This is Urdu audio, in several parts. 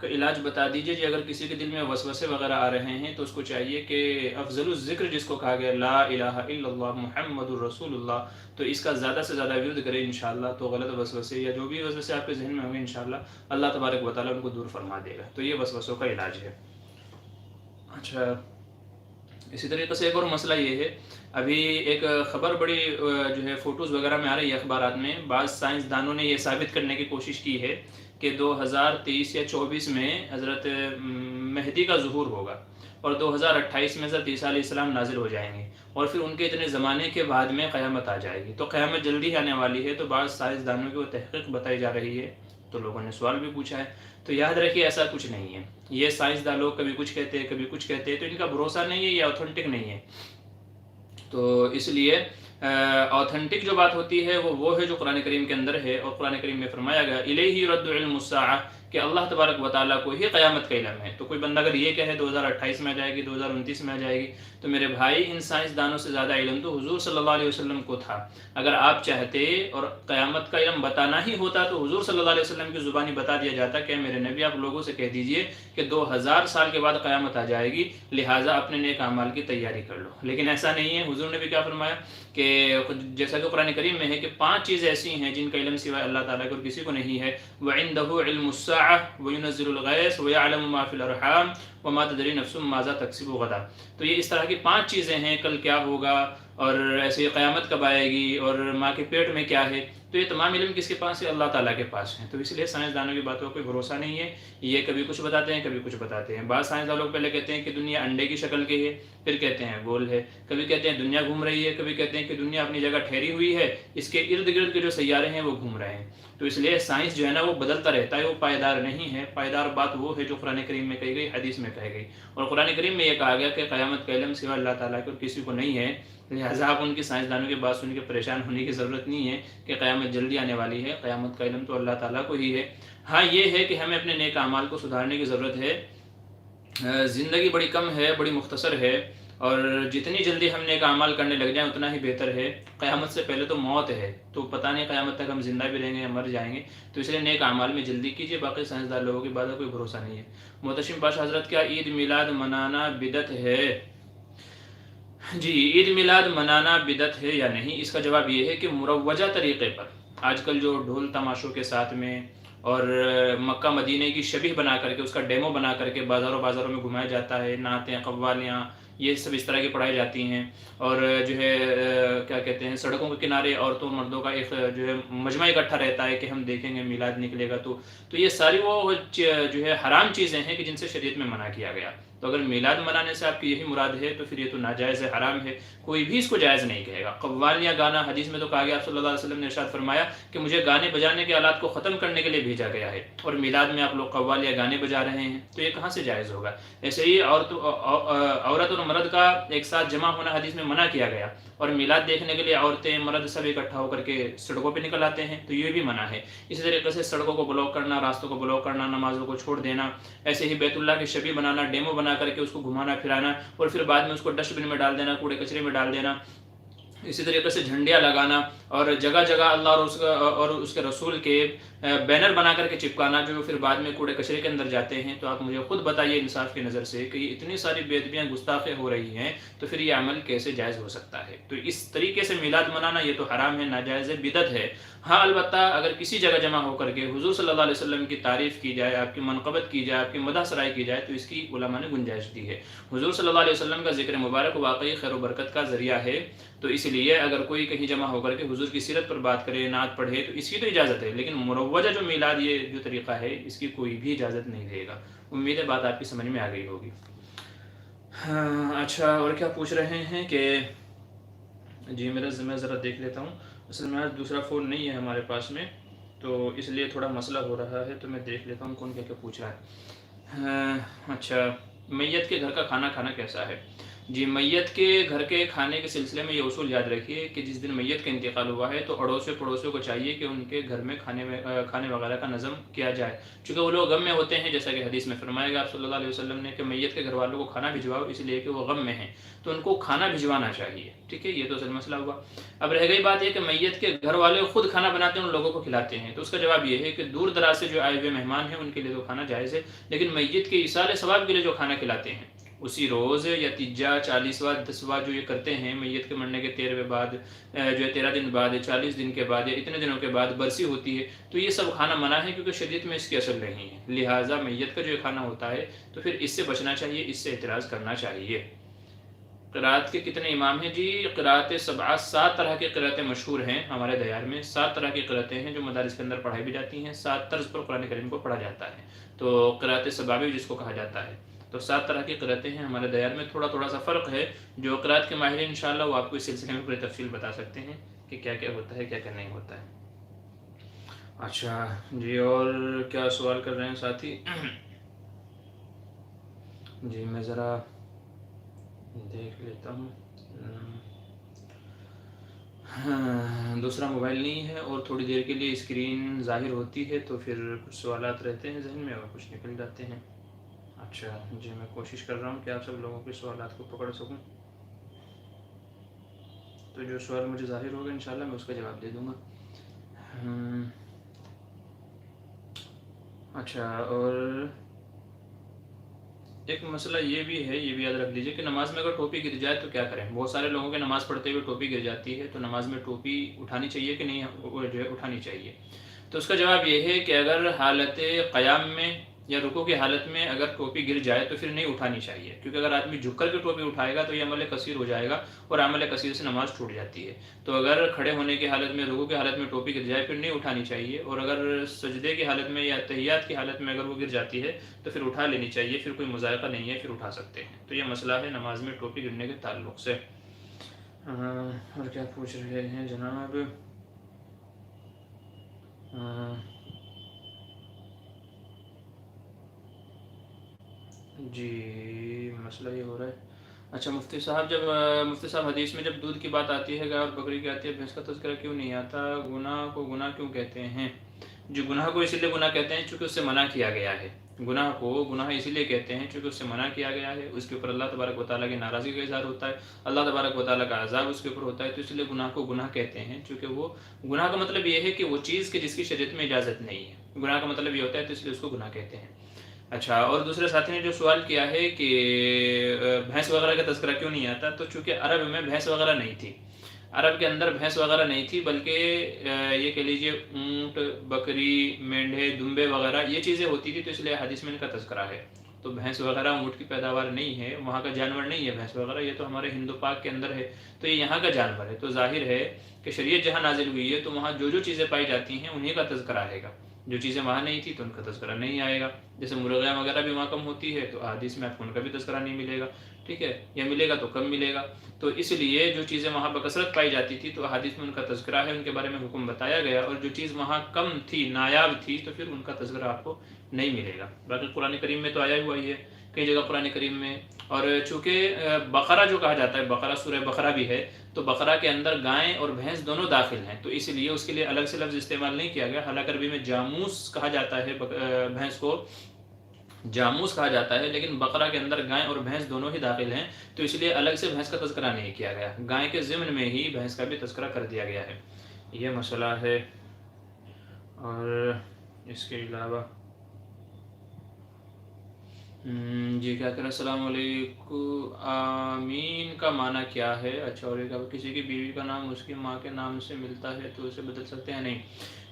کا علاج بتا دیجیے جی۔ اگر کسی کے دل میں وسوسے وغیرہ آ رہے ہیں تو اس کو چاہیے کہ افضل الذکر جس کو کہا گیا لا الہ الا اللہ محمد الرسول اللہ، تو اس کا زیادہ سے زیادہ ورد کرے انشاءاللہ، تو غلط وسوسے یا جو بھی وسوسے آپ کے ذہن میں ہوں گے انشاءاللہ اللہ تبارک و تعالیٰ ان کو دور فرما دے گا۔ تو یہ وسوسوں کا علاج ہے۔ اچھا، اسی طریقے سے ایک اور مسئلہ یہ ہے، ابھی ایک خبر بڑی جو ہے فوٹوز وغیرہ میں آ رہی ہے اخبارات میں، بعض سائنسدانوں نے یہ ثابت کرنے کی کوشش کی ہے کہ 2023 یا 24 میں حضرت مہدی کا ظہور ہوگا، اور 2028 میں حضرت عیسیٰ علیہ السلام نازل ہو جائیں گے، اور پھر ان کے اتنے زمانے کے بعد میں قیامت آ جائے گی۔ تو قیامت جلدی آنے والی ہے، تو بعض سائنسدانوں کی وہ تحقیق بتائی جا رہی ہے، تو لوگوں نے سوال بھی پوچھا ہے۔ تو یاد رکھیے ایسا کچھ نہیں ہے، یہ سائنسدان لوگ کبھی کچھ کہتے ہیں کبھی کچھ کہتے ہیں، تو ان کا بھروسہ نہیں ہے، یہ اوتھینٹک نہیں ہے۔ تو اس لیے اوتھینٹک جو بات ہوتی ہے وہ ہے جو قرآن کریم کے اندر ہے، اور قرآن کریم میں فرمایا گیا الیہ رد علم الساعہ، کہ اللہ تبارک و تعالیٰ کو ہی قیامت کا علم ہے۔ تو کوئی بندہ اگر یہ کہے 2028 میں آ جائے گی، 2029 میں آ جائے گی، تو میرے بھائی ان سائنسدانوں سے زیادہ علم تو حضور صلی اللہ علیہ وسلم کو تھا۔ اگر آپ چاہتے اور قیامت کا علم بتانا ہی ہوتا تو حضور صلی اللہ علیہ وسلم کی زبانی بتا دیا جاتا کہ میرے نبی آپ لوگوں سے کہہ دیجئے کہ 2000 سال کے بعد قیامت آ جائے گی، لہٰذا اپنے نیک اعمال کی تیاری کر لو۔ لیکن ایسا نہیں ہے، حضور نے بھی کیا فرمایا کہ جیسا کہ قرآن کریم میں ہے کہ 5 چیزیں ایسی ہیں جن کا علم سوائے اللہ تعالیٰ کو اور کسی کو نہیں ہے، وَعِندَهُ عِلْمُ السَّاعَةِ وَيُنَزِّلُ الْغَيْثَ وَيَعْلَمُ مَا فِي الْأَرْحَامِ وَمَا تَدْرِي نَفْسٌ مَاذَا تَكْسِبُ غَدًا۔ تو یہ اس طرح کی 5 چیزیں ہیں، کل کیا ہوگا، اور ایسے قیامت کب آئے گی، اور ماں کے پیٹ میں کیا ہے، تو یہ تمام علم کس کے پاس ہے؟ اللہ تعالیٰ کے پاس ہے۔ تو اس لیے سائنسدانوں کی باتوں کا کوئی بھروسہ نہیں ہے، یہ کبھی کچھ بتاتے ہیں کبھی کچھ بتاتے ہیں۔ بعض سائنسدان لوگ پہلے کہتے ہیں کہ دنیا انڈے کی شکل کی ہے، پھر کہتے ہیں گول ہے، کبھی کہتے ہیں دنیا گھوم رہی ہے، کبھی کہتے ہیں کہ دنیا اپنی جگہ ٹھہری ہوئی ہے، اس کے ارد گرد کے جو سیارے ہیں وہ گھوم رہے ہیں۔ تو اس لیے سائنس جو ہے نا وہ بدلتا رہتا ہے، وہ پائیدار نہیں ہے۔ پائیدار بات وہ ہے جو قرآن کریم میں کہی گئی، حدیث میں کہی گئی، اور قرآن کریم میں یہ کہا گیا کہ قیامت کا علم سوائے اللہ تعالیٰ کے اور کسی کو نہیں ہے، لہٰذا آپ ان کی سائنسدانوں کی بات سن کے پریشان ہونے کی ضرورت نہیں ہے کہ قیامت جلدی آنے والی ہے۔ قیامت کا علم تو اللہ تعالیٰ کو ہی ہے۔ ہاں یہ ہے کہ ہمیں اپنے نیک اعمال کو سدھارنے کی ضرورت ہے۔ زندگی بڑی کم ہے، بڑی مختصر ہے، اور جتنی جلدی ہم نیک اعمال کرنے لگ جائیں اتنا ہی بہتر ہے۔ قیامت سے پہلے تو موت ہے، تو پتہ نہیں قیامت تک ہم زندہ بھی رہیں گے یا مر جائیں گے، تو اس لیے نیک اعمال میں جلدی کیجیے۔ باقی سائنسدان لوگوں کی بات کا کوئی بھروسہ نہیں ہے۔ محتشم پاشا حضرت، کیا عید میلاد منانا بدعت ہے؟ جی، عید میلاد منانا بدعت ہے یا نہیں، اس کا جواب یہ ہے کہ مروجہ طریقے پر آج کل جو ڈھول تماشوں کے ساتھ میں اور مکہ مدینہ کی شبیہ بنا کر کے، اس کا ڈیمو بنا کر کے بازاروں میں گھمایا جاتا ہے، نعتیں قوالیاں یہ سب اس طرح کی پڑھائی جاتی ہیں، اور جو ہے کیا کہتے ہیں سڑکوں کے کنارے عورتوں مردوں کا ایک جو ہے مجمع اکٹھا رہتا ہے کہ ہم دیکھیں گے میلاد نکلے گا، تو یہ ساری وہ جو ہے حرام چیزیں ہیں کہ جن سے شریعت میں منع کیا گیا۔ تو اگر میلاد منانے سے آپ کی یہی مراد ہے تو پھر یہ تو ناجائز ہے، حرام ہے، کوئی بھی اس کو جائز نہیں کہے گا۔ قوالیاں گانا، حدیث میں تو کہا گیا، آپ صلی اللہ علیہ وسلم نے ارشاد فرمایا کہ مجھے گانے بجانے کے آلات کو ختم کرنے کے لیے بھیجا گیا ہے، اور میلاد میں آپ لوگ قوالیاں گانے بجا رہے ہیں، تو یہ کہاں سے جائز ہوگا؟ ایسے ہی عورت اور مرد کا ایک ساتھ جمع ہونا حدیث میں منع کیا گیا، اور میلاد دیکھنے کے لیے عورتیں مرد سب اکٹھا ہو کر کے سڑکوں پہ نکل آتے ہیں، تو یہ بھی منع ہے۔ اسی طریقے سے سڑکوں کو بلاک کرنا، راستوں کو بلاک کرنا، نمازوں کو چھوڑ دینا، ایسے ہی بیت اللہ کی شبیہ بنانا، ڈیمو بنا کر کے اس کو گھمانا پھرانا، اور پھر بعد میں اس کو ڈسٹ بن میں ڈال دینا، کوڑے کچرے میں ڈال دینا، اسی طریقے سے جھنڈیاں لگانا، اور جگہ جگہ اللہ اور اس کے رسول کے بینر بنا کر کے چپکانا، جو پھر بعد میں کوڑے کچرے کے اندر جاتے ہیں۔ تو آپ مجھے خود بتائیے انصاف کی نظر سے کہ یہ اتنی ساری بے ادبیاں گستاخیاں ہو رہی ہیں، تو پھر یہ عمل کیسے جائز ہو سکتا ہے؟ تو اس طریقے سے میلاد منانا یہ تو حرام ہے، ناجائز ہے، بدعت ہے۔ ہاں البتہ اگر کسی جگہ جمع ہو کر کے حضور صلی اللہ علیہ وسلم کی تعریف کی جائے، آپ کی منقبت کی جائے، آپ کی مدح سرائی کی جائے، تو اس کی علماء نے گنجائش دی ہے۔ حضور صلی اللہ علیہ وسلم کا ذکر مبارک واقعی خیر و برکت کا ذریعہ ہے، تو اس لیے اگر کوئی کہیں جمع ہو کر کے حضور کی سیرت پر بات کرے، نعت پڑھے، تو اس کی تو اجازت ہے، لیکن مروجہ جو میلاد یہ جو طریقہ ہے اس کی کوئی بھی اجازت نہیں دے گا۔ امید ہے بات آپ کی سمجھ میں آ گئی ہوگی۔ اچھا، اور کیا پوچھ رہے ہیں کہ جی میں ذرا دیکھ لیتا ہوں، اصل میں آج دوسرا فون نہیں ہے ہمارے پاس میں، تو اس لیے تھوڑا مسئلہ ہو رہا ہے، تو میں دیکھ لیتا ہوں کون کیا کیا پوچھ رہا ہے۔ اچھا، میت کے گھر کا کھانا کھانا کیسا ہے؟ جی میت کے گھر کے کھانے کے سلسلے میں یہ اصول یاد رکھیے کہ جس دن میت کا انتقال ہوا ہے تو اڑوسے پڑوسیوں کو چاہیے کہ ان کے گھر میں کھانے وغیرہ کا نظم کیا جائے، چونکہ وہ لوگ غم میں ہوتے ہیں، جیسا کہ حدیث میں فرمایا گیا آپ صلی اللہ علیہ وسلم نے کہ میت کے گھر والوں کو کھانا بھجواؤ، اس لیے کہ وہ غم میں ہیں، تو ان کو کھانا بھجوانا چاہیے، ٹھیک ہے، یہ تو اصل مسئلہ ہوا۔ اب رہ گئی بات یہ کہ میت کے گھر والے خود کھانا بناتے ہیں، ان لوگوں کو کھلاتے ہیں، تو اس کا جواب یہ ہے کہ دور دراز سے جو آئے ہوئے مہمان ہیں ان کے لیے تو کھانا جائز ہے، لیکن میت کے ایصال ثواب کے لیے جو کھانا کھلاتے ہیں اسی روز یا تیجا 40واں 10واں جو یہ کرتے ہیں میت کے مرنے کے 13ویں بعد جو ہے 13 دن بعد 40 دن کے بعد یا اتنے دنوں کے بعد برسی ہوتی ہے، تو یہ سب کھانا منع ہے کیونکہ شریعت میں اس کی اصل نہیں ہے، لہٰذا میت کا جو کھانا ہوتا ہے تو پھر اس سے بچنا چاہیے، اس سے اعتراض کرنا چاہیے۔ قرأت کے کتنے امام ہیں؟ جی قرأت سبعہ 7 طرح کی قرأتیں مشہور ہیں ہمارے دیار میں، 7 طرح کی قرأتیں ہیں جو مدارس کے اندر پڑھائی بھی جاتی ہیں، 7 طرز پر قرآن کریم کو پڑھا جاتا ہے، تو قرأت سبعہ بھی جس کو کہا جاتا ہے، تو 7 طرح کی قرأتیں ہیں ہمارے دیار میں، تھوڑا سا فرق ہے، جو قرأت کے ماہر انشاءاللہ وہ آپ کو اس سلسلے میں پوری تفصیل بتا سکتے ہیں کہ کیا کیا ہوتا ہے کیا کیا نہیں ہوتا ہے۔ اچھا جی، اور کیا سوال کر رہے ہیں ساتھی؟ جی میں ذرا دیکھ لیتا ہوں، دوسرا موبائل نہیں ہے اور تھوڑی دیر کے لیے اسکرین ظاہر ہوتی ہے تو پھر کچھ سوالات رہتے ہیں ذہن میں اور کچھ نکل جاتے ہیں۔ اچھا جی، میں کوشش کر رہا ہوں کہ آپ سب لوگوں کے سوالات کو پکڑ سکوں، تو جو سوال مجھے ظاہر ہوگا انشاءاللہ میں اس کا جواب دے دوں گا۔ اچھا، اور ایک مسئلہ یہ بھی ہے، یہ بھی یاد رکھ لیجئے کہ نماز میں اگر ٹوپی گر جائے تو کیا کریں؟ بہت سارے لوگوں کے نماز پڑھتے ہوئے ٹوپی گر جاتی ہے، تو نماز میں ٹوپی اٹھانی چاہیے کہ نہیں جو ہے اٹھانی چاہیے؟ تو اس کا جواب یہ ہے کہ اگر حالت قیام میں یا رکوع کی حالت میں اگر ٹوپی گر جائے تو پھر نہیں اٹھانی چاہیے، کیونکہ اگر آدمی جھک کر کے ٹوپی اٹھائے گا تو یہ عمل کثیر ہو جائے گا اور عمل کثیر سے نماز چھوٹ جاتی ہے۔ تو اگر کھڑے ہونے کی حالت میں رکوع کی حالت میں ٹوپی گر جائے پھر نہیں اٹھانی چاہیے، اور اگر سجدے کی حالت میں یا تحیات کی حالت میں اگر وہ گر جاتی ہے تو پھر اٹھا لینی چاہیے، پھر کوئی مذائقہ نہیں ہے، پھر اٹھا سکتے ہیں۔ تو یہ مسئلہ ہے نماز میں ٹوپی گرنے کے تعلق سے۔ اور کیا پوچھ رہے ہیں جناب؟ جی مسئلہ یہ ہو رہا ہے، اچھا مفتی صاحب حدیث میں جب دودھ کی بات آتی ہے، گائے اور بکری کی آتی ہے، بھینس کا تذکرہ کیوں نہیں آتا؟ گناہ کو گناہ کیوں کہتے ہیں؟ جو گناہ کو اسی لیے گناہ کہتے ہیں چونکہ اس سے منع کیا گیا ہے، گناہ کو گناہ اسی لیے کہتے ہیں چونکہ اس سے منع کیا گیا ہے، اس کے اوپر اللہ تبارک و تعالیٰ کی ناراضگی کا اظہار ہوتا ہے، اللہ تبارک و تعالیٰ کا عذاب اس کے اوپر ہوتا ہے، تو اس لیے گناہ کو گناہ کہتے ہیں، چونکہ وہ گناہ کا مطلب یہ ہے کہ وہ چیز کہ جس کی شریعت میں اجازت نہیں ہے، گناہ کا مطلب یہ ہوتا ہے، تو اس لیے اس کو گناہ کہتے ہیں۔ اچھا، اور دوسرے ساتھی نے جو سوال کیا ہے کہ بھینس وغیرہ کا تذکرہ کیوں نہیں آتا، تو چونکہ عرب میں بھینس وغیرہ نہیں تھی، عرب کے اندر بھینس وغیرہ نہیں تھی، بلکہ یہ کہہ لیجیے اونٹ، بکری، مینڈھے، دمبے وغیرہ یہ چیزیں ہوتی تھی، تو اس لیے حدیث میں ان کا تذکرہ ہے۔ تو بھینس وغیرہ اونٹ کی پیداوار نہیں ہے، وہاں کا جانور نہیں ہے بھینس وغیرہ، یہ تو ہمارے ہندو پاک کے اندر ہے، تو یہ یہاں کا جانور ہے، تو ظاہر ہے کہ شریعت جہاں نازل ہوئی ہے تو وہاں جو جو چیزیں پائی جاتی ہیں انہیں کا تذکرہ آئے گا، جو چیزیں وہاں نہیں تھی تو ان کا تذکرہ نہیں آئے گا، جیسے مرغیاں وغیرہ بھی وہاں کم ہوتی ہے تو حدیث میں آپ کو ان کا بھی تذکرہ نہیں ملے گا، ٹھیک ہے، یا ملے گا تو کم ملے گا، تو اس لیے جو چیزیں وہاں بکثرت پائی جاتی تھی تو احادیث میں ان کا تذکرہ ہے، ان کے بارے میں حکم بتایا گیا، اور جو چیز وہاں کم تھی، نایاب تھی، تو پھر ان کا تذکرہ آپ کو نہیں ملے گا۔ باقی قرآن کریم میں تو آیا ہوا ہی ہے کئی جگہ قرآن کریم میں، اور چونکہ بقرہ جو کہا جاتا ہے، بقرہ سورہ بقرہ بھی ہے، تو بقرہ کے اندر گائیں اور بھینس دونوں داخل ہیں، تو اس لیے اس کے لیے الگ سے لفظ استعمال نہیں کیا گیا، حالانکہ عربی میں جاموس کہا جاتا ہے، بھینس کو جاموس کہا جاتا ہے، لیکن بقرہ کے اندر گائیں اور بھینس دونوں ہی داخل ہیں، تو اس لیے الگ سے بھینس کا تذکرہ نہیں کیا گیا، گائیں کے ضمن میں ہی بھینس کا بھی تذکرہ کر دیا گیا ہے، یہ مسئلہ ہے۔ اور اس کے علاوہ جی کیا کریں، السلام علیکم، آمین کا معنی کیا ہے؟ اچھا، اور کسی کی بیوی کا نام اس کی ماں کے نام سے ملتا ہے تو اسے بدل سکتے ہیں؟ نہیں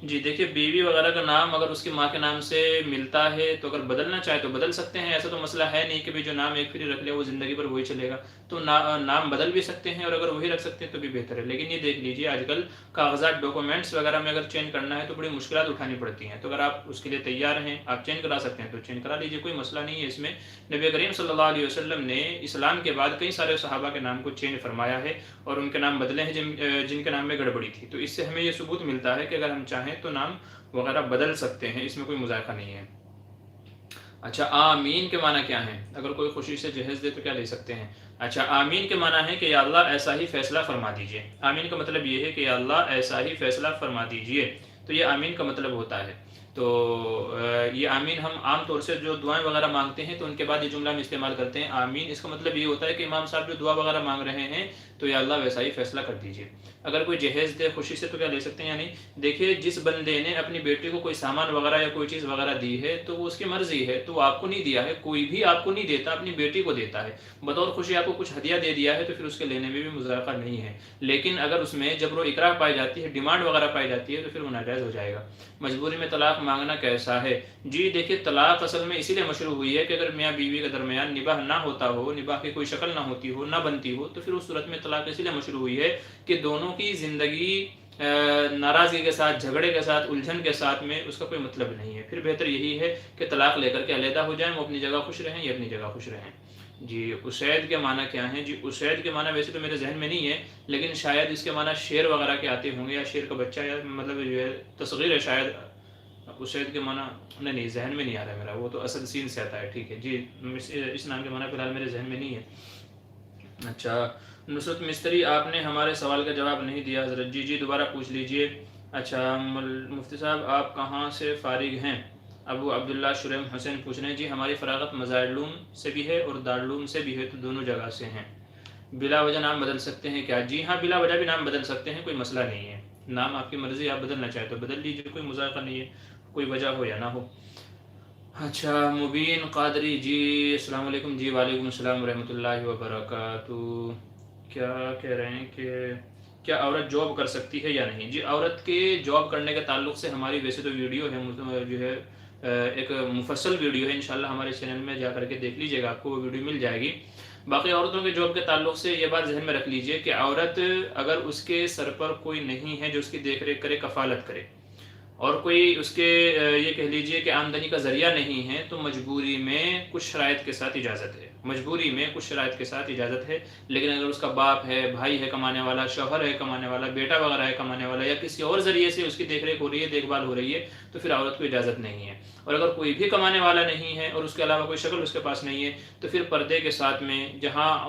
جی، دیکھیے بیوی وغیرہ کا نام اگر اس کی ماں کے نام سے ملتا ہے تو اگر بدلنا چاہے تو بدل سکتے ہیں، ایسا تو مسئلہ ہے نہیں کہ جو نام ایک پھر رکھ لے وہ زندگی پر وہی چلے گا، تو نام بدل بھی سکتے ہیں، اور اگر وہی رکھ سکتے ہیں تو بھی بہتر ہے، لیکن یہ دیکھ لیجیے آج کل کاغذات ڈاکومنٹس وغیرہ میں اگر چینج کرنا ہے تو بڑی مشکلات اٹھانی پڑتی ہیں، تو اگر آپ اس کے لیے تیار ہیں، آپ چینج کرا سکتے ہیں تو چینج کرا لیجیے، کوئی مسئلہ نہیں ہے اس میں۔ نبی کریم صلی اللہ علیہ وسلم نے اسلام کے بعد کئی سارے صحابہ کے نام کو چینج فرمایا ہے اور ان کے نام بدلے ہیں جن کے نام میں گڑبڑی تھی، تو اس سے ہمیں یہ ثبوت ملتا ہے کہ اگر ہم چاہیں تو نام وغیرہ بدل سکتے ہیں، اس میں کوئی مذائقہ نہیں ہے۔ اچھا، آمین کے معنی کیا ہیں؟ اگر کوئی خوشی سے جہیز دے تو کیا لے سکتے ہیں؟ اچھا، آمین کے معنی ہے کہ یا اللہ ایسا ہی فیصلہ فرما دیجئے۔ آمین کا مطلب یہ ہے کہ یا اللہ ایسا ہی فیصلہ فرما دیجئے، تو یہ آمین کا مطلب ہوتا ہے۔ تو یہ آمین ہم عام طور سے جو دعائیں وغیرہ مانگتے ہیں تو ان کے بعد یہ جملہ ہم استعمال کرتے ہیں آمین۔ اس کا مطلب یہ ہوتا ہے کہ امام صاحب جو دعا وغیرہ مانگ رہے ہیں تو یا اللہ ویسا ہی فیصلہ کر دیجئے۔ اگر کوئی جہیز دے خوشی سے تو کیا لے سکتے ہیں؟ یعنی دیکھیے، جس بندے نے اپنی بیٹی کو کوئی سامان وغیرہ یا کوئی چیز وغیرہ دی ہے تو وہ اس کی مرضی ہے، تو وہ آپ کو نہیں دیا ہے، کوئی بھی آپ کو نہیں دیتا، اپنی بیٹی کو دیتا ہے، بطور خوشی آپ کو کچھ ہدیہ دے دیا ہے تو پھر اس کے لینے میں بھی مذائقہ نہیں ہے۔ لیکن اگر اس میں جبر و اکراہ پائی جاتی ہے، ڈیمانڈ وغیرہ پائی جاتی ہے تو پھر وہ ناجائز ہو جائے گا۔ مجبوری میں طلاق مانگنا کیسا ہے؟ جی دیکھیے، طلاق اصل میں اسی لیے مشروع ہوئی ہے کہ اگر میاں بیوی کے درمیان نباہ نہ ہوتا ہو، نباہ کی کوئی شکل نہ ہوتی ہو، نہ بنتی ہو، تو پھر اس صورت میں طلاق اسی لیے مشروع ہوئی ہے کہ دونوں کی زندگی ناراضگی کے ساتھ، جھگڑے کے ساتھ، الجھن کے ساتھ میں اس کا کوئی مطلب نہیں ہے۔ پھر بہتر یہی ہے کہ طلاق لے کر کے علیحدہ ہو جائیں، وہ اپنی جگہ خوش رہیں، یہ اپنی جگہ خوش رہیں۔ جی اسید کے معنی کیا ہیں؟ جی اسید کے معنی ویسے تو میرے ذہن میں نہیں ہے، لیکن شاید اس کے معنی شیر وغیرہ کے آتے ہوں گے، یا شیر کا بچہ، یا مطلب جو ہے تصغیر ہے شاید۔ اسید کے معنی نہیں ذہن میں نہیں آ رہا ہے میرا، وہ تو اسد سین سے آتا ہے۔ ٹھیک ہے جی، اس نام کے معنی فی الحال میرے ذہن میں نہیں ہے۔ اچھا نصرت مستری، آپ نے ہمارے سوال کا جواب نہیں دیا حضرت۔ جی دوبارہ پوچھ لیجئے۔ اچھا مفتی صاحب، آپ کہاں سے فارغ ہیں؟ ابو عبداللہ شریم حسین پوچھ رہے ہیں جی ہماری فراغت مظاہرالعلوم سے بھی ہے اور دارالعلوم سے بھی ہے، تو دونوں جگہ سے ہیں۔ بلا وجہ نام بدل سکتے ہیں کیا؟ جی ہاں، بلا وجہ بھی نام بدل سکتے ہیں، کوئی مسئلہ نہیں ہے، نام آپ کی مرضی، آپ بدلنا چاہے تو بدل لیجیے، کوئی مذائقہ نہیں ہے، کوئی وجہ ہو یا نہ ہو۔ اچھا مبین قادری، جی السلام علیکم۔ جی وعلیکم السلام ورحمۃ اللہ وبرکاتہ۔ کیا کہہ رہے ہیں کہ کیا عورت جاب کر سکتی ہے یا نہیں؟ جی عورت کے جاب کرنے کے تعلق سے ہماری ویسے تو ویڈیو ہے، جو ہے ایک مفصل ویڈیو ہے، انشاءاللہ ہمارے چینل میں جا کر کے دیکھ لیجئے گا، آپ کو وہ ویڈیو مل جائے گی۔ باقی عورتوں کے جاب کے تعلق سے یہ بات ذہن میں رکھ لیجئے کہ عورت اگر اس کے سر پر کوئی نہیں ہے جو اس کی دیکھ ریکھ کرے، کفالت کرے، اور کوئی اس کے یہ کہہ لیجئے کہ آمدنی کا ذریعہ نہیں ہے، تو مجبوری میں کچھ شرائط کے ساتھ اجازت ہے، مجبوری میں کچھ شرائط کے ساتھ اجازت ہے۔ لیکن اگر اس کا باپ ہے، بھائی ہے کمانے والا، شوہر ہے کمانے والا، بیٹا وغیرہ ہے کمانے والا، یا کسی اور ذریعے سے اس کی دیکھ ریکھ ہو رہی ہے، دیکھ بھال ہو رہی ہے، تو پھر عورت کو اجازت نہیں ہے۔ اور اگر کوئی بھی کمانے والا نہیں ہے اور اس کے علاوہ کوئی شکل اس کے پاس نہیں ہے، تو پھر پردے کے ساتھ میں، جہاں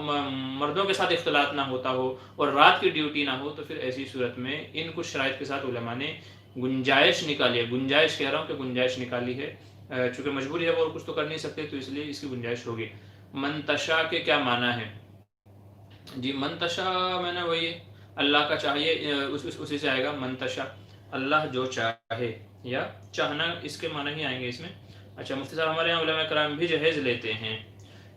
مردوں کے ساتھ اختلاط نہ ہوتا ہو اور رات کی ڈیوٹی نہ ہو، تو پھر ایسی صورت میں ان کچھ شرائط کے ساتھ علماء نے گنجائش نکالی ہے، گنجائش کہہ رہا ہوں کہ گنجائش نکالی ہے، چونکہ مجبوری ہے وہ اور کچھ تو کر نہیں سکتے، تو اس لیے اس کی گنجائش ہوگی۔ منتشا کے کیا معنی ہے؟ جی منتشا میں نے وہی اللہ کا چاہیے، اسی سے آئے گا منتشا، اللہ جو چاہے، یا چاہنا، اس کے معنی ہی آئیں گے اس میں۔ اچھا مفتی صاحب، ہمارے یہاں علماء کرام بھی جہیز لیتے ہیں؟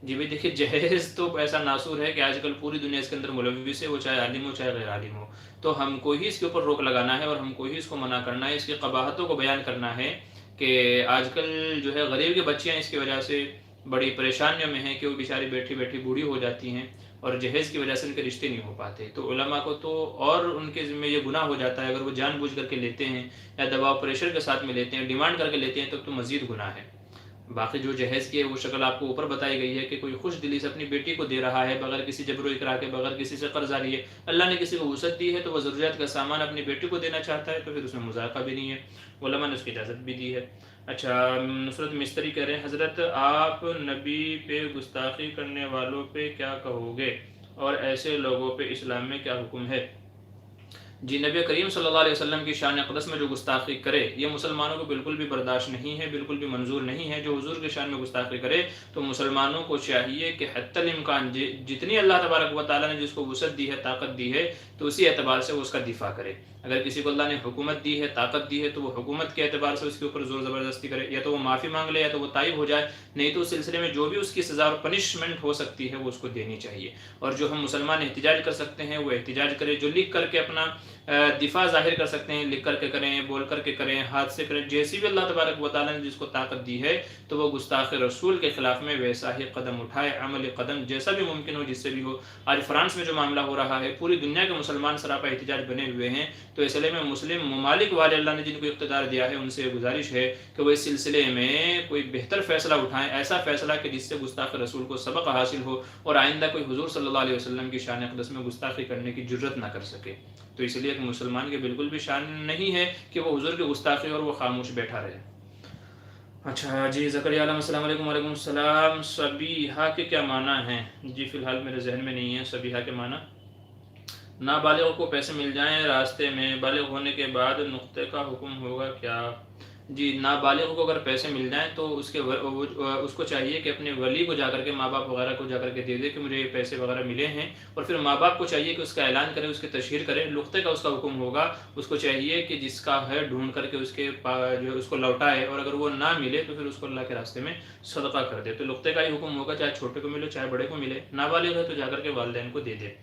جی بھائی دیکھیے، جہیز تو ایسا ناصور ہے کہ آج کل پوری دنیا اس کے اندر ملوث ہے، وہ چاہے عالم ہو چاہے غیر عالم ہو، تو ہم کو ہی اس کے اوپر روک لگانا ہے، اور ہم کو ہی اس کو منع کرنا ہے، اس کی قباحتوں کو بیان کرنا ہے کہ آج کل جو ہے غریب کی بچیاں اس کی وجہ سے بڑی پریشانیوں میں ہیں کہ وہ بیچاری بیٹھی بیٹھی بوڑھی ہو جاتی ہیں، اور جہیز کی وجہ سے ان کے رشتے نہیں ہو پاتے، تو علماء کو تو اور ان کے ذمہ یہ گناہ ہو جاتا ہے، اگر وہ جان بوجھ کر کے لیتے ہیں یا دباؤ پریشر کے ساتھ میں لیتے ہیں، ڈیمانڈ کر کے لیتے ہیں، تو مزید گناہ ہے۔ باقی جو جہیز کی ہے وہ شکل آپ کو اوپر بتائی گئی ہے کہ کوئی خوش دلی سے اپنی بیٹی کو دے رہا ہے، بغیر کسی جبر و اکراہ کے، بغیر کسی سے قرضہ لیے، اللہ نے کسی کو وسعت دی ہے تو وہ ضروریات کا سامان اپنی بیٹی کو دینا چاہتا ہے، تو پھر اس میں مذائقہ بھی نہیں ہے، علماء نے اس کی اجازت بھی دی ہے۔ اچھا نصرت مستری کہہ رہے ہیں حضرت آپ نبی پہ گستاخی کرنے والوں پہ کیا کہو گے، اور ایسے لوگوں پہ اسلام میں کیا حکم ہے؟ جی نبی کریم صلی اللہ علیہ وسلم کی شان اقدس میں جو گستاخی کرے، یہ مسلمانوں کو بالکل بھی برداشت نہیں ہے، بالکل بھی منظور نہیں ہے۔ جو حضور کی شان میں گستاخی کرے تو مسلمانوں کو چاہیے کہ حتی الامکان جتنی اللہ تبارک و تعالیٰ نے جس کو وسعت دی ہے، طاقت دی ہے، تو اسی اعتبار سے وہ اس کا دفاع کرے۔ اگر کسی کو اللہ نے حکومت دی ہے، طاقت دی ہے، تو وہ حکومت کے اعتبار سے اس کے اوپر زور زبردستی کرے، یا تو وہ معافی مانگ لے یا تو وہ تائب ہو جائے، نہیں تو اس سلسلے میں جو بھی اس کی سزا اور پنشمنٹ ہو سکتی ہے وہ اس کو دینی چاہیے۔ اور جو ہم مسلمان احتجاج کر سکتے ہیں وہ احتجاج کرے، جو لکھ کر کے اپنا دفاع ظاہر کر سکتے ہیں، لکھ کر کے کریں، بول کر کے کریں، ہاتھ سے کریں، جیسی بھی اللہ تبارک و تعالیٰ نے جس کو طاقت دی ہے، تو وہ گستاخ رسول کے خلاف میں ویسا ہی قدم اٹھائے، عملی قدم جیسا بھی ممکن ہو، جس سے بھی ہو۔ آج فرانس میں جو معاملہ ہو رہا ہے، پوری دنیا کے مسلمان سراپا احتجاج بنے ہوئے ہیں، تو اس سلسلے میں مسلم ممالک والے اللہ نے جن کو اقتدار دیا ہے ان سے گزارش ہے کہ وہ اس سلسلے میں کوئی بہتر فیصلہ اٹھائیں، ایسا فیصلہ کہ جس سے گستاخ رسول کو سبق حاصل ہو اور آئندہ کوئی حضور صلی اللہ علیہ وسلم کی شان اقدس میں گستاخی کرنے کی جرت نہ کر سکے۔ تو اس لیے ایک مسلمان کے بالکل بھی شان نہیں ہے کہ وہ حضور کی گستاخی اور وہ خاموش بیٹھا رہے۔ اچھا جی، زکریا علیہ السلام علیکم وعلیکم السلام. صبیحہ کے کیا معنی ہیں؟ جی فی الحال میرے ذہن میں نہیں ہے صبیحہ کے معنی. نابالغ کو پیسے مل جائیں راستے میں، بالغ ہونے کے بعد نقطے کا حکم ہوگا کیا؟ جی نابالغ کو اگر پیسے مل جائیں تو اس کو چاہیے کہ اپنے ولی کو جا کر کے، ماں باپ وغیرہ کو جا کر کے دے دے کہ مجھے یہ پیسے وغیرہ ملے ہیں، اور پھر ماں باپ کو چاہیے کہ اس کا اعلان کرے، اس کی تشہیر کرے. نقطے کا اس کا حکم ہوگا، اس کو چاہیے کہ جس کا ہے ڈھونڈ کر کے جو اس کو لوٹائے، اور اگر وہ نہ ملے تو پھر اس کو اللہ کے راستے میں صدقہ کر دے. تو نقطے کا ہی حکم ہوگا، چاہے چھوٹے کو ملے چاہے بڑے کو ملے. نابالغ ہے تو جا کر کے والدین کو دے دے.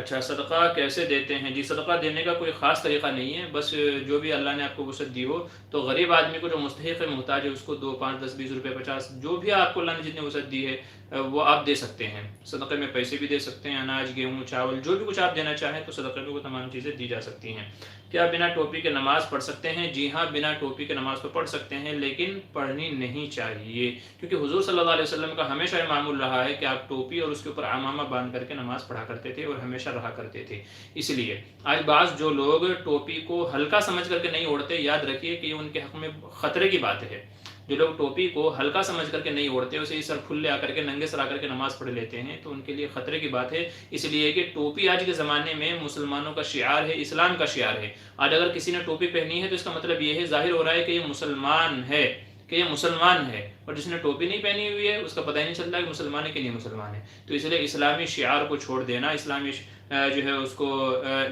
اچھا صدقہ کیسے دیتے ہیں؟ جی صدقہ دینے کا کوئی خاص طریقہ نہیں ہے، بس جو بھی اللہ نے آپ کو وسعت دی ہو، تو غریب آدمی کو جو مستحق ہے، محتاج ہے، اس کو 2 5 10 20 روپے 50 جو بھی آپ کو اللہ نے جتنی وسعت دی ہے وہ آپ دے سکتے ہیں. صدقے میں پیسے بھی دے سکتے ہیں، اناج گیہوں چاول جو بھی کچھ آپ دینا چاہیں تو صدقے میں وہ تمام چیزیں دی جا سکتی ہیں. کیا بنا ٹوپی کے نماز پڑھ سکتے ہیں؟ جی ہاں بنا ٹوپی کے نماز تو پڑھ سکتے ہیں، لیکن پڑھنی نہیں چاہیے، کیونکہ حضور صلی اللہ علیہ وسلم کا ہمیشہ یہ معمول رہا ہے کہ آپ ٹوپی اور اس کے اوپر عمامہ باندھ کر کے نماز پڑھا کرتے تھے اور ہمیشہ رہا کرتے تھے. اس لیے آج بعض جو لوگ ٹوپی کو ہلکا سمجھ کر کے نہیں اوڑھتے، یاد رکھیے کہ یہ ان کے حق میں خطرے کی بات ہے. جو لوگ ٹوپی کو ہلکا سمجھ کر کے نہیں اوڑھتے، اسے ہی سر کھلے آ کر کے ننگے سر آ کر کے نماز پڑھ لیتے ہیں، تو ان کے لیے خطرے کی بات ہے. اس لیے کہ ٹوپی آج کے زمانے میں مسلمانوں کا شعار ہے، اسلام کا شعار ہے. آج اگر کسی نے ٹوپی پہنی ہے تو اس کا مطلب یہ ہے، ظاہر ہو رہا ہے کہ یہ مسلمان ہے، اور جس نے ٹوپی نہیں پہنی ہوئی ہے اس کا پتہ ہی نہیں چلتا کہ مسلمان ہے کہ نہیں مسلمان ہے. تو اس لیے اسلامی شعار کو چھوڑ دینا، اسلامی جو ہے اس کو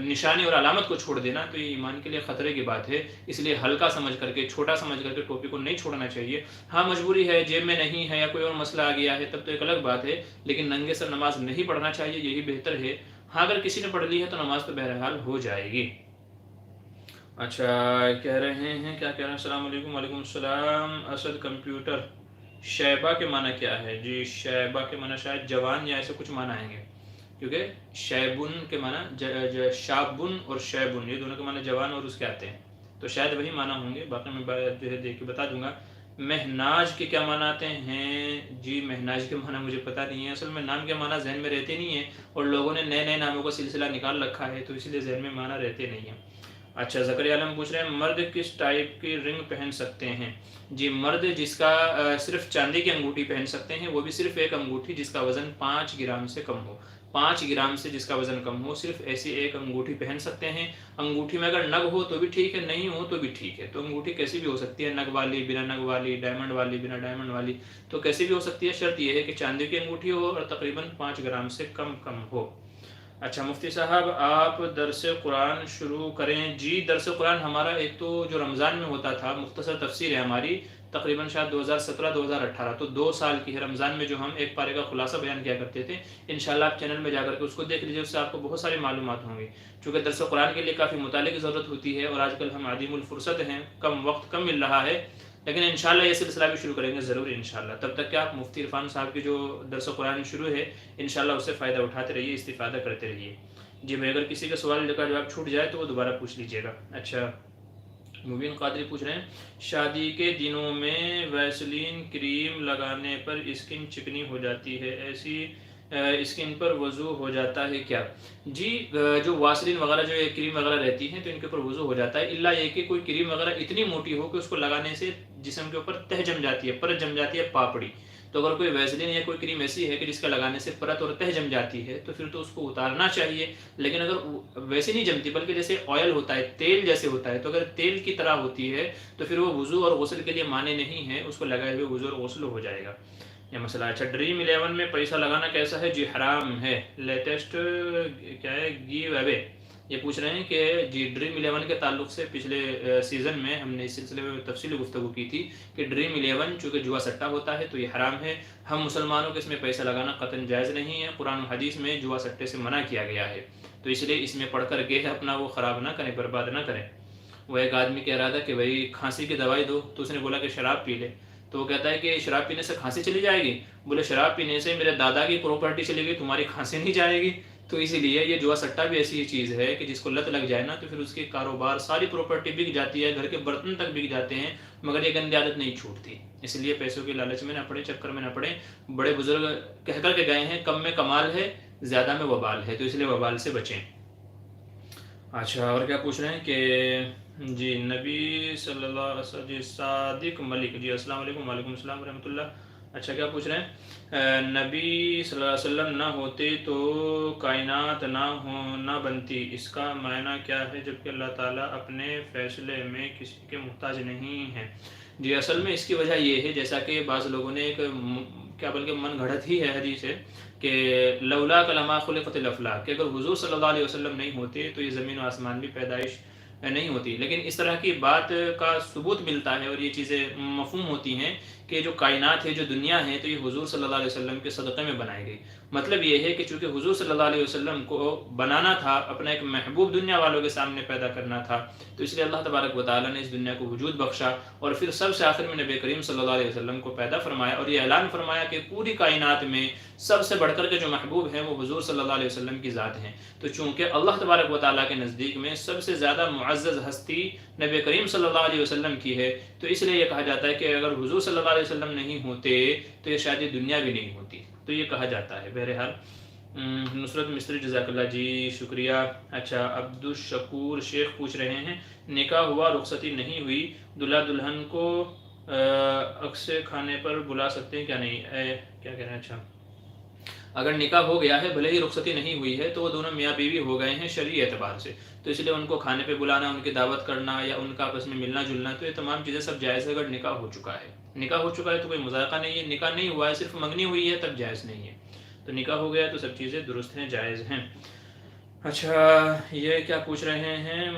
نشانی اور علامت کو چھوڑ دینا، تو یہ ایمان کے لیے خطرے کی بات ہے. اس لیے ہلکا سمجھ کر کے، چھوٹا سمجھ کر کے ٹوپی کو نہیں چھوڑنا چاہیے. ہاں مجبوری ہے، جیب میں نہیں ہے یا کوئی اور مسئلہ آ گیا ہے تب تو ایک الگ بات ہے، لیکن ننگے سر نماز نہیں پڑھنا چاہیے، یہی بہتر ہے. ہاں اگر کسی نے پڑھ لی ہے تو نماز تو بہرحال ہو جائے گی. اچھا کہہ رہے ہیں، کیا کہہ رہے ہیں؟ السلام علیکم وعلیکم السلام. اسد کمپیوٹر شیبہ کے معنی کیا ہے؟ جی شیبہ کے معنی شاید جوان یا ایسے کچھ معنی آئیں گے، کیونکہ شیبن کے معنی شابن اور شیبن یہ دونوں کے معنی جوان اور اس کے آتے ہیں، تو شاید وہی معنی ہوں گے. باقی میں جو ہے دیکھ کے بتا دوں گا. مہناج کے کیا معنی آتے ہیں؟ جی مہناج کے معنی مجھے پتہ نہیں ہے، اصل میں نام کے معنی ذہن میں رہتے نہیں ہیں، اور لوگوں نے نئے نئے ناموں کا سلسلہ نکال رکھا ہے، تو اسی لیے ذہن میں معنی رہتے نہیں ہیں. اچھا زکریا عالم پوچھ رہے ہیں مرد کس ٹائپ کی رنگ پہن سکتے ہیں؟ جی مرد جس کا صرف چاندی کی انگوٹھی پہن سکتے ہیں، وہ بھی صرف ایک انگوٹھی جس کا وزن 5 گرام سے کم ہو. 5 گرام سے جس کا وزن کم ہو، صرف ایسی ایک انگوٹھی پہن سکتے ہیں. انگوٹھی میں اگر نگ ہو تو بھی ٹھیک ہے، نہیں ہو تو بھی ٹھیک ہے. تو انگوٹھی کیسی بھی ہو سکتی ہے، نگ والی، بنا نگ والی، ڈائمنڈ والی، بنا ڈائمنڈ والی، تو کیسی بھی ہو سکتی ہے. شرط یہ ہے کہ چاندی کی انگوٹھی ہو اور تقریباً 5 گرام سے کم ہو. اچھا مفتی صاحب آپ درس قرآن شروع کریں. جی درس قرآن ہمارا ایک تو جو رمضان میں ہوتا تھا، مختصر تفسیر ہے ہماری، تقریباً شاید 2017 2018، تو 2 سال کی ہے. رمضان میں جو ہم ایک پارے کا خلاصہ بیان کیا کرتے تھے، انشاءاللہ آپ چینل میں جا کر کے اس کو دیکھ لیجیے، اس سے آپ کو بہت ساری معلومات ہوں گی. چونکہ درس قرآن کے لیے کافی مطالعے کی ضرورت ہوتی ہے، اور آج کل ہم عدیم الفرصت ہیں، وقت کم مل رہا ہے، لیکن انشاءاللہ یہ سلسلہ بھی شروع کریں گے ضرور انشاءاللہ. تب تک کہ آپ مفتی عرفان صاحب کی جو درس قرآن شروع ہے، انشاءاللہ اس سے فائدہ اٹھاتے رہیے، استفادہ کرتے رہیے. جی بھائی اگر کسی کا سوال کا جواب چھوٹ جائے تو وہ دوبارہ پوچھ لیجیے گا. اچھا مبین قادری پوچھ رہے ہیں شادی کے دنوں میں ویسلین کریم لگانے پر اسکن چکنی ہو جاتی ہے، ایسی اسکن پر وضو ہو جاتا ہے کیا؟ جی جو واسلین وغیرہ جو کریم وغیرہ رہتی ہیں تو ان کے اوپر وضو ہو جاتا ہے، الا یہ کہ کوئی کریم وغیرہ اتنی موٹی ہو کہ اس کو لگانے سے جسم کے اوپر تہ جم جاتی ہے، پرت جم جاتی ہے، پاپڑی. تو اگر کوئی ویسلین یا کوئی کریم ایسی ہے کہ جس کا لگانے سے پرت اور تہ جم جاتی ہے تو پھر تو اس کو اتارنا چاہیے. لیکن اگر ویسے نہیں جمتی بلکہ جیسے آئل ہوتا ہے، تیل جیسے ہوتا ہے، تو اگر تیل کی طرح ہوتی ہے تو پھر وہ وضو اور غسل کے لیے معنی نہیں ہے، اس کو لگائے ہوئے وضو اور غسل ہو جائے گا. یہ مسئلہ. اچھا ڈریم 11 میں پیسہ لگانا کیسا ہے؟ جی حرام ہے. لیٹسٹ کیا ہے گیو اوے یہ پوچھ رہے ہیں کہ جی ڈریم 11 کے تعلق سے پچھلے سیزن میں ہم نے اس سلسلے میں تفصیلی گفتگو کی تھی کہ ڈریم 11 چونکہ جوا سٹہ ہوتا ہے تو یہ حرام ہے. ہم مسلمانوں کے اس میں پیسہ لگانا قطعاً جائز نہیں ہے، قرآن و حدیث میں جوا سٹے سے منع کیا گیا ہے، تو اس لیے اس میں پڑھ کر کے اپنا وہ خراب نہ کریں، برباد نہ کریں. وہ ایک آدمی کہہ رہا تھا کہ بھائی کھانسی کی دوائی دو، تو اس نے بولا کہ شراب پی لے، تو وہ کہتا ہے کہ شراب پینے سے کھانسی چلی جائے گی؟ بولے شراب پینے سے میرے دادا کی پراپرٹی چلی گئی، تمہاری کھانسی نہیں جائے گی. تو اسی لیے یہ جوا سٹہ بھی ایسی چیز ہے کہ جس کو لت لگ جائے نا تو پھر اس کے کاروبار ساری پراپرٹی بک جاتی ہے، گھر کے برتن تک بک جاتے ہیں، مگر یہ گندی عادت نہیں چھوٹتی. اس لیے پیسوں کے لالچ میں نہ پڑے، چکر میں نہ پڑے. بڑے بزرگ کہہ کر کے گئے ہیں کم میں کمال ہے، زیادہ میں وبال ہے، تو اس لیے وبال سے بچیں. اچھا، اور کیا پوچھ رہے ہیں کہ جی نبی صلی اللہ علیہ وسلم، جی صادق ملک، جی السلام علیکم، وعلیکم السلام ورحمۃ اللہ۔ اچھا، کیا پوچھ رہے ہیں؟ نبی صلی اللہ علیہ وسلم نہ ہوتے تو کائنات نہ بنتی، اس کا معنی کیا ہے جبکہ اللہ تعالیٰ اپنے فیصلے میں کسی کے محتاج نہیں ہیں؟ جی اصل میں اس کی وجہ یہ ہے، جیسا کہ بعض لوگوں نے ایک کیا بلکہ من گھڑت ہی ہے حدیث ہے کہ لولا کلمہ خلقت الافلاک، کہ اگر حضور صلی اللہ علیہ وسلم نہیں ہوتے تو یہ زمین و آسمان بھی پیدائش نہیں ہوتی۔ لیکن اس طرح کی بات کا ثبوت ملتا ہے اور یہ چیزیں مفہوم ہوتی ہیں کہ جو کائنات ہے، جو دنیا ہے، تو یہ حضور صلی اللہ علیہ وسلم کے صدقے میں بنائی گئی۔ مطلب یہ ہے کہ چونکہ حضور صلی اللہ علیہ وسلم کو بنانا تھا، اپنا ایک محبوب دنیا والوں کے سامنے پیدا کرنا تھا، تو اس لیے اللہ تبارک و تعالیٰ نے اس دنیا کو وجود بخشا اور پھر سب سے آخر میں نبی کریم صلی اللہ علیہ وسلم کو پیدا فرمایا اور یہ اعلان فرمایا کہ پوری کائنات میں سب سے بڑھ کر کے جو محبوب ہیں وہ حضور صلی اللہ علیہ وسلم کی ذات ہیں۔ تو چونکہ اللہ تبارک و تعالیٰ کے نزدیک میں سب سے زیادہ معزز ہستی نبی کریم صلی اللہ علیہ وسلم کی ہے، تو اس لیے یہ کہا جاتا ہے کہ اگر حضور صلی اللہ علیہ وسلم نہیں ہوتے تو یہ شاید دنیا بھی نہیں ہوتی، تو یہ کہا جاتا ہے۔ بہرحال نصرت مصری، جزاک اللہ جی، شکریہ۔ اچھا، عبدالشکور شیخ پوچھ رہے ہیں نکاح ہوا، رخصتی نہیں ہوئی، دلہا دلہن کو عکس کھانے پر بلا سکتے ہیں کیا؟ نہیں، کیا کہہ رہے ہیں؟ اچھا، اگر نکاح ہو گیا ہے، بھلے ہی رخصتی نہیں ہوئی ہے، تو وہ دونوں میاں بیوی ہو گئے ہیں شرعی اعتبار سے، تو اس لیے ان کو کھانے پہ بلانا، ان کی دعوت کرنا یا ان کا آپس میں ملنا جلنا، تو یہ تمام چیزیں سب جائز ہے اگر نکاح ہو چکا ہے۔ نکاح ہو چکا ہے تو کوئی مذائقہ نہیں ہے، نکاح نہیں ہوا ہے، صرف منگنی ہوئی ہے، تب جائز نہیں ہے۔ تو نکاح ہو گیا تو سب چیزیں درست ہیں، جائز ہیں۔ اچھا، یہ کیا پوچھ رہے ہیں؟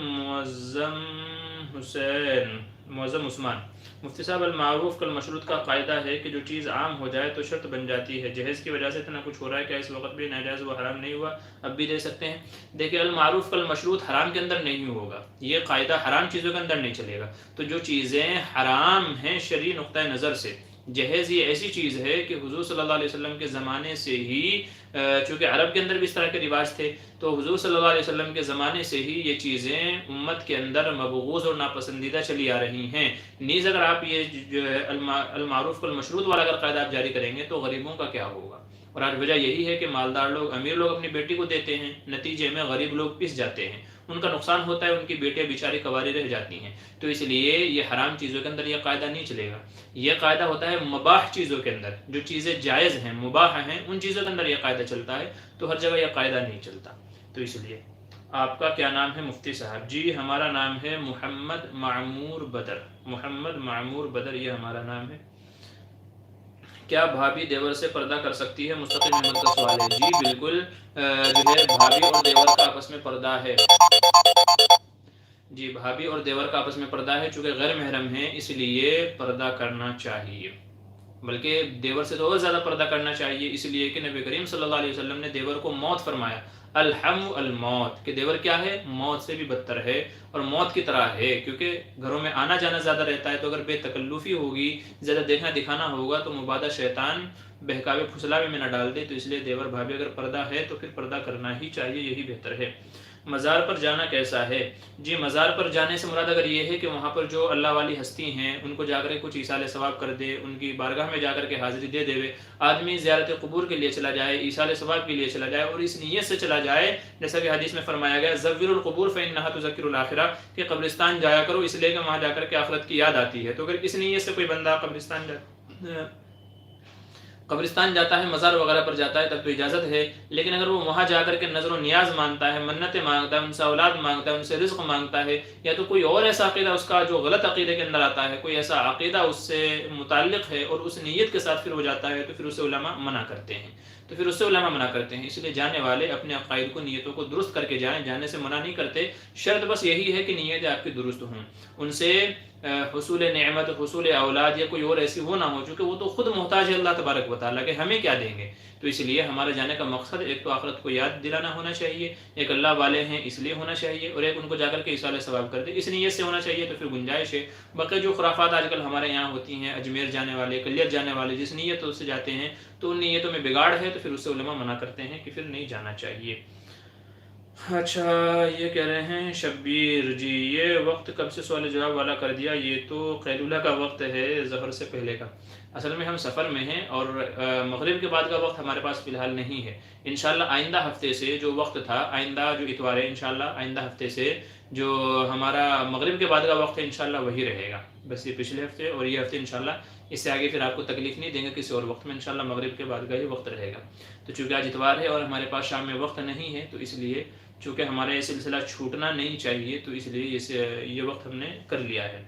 معظم عثمان، مفتی صاحب المعروف کالمشروط کا قاعدہ ہے کہ جو چیز عام ہو جائے تو شرط بن جاتی ہے، جہیز کی وجہ سے اتنا کچھ ہو رہا ہے، کیا اس وقت بھی ناجائز و حرام نہیں ہوا، اب بھی دے سکتے ہیں؟ دیکھیں، المعروف کالمشروط حرام کے اندر نہیں ہوگا، یہ قاعدہ حرام چیزوں کے اندر نہیں چلے گا۔ تو جو چیزیں حرام ہیں شرعی نقطۂ نظر سے، جہیز یہ ایسی چیز ہے کہ حضور صلی اللہ علیہ وسلم کے زمانے سے ہی، چونکہ عرب کے اندر بھی اس طرح کے رواج تھے، تو حضور صلی اللہ علیہ وسلم کے زمانے سے ہی یہ چیزیں امت کے اندر مبغوض اور ناپسندیدہ چلی آ رہی ہیں۔ نیز اگر آپ یہ جو ہے المعروف المشروط والا اگر قاعدہ آپ جاری کریں گے تو غریبوں کا کیا ہوگا؟ اور آج وجہ یہی ہے کہ مالدار لوگ، امیر لوگ اپنی بیٹی کو دیتے ہیں، نتیجے میں غریب لوگ پس جاتے ہیں، ان کا نقصان ہوتا ہے، ان کی بیٹیاں بیچاری کواری رہ جاتی ہیں۔ تو اس لیے یہ حرام چیزوں کے اندر یہ قاعدہ نہیں چلے گا، یہ قاعدہ ہوتا ہے مباح چیزوں کے اندر، جو چیزیں جائز ہیں، مباح ہیں، ان چیزوں کے اندر یہ قاعدہ چلتا ہے، تو ہر جگہ یہ قاعدہ نہیں چلتا۔ تو اس لیے آپ کا کیا نام ہے مفتی صاحب؟ جی ہمارا نام ہے محمد معمور بدر، محمد معمور بدر یہ ہمارا نام ہے۔ کیا بھابھی دیور سے پردہ کر سکتی ہے؟ مستقیم احمد کا سوال ہے۔ جی بالکل، جو ہے بھابھی اور دیور کا آپس میں پردہ ہے، جی بھابھی اور دیور کا آپس میں پردہ ہے، چونکہ غیر محرم ہیں اس لیے پردہ کرنا چاہیے، بلکہ دیور سے تو اور زیادہ پردہ کرنا چاہیے، اس لیے کہ نبی کریم صلی اللہ علیہ وسلم نے دیور کو موت فرمایا، الحم الموت، کہ دیور کیا ہے؟ موت سے بھی بدتر ہے اور موت کی طرح ہے، کیونکہ گھروں میں آنا جانا زیادہ رہتا ہے، تو اگر بے تکلفی ہوگی، زیادہ دیکھنا دکھانا ہوگا تو مبادہ شیطان بہکاوے پھسلاوے میں نہ ڈال دے، تو اس لیے دیور بھابھی اگر پردہ ہے تو پھر پردہ کرنا ہی چاہیے، یہی بہتر ہے۔ مزار پر جانا کیسا ہے؟ جی مزار پر جانے سے مراد اگر یہ ہے کہ وہاں پر جو اللہ والی ہستی ہیں ان کو جا کر کچھ ایصال ثواب کر دے، ان کی بارگاہ میں جا کر کے حاضری دے دے، آدمی زیارت قبور کے لیے چلا جائے، ایصال ثواب کے لیے چلا جائے اور اس نیت سے چلا جائے، جیسا کہ حدیث میں فرمایا گیا زوّروا القبور فإنها تذکر الآخرہ، کہ قبرستان جایا کرو اس لیے کہ وہاں جا کر کے آخرت کی یاد آتی ہے۔ تو اگر اس نیت سے کوئی بندہ قبرستان جاتا ہے، مزار وغیرہ پر جاتا ہے، تب تو اجازت ہے، لیکن اگر وہ وہاں جا کر کے نظر و نیاز مانگتا ہے، منتیں مانگتا ہے، ان سے اولاد مانگتا ہے، ان سے رزق مانگتا ہے، یا تو کوئی اور ایسا عقیدہ اس کا جو غلط عقیدے کے اندر آتا ہے، کوئی ایسا عقیدہ اس سے متعلق ہے اور اس نیت کے ساتھ پھر وہ جاتا ہے، تو پھر اسے علماء منع کرتے ہیں، اس لیے جانے والے اپنے عقائد کو، نیتوں کو درست کر کے جائیں، جانے سے منع نہیں کرتے، شرط بس یہی ہے کہ نیتیں آپ کی درست ہوں، ان سے حصول نعمت، حصول اولاد یا کوئی اور ایسی وہ نہ ہو، چونکہ وہ تو خود محتاج ہے اللہ تبارک و تعالیٰ کہ ہمیں کیا دیں گے۔ تو اس لیے ہمارے جانے کا مقصد ایک تو آخرت کو یاد دلانا ہونا چاہیے، ایک اللہ والے ہیں اس لیے ہونا چاہیے، اور ایک ان کو جا کر کے ایصال ثواب کر دے اس نیت سے ہونا چاہیے، تو پھر گنجائش ہے۔ باقی جو خرافات آج کل ہمارے یہاں ہوتی ہیں، اجمیر جانے والے، کلیت جانے والے جس نیتوں سے جاتے ہیں تو ان نیتوں میں بگاڑ ہے، تو پھر اس سے علماء منع کرتے ہیں کہ پھر نہیں جانا چاہیے۔ اچھا، یہ کہہ رہے ہیں شبیر جی، یہ وقت کب سے سوال جواب والا کر دیا؟ یہ تو قیلولہ کا وقت ہے، ظہر سے پہلے کا۔ اصل میں ہم سفر میں ہیں اور مغرب کے بعد کا وقت ہمارے پاس فی الحال نہیں ہے۔ انشاءاللہ آئندہ ہفتے سے جو وقت تھا، آئندہ جو اتوار ہے، انشاءاللہ آئندہ ہفتے سے جو ہمارا مغرب کے بعد کا وقت ہے انشاءاللہ وہی رہے گا۔ بس یہ پچھلے ہفتے اور یہ ہفتے انشاءاللہ اس سے آگے پھر آپ کو تکلیف نہیں دیں گے، کسی اور وقت میں انشاءاللہ مغرب کے بعد کا ہی وقت رہے گا۔ تو چونکہ آج اتوار ہے اور ہمارے پاس شام میں وقت نہیں ہے، تو اس لیے چونکہ ہمارا یہ سلسلہ چھوٹنا نہیں چاہیے، تو اس لیے یہ وقت ہم نے کر لیا ہے۔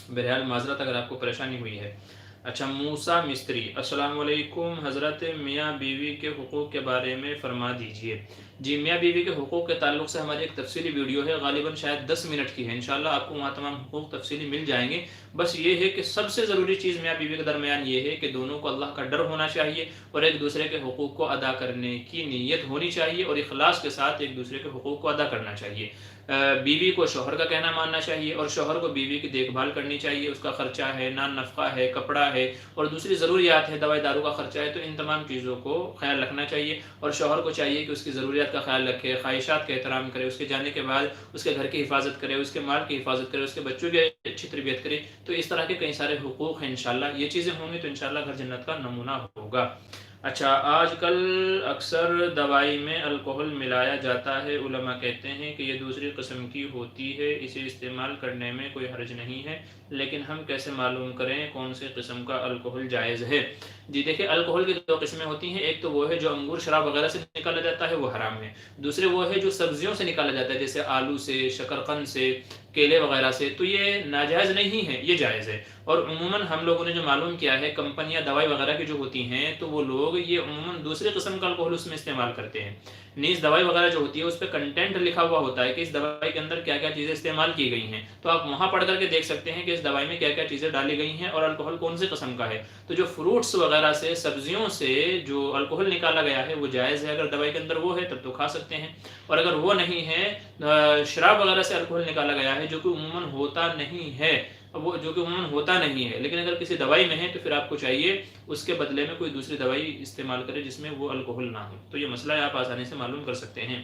بہرحال معذرت اگر آپ کو پریشانی ہوئی ہے۔ اچھا، موسیٰ مستری، السلام علیکم حضرت، میاں بیوی کے حقوق کے بارے میں فرما دیجئے۔ جی، میاں بیوی کے حقوق کے تعلق سے ہماری ایک تفصیلی ویڈیو ہے، غالباً شاید 10 منٹ کی ہے، انشاءاللہ آپ کو وہاں تمام حقوق تفصیلی مل جائیں گے۔ بس یہ ہے کہ سب سے ضروری چیز میاں بیوی کے درمیان یہ ہے کہ دونوں کو اللہ کا ڈر ہونا چاہیے اور ایک دوسرے کے حقوق کو ادا کرنے کی نیت ہونی چاہیے اور اخلاص کے ساتھ ایک دوسرے کے حقوق کو ادا کرنا چاہیے۔ بیوی کو شوہر کا کہنا ماننا چاہیے اور شوہر کو بیوی کی دیکھ بھال کرنی چاہیے، اس کا خرچہ ہے، نان نفقہ ہے، کپڑا ہے اور دوسری ضروریات ہے، دوائی دارو کا خرچہ ہے، تو ان تمام چیزوں کو خیال رکھنا چاہیے اور شوہر کو چاہیے کہ اس کی ضروریات کا خیال رکھے، خواہشات کا احترام کرے، اس کے جانے کے بعد اس کے گھر کی حفاظت کرے، اس کے مال کی حفاظت کرے، اس کے بچوں کی اچھی تربیت کرے۔ تو اس طرح کے کئی سارے حقوق ہیں، انشاءاللہ یہ چیزیں ہوں گی تو انشاءاللہ گھر جنت کا نمونہ ہوگا۔ اچھا، آج کل اکثر دوائی میں الکحل ملایا جاتا ہے، علماء کہتے ہیں کہ یہ دوسری قسم کی ہوتی ہے، اسے استعمال کرنے میں کوئی حرج نہیں ہے، لیکن ہم کیسے معلوم کریں کون سی قسم کا الکحل جائز ہے؟ جی دیکھیں، الکحل کی دو قسمیں ہوتی ہیں، ایک تو وہ ہے جو انگور شراب وغیرہ سے نکالا جاتا ہے، وہ حرام ہے۔ دوسرے وہ ہے جو سبزیوں سے نکالا جاتا ہے، جیسے آلو سے، شکرقند سے، کیلے وغیرہ سے، تو یہ ناجائز نہیں ہے، یہ جائز ہے۔ اور عموماً ہم لوگوں نے جو معلوم کیا ہے، کمپنیاں دوائی وغیرہ کی جو ہوتی ہیں تو وہ لوگ یہ عموماً دوسری قسم کا الکحل اس میں استعمال کرتے ہیں۔ نیز دوائی وغیرہ جو ہوتی ہے اس پہ کنٹینٹ لکھا ہوا ہوتا ہے کہ اس دوائی کے اندر کیا کیا چیزیں استعمال کی گئی ہیں، تو آپ وہاں پڑھ کر کے دیکھ سکتے ہیں کہ اس دوائی میں کیا کیا چیزیں ڈالی گئی ہیں اور الکحل کون سی قسم کا ہے۔ تو جو فروٹس وغیرہ سے، سبزیوں سے جو الکحل نکالا گیا ہے وہ جائز ہے، اگر دوائی کے اندر وہ ہے تب تو کھا سکتے ہیں، اور اگر وہ نہیں ہے، شراب وغیرہ سے الکحل نکالا گیا ہے جو کہ عموماً ہوتا نہیں ہے، لیکن اگر کسی دوائی میں ہے تو پھر آپ کو چاہیے اس کے بدلے میں کوئی دوسری دوائی استعمال کرے جس میں وہ الکحل نہ ہو۔ تو یہ مسئلہ آپ آسانی سے معلوم کر سکتے ہیں۔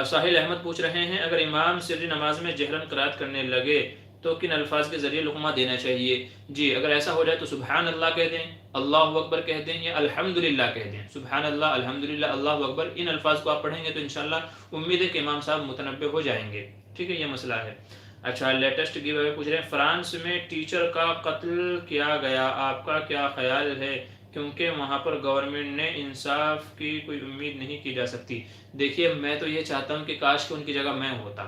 ساحل احمد پوچھ رہے ہیں، اگر امام سری نماز میں جہرن قرات کرنے لگے تو کن الفاظ کے ذریعے لقمہ دینا چاہیے؟ جی، اگر ایسا ہو جائے تو سبحان اللہ کہہ دیں، اللہ اکبر کہہ دیں یا الحمدللہ کہہ دیں۔ سبحان اللہ، الحمدللہ، اللہ اکبر، ان الفاظ کو آپ پڑھیں گے تو انشاءاللہ امید ہے کہ امام صاحب متنبہ ہو جائیں گے۔ ٹھیک ہے، یہ مسئلہ ہے۔ اچھا، لیٹسٹ گیو اوے پوچھ رہے ہیں، فرانس میں ٹیچر کا قتل کیا گیا، آپ کا کیا خیال ہے؟ کیونکہ وہاں پر گورنمنٹ نے انصاف کی کوئی امید نہیں کی جا سکتی۔ دیکھیے، میں تو یہ چاہتا ہوں کہ کاش کہ ان کی جگہ میں ہوتا،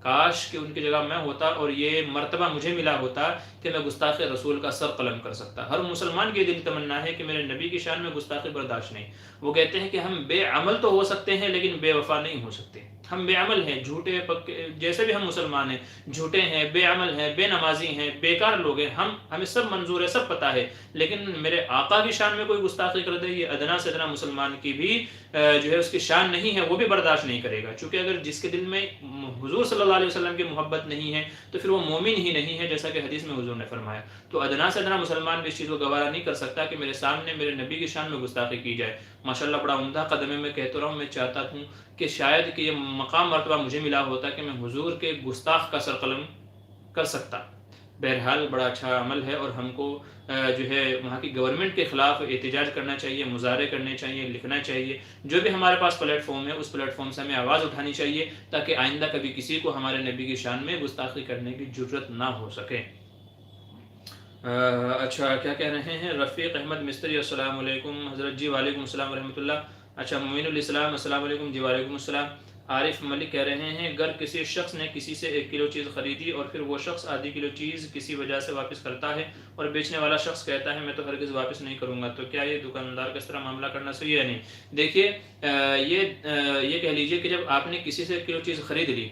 کاش کہ ان کی جگہ میں ہوتا اور یہ مرتبہ مجھے ملا ہوتا کہ میں گستاخ رسول کا سر قلم کر سکتا۔ ہر مسلمان کی دل تمنا ہے کہ میرے نبی کی شان میں گستاخی برداشت نہیں۔ وہ کہتے ہیں کہ ہم بے عمل تو ہو سکتے ہیں لیکن بے وفا نہیں ہو سکتے۔ ہم بے عمل ہیں، جھوٹے پکے، جیسے بھی ہم مسلمان ہیں، جھوٹے ہیں، بے عمل ہیں، بے نمازی ہیں، بیکار لوگ ہیں، ہمیں سب منظور ہے، سب پتہ ہے، لیکن میرے آقا کی شان میں کوئی گستاخی کر دے، یہ ادنا سے ادنا مسلمان کی بھی جو ہے اس کی شان نہیں ہے، وہ بھی برداشت نہیں کرے گا۔ چونکہ اگر جس کے دل میں حضور صلی اللہ علیہ وسلم کی محبت نہیں ہے تو پھر وہ مومن ہی نہیں ہے، جیسا کہ حدیث میں حضور نے فرمایا۔ تو ادنا سے ادنا مسلمان بھی اس چیز کو گوارا نہیں کر سکتا کہ میرے سامنے میرے نبی کی شان میں گستاخی کی جائے۔ ماشاءاللہ بڑا عمدہ قدم ہے، میں کہتا رہا ہوں، میں چاہتا ہوں کہ شاید کہ یہ مقام مرتبہ مجھے ملا ہوتا کہ میں حضور کے گستاخ کا سر قلم کر سکتا۔ بہرحال بڑا اچھا عمل ہے اور ہم کو جو ہے وہاں کی گورنمنٹ کے خلاف احتجاج کرنا چاہیے، مظاہرے کرنے چاہیے، لکھنا چاہیے، جو بھی ہمارے پاس پلیٹ فارم ہے اس پلیٹ فارم سے ہمیں آواز اٹھانی چاہیے تاکہ آئندہ کبھی کسی کو ہمارے نبی کی شان میں گستاخی کرنے کی جرت نہ ہو سکے۔ اچھا، کیا کہہ رہے ہیں رفیق احمد مستری، السلام علیکم حضرت جی، وعلیکم السلام ورحمۃ اللہ۔ اچھا، معین الاسلام، السلام علیکم جی، وعلیکم السلام۔ عارف ملک کہہ رہے ہیں، اگر کسی شخص نے کسی سے 1 کلو چیز خریدی اور پھر وہ شخص آدھی کلو چیز کسی وجہ سے واپس کرتا ہے اور بیچنے والا شخص کہتا ہے میں تو ہرگز واپس نہیں کروں گا، تو کیا یہ دکاندار کا اس طرح معاملہ کرنا صحیح ہے؟ نہیں، دیکھیے، یہ کہہ لیجئے کہ جب آپ نے کسی سے 1 کلو چیز خرید لی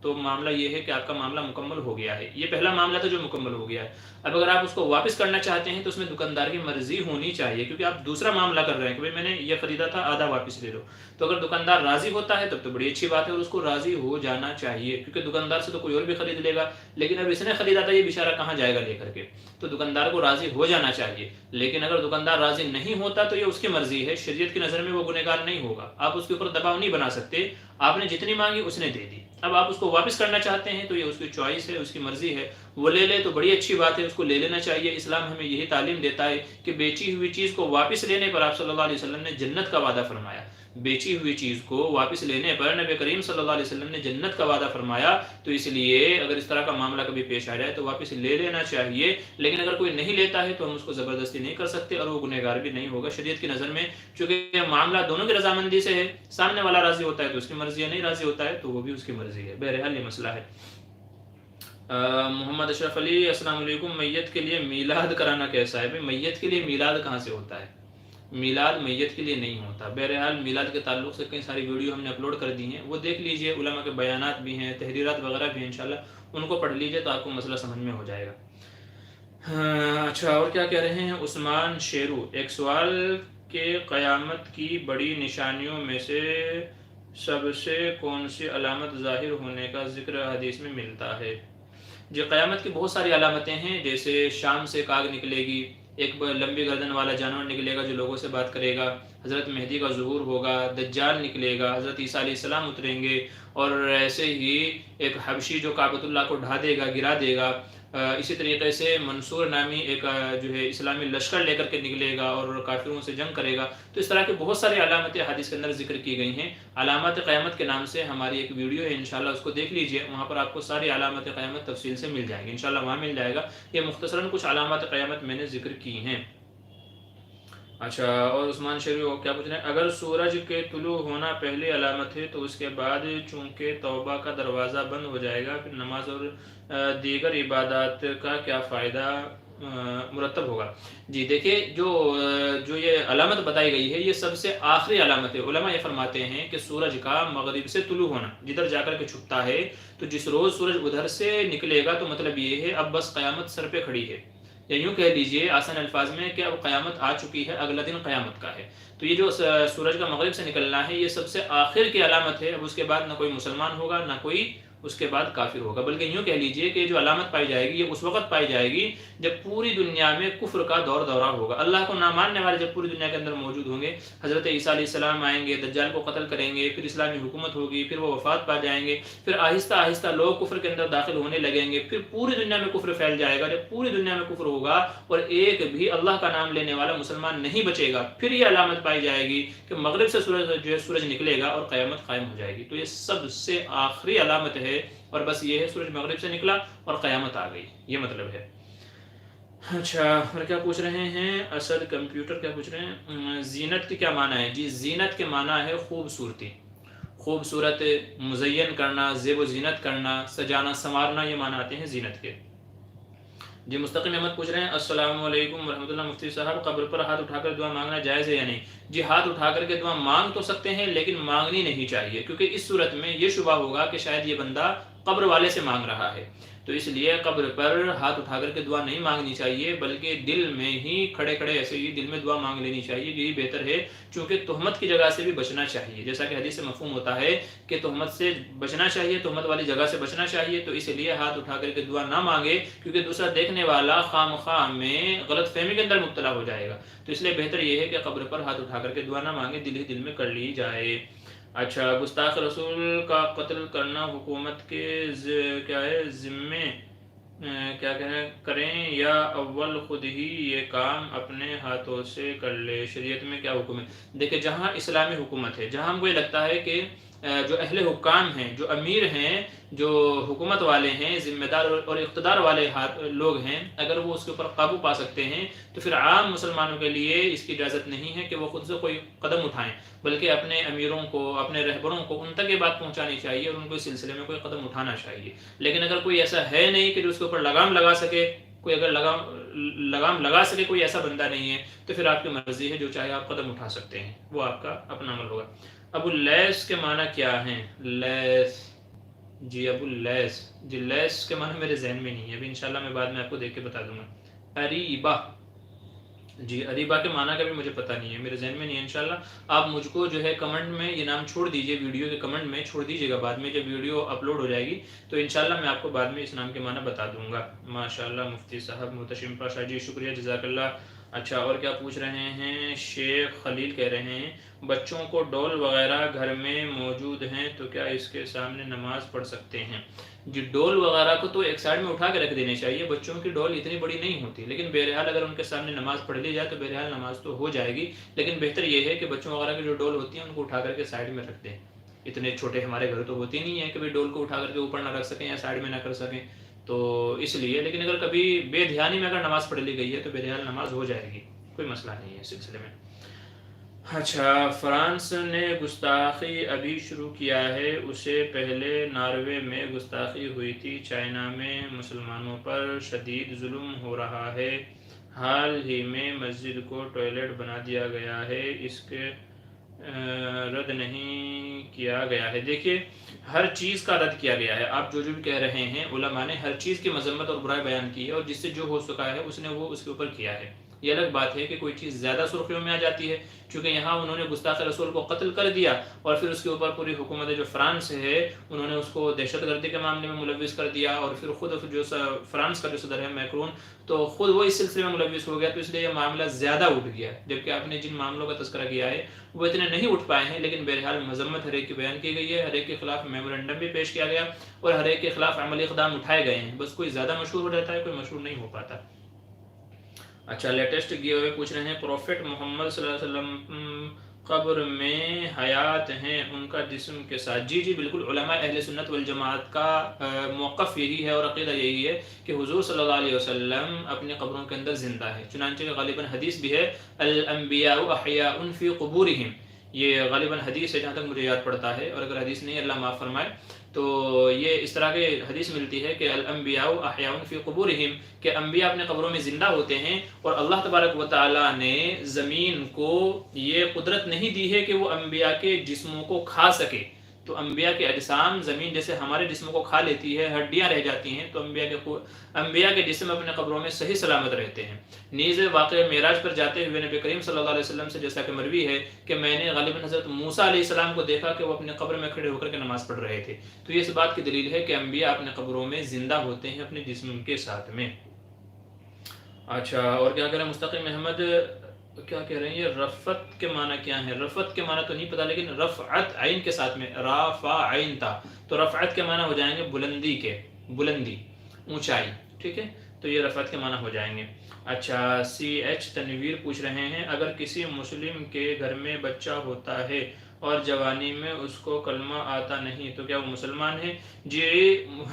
تو معاملہ یہ ہے کہ آپ کا معاملہ مکمل ہو گیا ہے. یہ پہلا معاملہ تھا جو مکمل ہو گیا ہے. اب اگر آپ اس کو واپس کرنا چاہتے ہیں تو اس میں دکاندار کی مرضی ہونی چاہیے، کیونکہ آپ دوسرا معاملہ کر رہے ہیں کہ بھائی میں نے یہ خریدا تھا، آدھا واپس لے لو. تو اگر دکاندار راضی ہوتا ہے تب تو بڑی اچھی بات ہے، اور اس کو راضی ہو جانا چاہیے، کیونکہ دکاندار سے تو کوئی اور بھی خرید لے گا، لیکن اب اس نے خریدا تھا، یہ بیچارہ کہاں جائے گا لے کر کے. تو دکاندار کو راضی ہو جانا چاہیے. لیکن اگر دکاندار راضی نہیں ہوتا تو یہ اس کی مرضی ہے، شریعت کی نظر میں وہ گنہگار نہیں ہوگا. آپ اس کے اوپر دباؤ نہیں بنا سکتے. آپ نے جتنی مانگی اس نے دے دی، اب آپ اس کو واپس کرنا چاہتے ہیں تو یہ اس کی چوائس ہے، اس کی مرضی ہے. وہ لے لے تو بڑی اچھی بات ہے، اس کو لے لینا چاہیے. اسلام ہمیں یہی تعلیم دیتا ہے کہ بیچی ہوئی چیز کو واپس لینے پر آپ صلی اللہ علیہ وسلم نے جنت کا وعدہ فرمایا. بیچی ہوئی چیز کو واپس لینے پر نبی کریم صلی اللہ علیہ وسلم نے جنت کا وعدہ فرمایا. تو اس لیے اگر اس طرح کا معاملہ کبھی پیش آ جائے تو واپس لے لینا چاہیے. لیکن اگر کوئی نہیں لیتا ہے تو ہم اس کو زبردستی نہیں کر سکتے، اور وہ گنہگار بھی نہیں ہوگا شریعت کی نظر میں، چونکہ یہ معاملہ دونوں کی رضامندی سے ہے. سامنے والا راضی ہوتا ہے تو اس کی مرضی ہے، نہیں راضی ہوتا ہے تو وہ بھی اس کی مرضی ہے. بہرحال یہ مسئلہ ہے. محمد اشرف علی، السلام علیکم. میت کے لیے میلاد کرانا کیسا ہے؟ بھائی میت کے لیے میلاد کہاں سے ہوتا ہے؟ میلاد میت کے لیے نہیں ہوتا. بہرحال میلاد کے تعلق سے کئی ساری ویڈیو ہم نے اپلوڈ کر دی ہیں، وہ دیکھ لیجئے. علماء کے بیانات بھی ہیں، تحریرات وغیرہ بھی ہیں، انشاءاللہ ان کو پڑھ لیجئے تو آپ کو مسئلہ سمجھ میں ہو جائے گا. اچھا، اور کیا کہہ رہے ہیں عثمان شیرو؟ ایک سوال کہ قیامت کی بڑی نشانیوں میں سے سب سے کون سی علامت ظاہر ہونے کا ذکر حدیث میں ملتا ہے؟ جو قیامت کی بہت ساری علامتیں ہیں، جیسے شام سے ایک آگ نکلے گی، ایک لمبی گردن والا جانور نکلے گا جو لوگوں سے بات کرے گا، حضرت مہدی کا ظہور ہوگا، دجال نکلے گا، حضرت عیسیٰ علیہ السلام اتریں گے، اور ایسے ہی ایک حبشی جو کعبۃ اللہ کو ڈھا دے گا، گرا دے گا. اسی طریقے سے منصور نامی ایک جو ہے اسلامی لشکر لے کر کے نکلے گا اور کافروں سے جنگ کرے گا. تو اس طرح کی بہت ساری علامتیں حدیث کے اندر ذکر کی گئی ہیں. علامات قیامت کے نام سے ہماری ایک ویڈیو ہے، انشاءاللہ اس کو دیکھ لیجئے. وہاں پر آپ کو ساری علامات قیامت تفصیل سے مل جائیں گی، انشاءاللہ وہاں مل جائے گا. یہ مختصراً کچھ علامات قیامت میں نے ذکر کی ہیں. اچھا، اور عثمان شریف کیا پوچھ رہے ہیں؟ اگر سورج کے طلوع ہونا پہلی علامت ہے تو اس کے بعد چونکہ توبہ کا دروازہ بند ہو جائے گا، پھر نماز اور دیگر عبادات کا کیا فائدہ مرتب ہوگا؟ جی دیکھیے، جو یہ علامت بتائی گئی ہے یہ سب سے آخری علامت ہے. علماء یہ فرماتے ہیں کہ سورج کا مغرب سے طلوع ہونا، جدھر جا کر کے چھپتا ہے، تو جس روز سورج ادھر سے نکلے گا تو مطلب یہ ہے اب بس قیامت سر پہ کھڑی ہے، یا یوں کہہ لیجئے آسان الفاظ میں کہ اب قیامت آ چکی ہے، اگلا دن قیامت کا ہے. تو یہ جو سورج کا مغرب سے نکلنا ہے یہ سب سے آخر کی علامت ہے. اب اس کے بعد نہ کوئی مسلمان ہوگا نہ کوئی اس کے بعد کافر ہوگا، بلکہ یوں کہہ لیجئے کہ جو علامت پائی جائے گی یہ اس وقت پائی جائے گی جب پوری دنیا میں کفر کا دور دورہ ہوگا. اللہ کو نہ ماننے والے جب پوری دنیا کے اندر موجود ہوں گے، حضرت عیسیٰ علیہ السلام آئیں گے، دجال کو قتل کریں گے، پھر اسلامی حکومت ہوگی، پھر وہ وفات پا جائیں گے، پھر آہستہ آہستہ لوگ کفر کے اندر داخل ہونے لگیں گے، پھر پوری دنیا میں کفر پھیل جائے گا. جب پوری دنیا میں کفر ہوگا اور ایک بھی اللہ کا نام لینے والا مسلمان نہیں بچے گا، پھر یہ علامت پائی جائے گی کہ مغرب سے سورج نکلے گا اور قیامت قائم ہو جائے گی. تو یہ سب سے آخری علامت ہے، اور بس یہ ہے سورج مغرب سے نکلا اور قیامت آ گئی، یہ مطلب ہے. اچھا، اور کیا پوچھ رہے ہیں اسد کمپیوٹر؟ کیا پوچھ رہے ہیں زینت کی کیا معنی ہے؟ جی زینت کے معنی ہے خوبصورتی، خوبصورت مزین کرنا، زیب و زینت کرنا، سجانا سنوارنا، یہ معنی آتے ہیں زینت کے. جی مستقیم احمد پوچھ رہے ہیں السلام علیکم ورحمۃ اللہ. مفتی صاحب، قبر پر ہاتھ اٹھا کر دعا مانگنا جائز ہے یا نہیں؟ جی ہاتھ اٹھا کر کے دعا مانگ تو سکتے ہیں لیکن مانگنی نہیں چاہیے، کیونکہ اس صورت میں یہ شبہ ہوگا کہ شاید یہ بندہ قبر والے سے مانگ رہا ہے. تو اس لیے قبر پر ہاتھ اٹھا کر کے دعا نہیں مانگنی چاہیے، بلکہ دل میں ہی کھڑے کھڑے ایسے ہی دل میں دعا مانگ لینی چاہیے، یہی بہتر ہے. چونکہ تہمت کی جگہ سے بھی بچنا چاہیے، جیسا کہ حدیث سے مفہوم ہوتا ہے کہ تہمت سے بچنا چاہیے، تہمت والی جگہ سے بچنا چاہیے. تو اس لیے ہاتھ اٹھا کر کے دعا نہ مانگے، کیونکہ دوسرا دیکھنے والا خام خواہ میں غلط فہمی کے اندر مبتلا ہو جائے گا. تو اس لیے بہتر یہ ہے کہ قبر پر ہاتھ اٹھا کر کے دعا نہ مانگے، دل ہی دل میں کر لی جائے. اچھا، گستاخ رسول کا قتل کرنا حکومت کے کیا ہے ذمے کیا کریں، یا اول خود ہی یہ کام اپنے ہاتھوں سے کر لے؟ شریعت میں کیا حکم ہے؟ دیکھیں، جہاں اسلامی حکومت ہے، جہاں ہم کو یہ لگتا ہے کہ جو اہل حکام ہیں، جو امیر ہیں، جو حکومت والے ہیں، ذمہ دار اور اقتدار والے لوگ ہیں، اگر وہ اس کے اوپر قابو پا سکتے ہیں تو پھر عام مسلمانوں کے لیے اس کی اجازت نہیں ہے کہ وہ خود سے کوئی قدم اٹھائیں، بلکہ اپنے امیروں کو، اپنے رہبروں کو ان تک یہ بات پہنچانی چاہیے اور ان کو اس سلسلے میں کوئی قدم اٹھانا چاہیے. لیکن اگر کوئی ایسا ہے نہیں کہ جو اس کے اوپر لگام لگا سکے، کوئی اگر لگام لگا سکے، کوئی ایسا بندہ نہیں ہے، تو پھر آپ کی مرضی ہے، جو چاہے آپ قدم اٹھا سکتے ہیں، وہ آپ کا اپنا عمل ہوگا. ابو لیس کے معنی کیا ہیں؟ لیس جی ابو اللیث، جی لیث کے معنی میرے ذہن میں نہیں ہے، ابھی انشاءاللہ میں بعد میں آپ کو دیکھ کے بتا دوں گا۔ اریبہ، جی اریبہ کے معنی کا بھی مجھے پتہ نہیں ہے، میرے ذہن میں نہیں ہے۔ انشاءاللہ آپ مجھ کو جو ہے کمنٹ میں یہ نام چھوڑ دیجئے، ویڈیو کے کمنٹ میں چھوڑ دیجئے گا، بعد میں جب ویڈیو اپلوڈ ہو جائے گی تو انشاءاللہ میں آپ کو بعد میں اس نام کے معنی بتا دوں گا۔ ماشاءاللہ مفتی صاحب محتشم پاشا، جی شکریہ جزاک اللہ۔ اچھا اور کیا پوچھ رہے ہیں؟ شیخ خلیل کہہ رہے ہیں بچوں کو ڈول وغیرہ گھر میں موجود ہیں تو کیا اس کے سامنے نماز پڑھ سکتے ہیں؟ جی ڈول وغیرہ کو تو ایک سائڈ میں اٹھا کے رکھ دینے چاہیے، بچوں کی ڈول اتنی بڑی نہیں ہوتی، لیکن بہرحال اگر ان کے سامنے نماز پڑھ لی جائے تو بہرحال نماز تو ہو جائے گی، لیکن بہتر یہ ہے کہ بچوں وغیرہ کی جو ڈول ہوتی ہیں ان کو اٹھا کر کے سائڈ میں رکھ دیں۔ اتنے چھوٹے ہمارے گھر تو ہوتی نہیں ہے کہ بھائی ڈول کو اٹھا کر کے اوپر نہ رکھ سکیں یا سائڈ میں نہ کر سکیں، تو اس لیے، لیکن اگر کبھی بے دھیانی میں اگر نماز پڑھ لی گئی ہے تو بہرحال نماز ہو جائے گی، کوئی مسئلہ نہیں ہے اس سلسلے میں۔ اچھا فرانس نے گستاخی ابھی شروع کیا ہے، اسے پہلے ناروے میں گستاخی ہوئی تھی، چائنا میں مسلمانوں پر شدید ظلم ہو رہا ہے، حال ہی میں مسجد کو ٹوائلٹ بنا دیا گیا ہے، اس کے رد نہیں کیا گیا ہے۔ دیکھیے ہر چیز کا رد کیا گیا ہے، آپ جو بھی کہہ رہے ہیں علماء نے ہر چیز کی مذمت اور برائی بیان کی ہے، اور جس سے جو ہو سکا ہے اس نے وہ اس کے اوپر کیا ہے۔ یہ الگ بات ہے کہ کوئی چیز زیادہ سرخیوں میں آ جاتی ہے، چونکہ یہاں انہوں نے گستاخ رسول کو قتل کر دیا، اور پھر اس کے اوپر پوری حکومت جو فرانس ہے انہوں نے اس کو دہشت گردی کے معاملے میں ملوث کر دیا، اور پھر خود جو فرانس کا جو صدر ہے میکرون تو خود وہ اس سلسلے میں ملوث ہو گیا، تو اس لیے یہ معاملہ زیادہ اٹھ گیا ہے، جبکہ آپ نے جن معاملوں کا تذکرہ کیا ہے وہ اتنے نہیں اٹھ پائے ہیں، لیکن بہرحال مذمت ہر ایک کی بیان کی گئی ہے، ہر ایک کے خلاف میمورنڈم بھی پیش کیا گیا، اور ہر ایک کے خلاف عملی اقدام اٹھائے گئے ہیں، بس کوئی زیادہ مشہور ہو جاتا ہے، کوئی مشہور نہیں ہو پاتا۔ اچھا لیٹسٹ گیے ہوئے پوچھ رہے ہیں پروفٹ محمد صلی اللہ علیہ وسلم قبر میں حیات ہیں ان کا جسم کے ساتھ؟ جی جی بالکل، علماء اہل سنت والجماعت کا موقف یہی ہے اور عقیدہ یہی ہے کہ حضور صلی اللہ علیہ وسلم اپنی قبروں کے اندر زندہ ہے، چنانچہ غالباً حدیث بھی ہے الانبیاء احیاء فی قبورہم، یہ غالباً حدیث ہے جہاں تک مجھے یاد پڑتا ہے، اور اگر حدیث نہیں اللہ معاف فرمائے تو یہ اس طرح کے حدیث ملتی ہے کہ الانبیاء احیاء فی قبورہم، کہ انبیاء اپنے قبروں میں زندہ ہوتے ہیں، اور اللہ تبارک و تعالیٰ نے زمین کو یہ قدرت نہیں دی ہے کہ وہ انبیاء کے جسموں کو کھا سکے، تو انبیاء کے اجسام زمین جیسے ہمارے جسموں کو کھا لیتی ہے، ہڈیاں رہ جاتی ہیں، تو انبیاء کے جسم اپنے قبروں میں صحیح سلامت رہتے ہیں۔ نیز واقعہ معراج پر جاتے ہوئے نبی کریم صلی اللہ علیہ وسلم سے جیسا کہ مروی ہے کہ میں نے غالباً حضرت موسیٰ علیہ السلام کو دیکھا کہ وہ اپنے قبر میں کھڑے ہو کر کے نماز پڑھ رہے تھے، تو یہ اس بات کی دلیل ہے کہ انبیاء اپنے قبروں میں زندہ ہوتے ہیں اپنے جسم کے ساتھ میں۔ اچھا اور کیا کہہ رہے ہیں مستقیم احمد، کیا کہہ رہے ہیں یہ رفعت کے معنی کیا ہے؟ رفعت کے معنی تو نہیں پتا، لیکن رفعت عین کے ساتھ میں رافع عین تھا، تو رفعت کے معنی ہو جائیں گے بلندی کے، بلندی، اونچائی، ٹھیک ہے، تو یہ رفعت کے معنی ہو جائیں گے۔ اچھا سی ایچ تنویر پوچھ رہے ہیں اگر کسی مسلم کے گھر میں بچہ ہوتا ہے اور جوانی میں اس کو کلمہ آتا نہیں تو کیا وہ مسلمان ہے؟ جی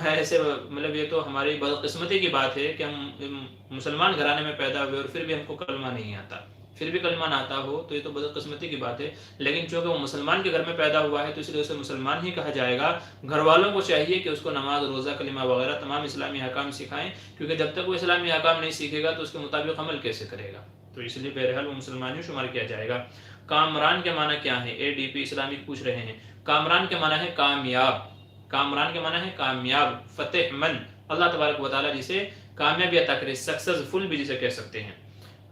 ایسے مطلب یہ تو ہماری بدقسمتی کی بات ہے کہ ہم مسلمان گھرانے میں پیدا ہوئے اور پھر بھی ہم کو کلمہ نہیں آتا، پھر بھی کلمہ نہ آتا ہو تو یہ تو بدقسمتی کی بات ہے، لیکن چونکہ وہ مسلمان کے گھر میں پیدا ہوا ہے تو اس لیے اسے مسلمان ہی کہا جائے گا۔ گھر والوں کو چاہیے کہ اس کو نماز، روزہ، کلمہ وغیرہ تمام اسلامی احکام سکھائیں، کیونکہ جب تک وہ اسلامی احکام نہیں سیکھے گا تو اس کے مطابق عمل کیسے کرے گا، تو اس لیے بہرحال وہ مسلمان ہی شمار کیا جائے گا۔ کامران کے معنی کیا ہے؟ اے ڈی پی اسلامک پوچھ رہے ہیں۔ کامران کے معنی ہے کامیاب، کامران کے معنی ہے کامیاب، فتح مند، اللہ تبارک و تعالیٰ جسے کامیابی عطا کرے، سکسیسفل بھی جسے کہہ سکتے ہیں۔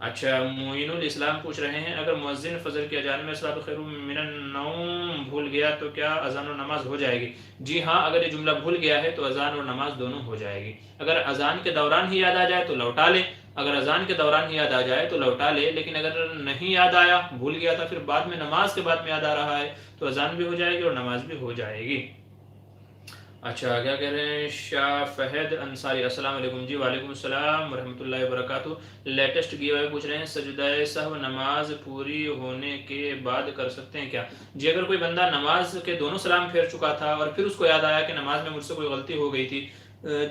اچھا معین الاسلام پوچھ رہے ہیں اگر مؤذن فجر کی اذان میں الصلاۃ خیر من النوم بھول گیا تو کیا اذان اور نماز ہو جائے گی؟ جی ہاں، اگر یہ جملہ بھول گیا ہے تو اذان اور نماز دونوں ہو جائے گی، اگر اذان کے دوران ہی یاد آ جائے تو لوٹا لے، اگر اذان کے دوران ہی یاد آ جائے تو لوٹا لے، لیکن اگر نہیں یاد آیا، بھول گیا تھا، پھر بعد میں نماز کے بعد میں یاد آ رہا ہے تو اذان بھی ہو جائے گی اور نماز بھی ہو جائے گی۔ اچھا کیا کہہ رہے ہیں شاہ فہد انصاری، السلام علیکم۔ جی وعلیکم السلام ورحمۃ اللہ وبرکاتہ۔ لیٹسٹ گیے ہوئے پوچھ رہے ہیں سجدہ سہو نماز پوری ہونے کے بعد کر سکتے ہیں کیا؟ جی اگر کوئی بندہ نماز کے دونوں سلام پھیر چکا تھا اور پھر اس کو یاد آیا کہ نماز میں مجھ سے کوئی غلطی ہو گئی تھی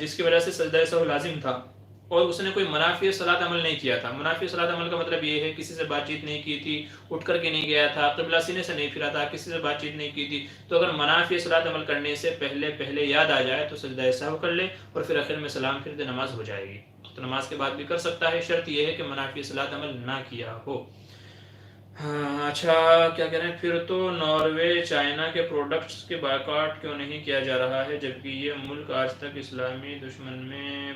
جس کی وجہ سے سجدہ سہو لازم تھا، اور اس نے کوئی منافی صلاۃ عمل نہیں کیا تھا، منافی صلاۃ عمل کا مطلب یہ ہے کسی سے بات چیت نہیں کی تھی، اٹھ کر کے نہیں گیا تھا، قبلہ سینے سے نہیں پھرا تھا، کسی سے بات چیت نہیں کی تھی، تو اگر منافی صلاۃ عمل کرنے سے پہلے یاد آ جائے تو سجدہ سہو کر لے اور پھر آخر میں سلام پھر دے، نماز ہو جائے گی، تو نماز کے بعد بھی کر سکتا ہے، شرط یہ ہے کہ منافی صلاۃ عمل نہ کیا ہو۔ ہاں اچھا، کیا کہہ رہے ہیں، پھر تو ناروے چائنا کے پروڈکٹس کے بائیکاٹ کیوں نہیں کیا جا رہا ہے جبکہ یہ ملک آج تک اسلامی دشمن میں؟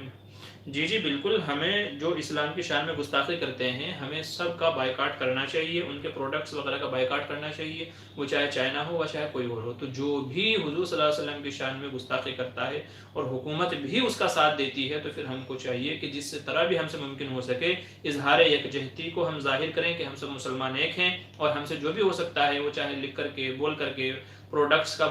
جی جی بالکل، ہمیں جو اسلام کی شان میں گستاخی کرتے ہیں ہمیں سب کا بائیکاٹ کرنا چاہیے، ان کے پروڈکٹس وغیرہ کا بائیکاٹ کرنا چاہیے، وہ چاہے چائنا ہو یا چاہے کوئی اور ہو۔ تو جو بھی حضور صلی اللہ علیہ وسلم کی شان میں گستاخی کرتا ہے اور حکومت بھی اس کا ساتھ دیتی ہے تو پھر ہم کو چاہیے کہ جس طرح بھی ہم سے ممکن ہو سکے اظہار یکجہتی کو ہم ظاہر کریں کہ ہم سب مسلمان ایک ہیں، اور ہم سے جو بھی ہو سکتا ہے وہ چاہے لکھ کر کے، بول کر کے، پروڈکٹس کا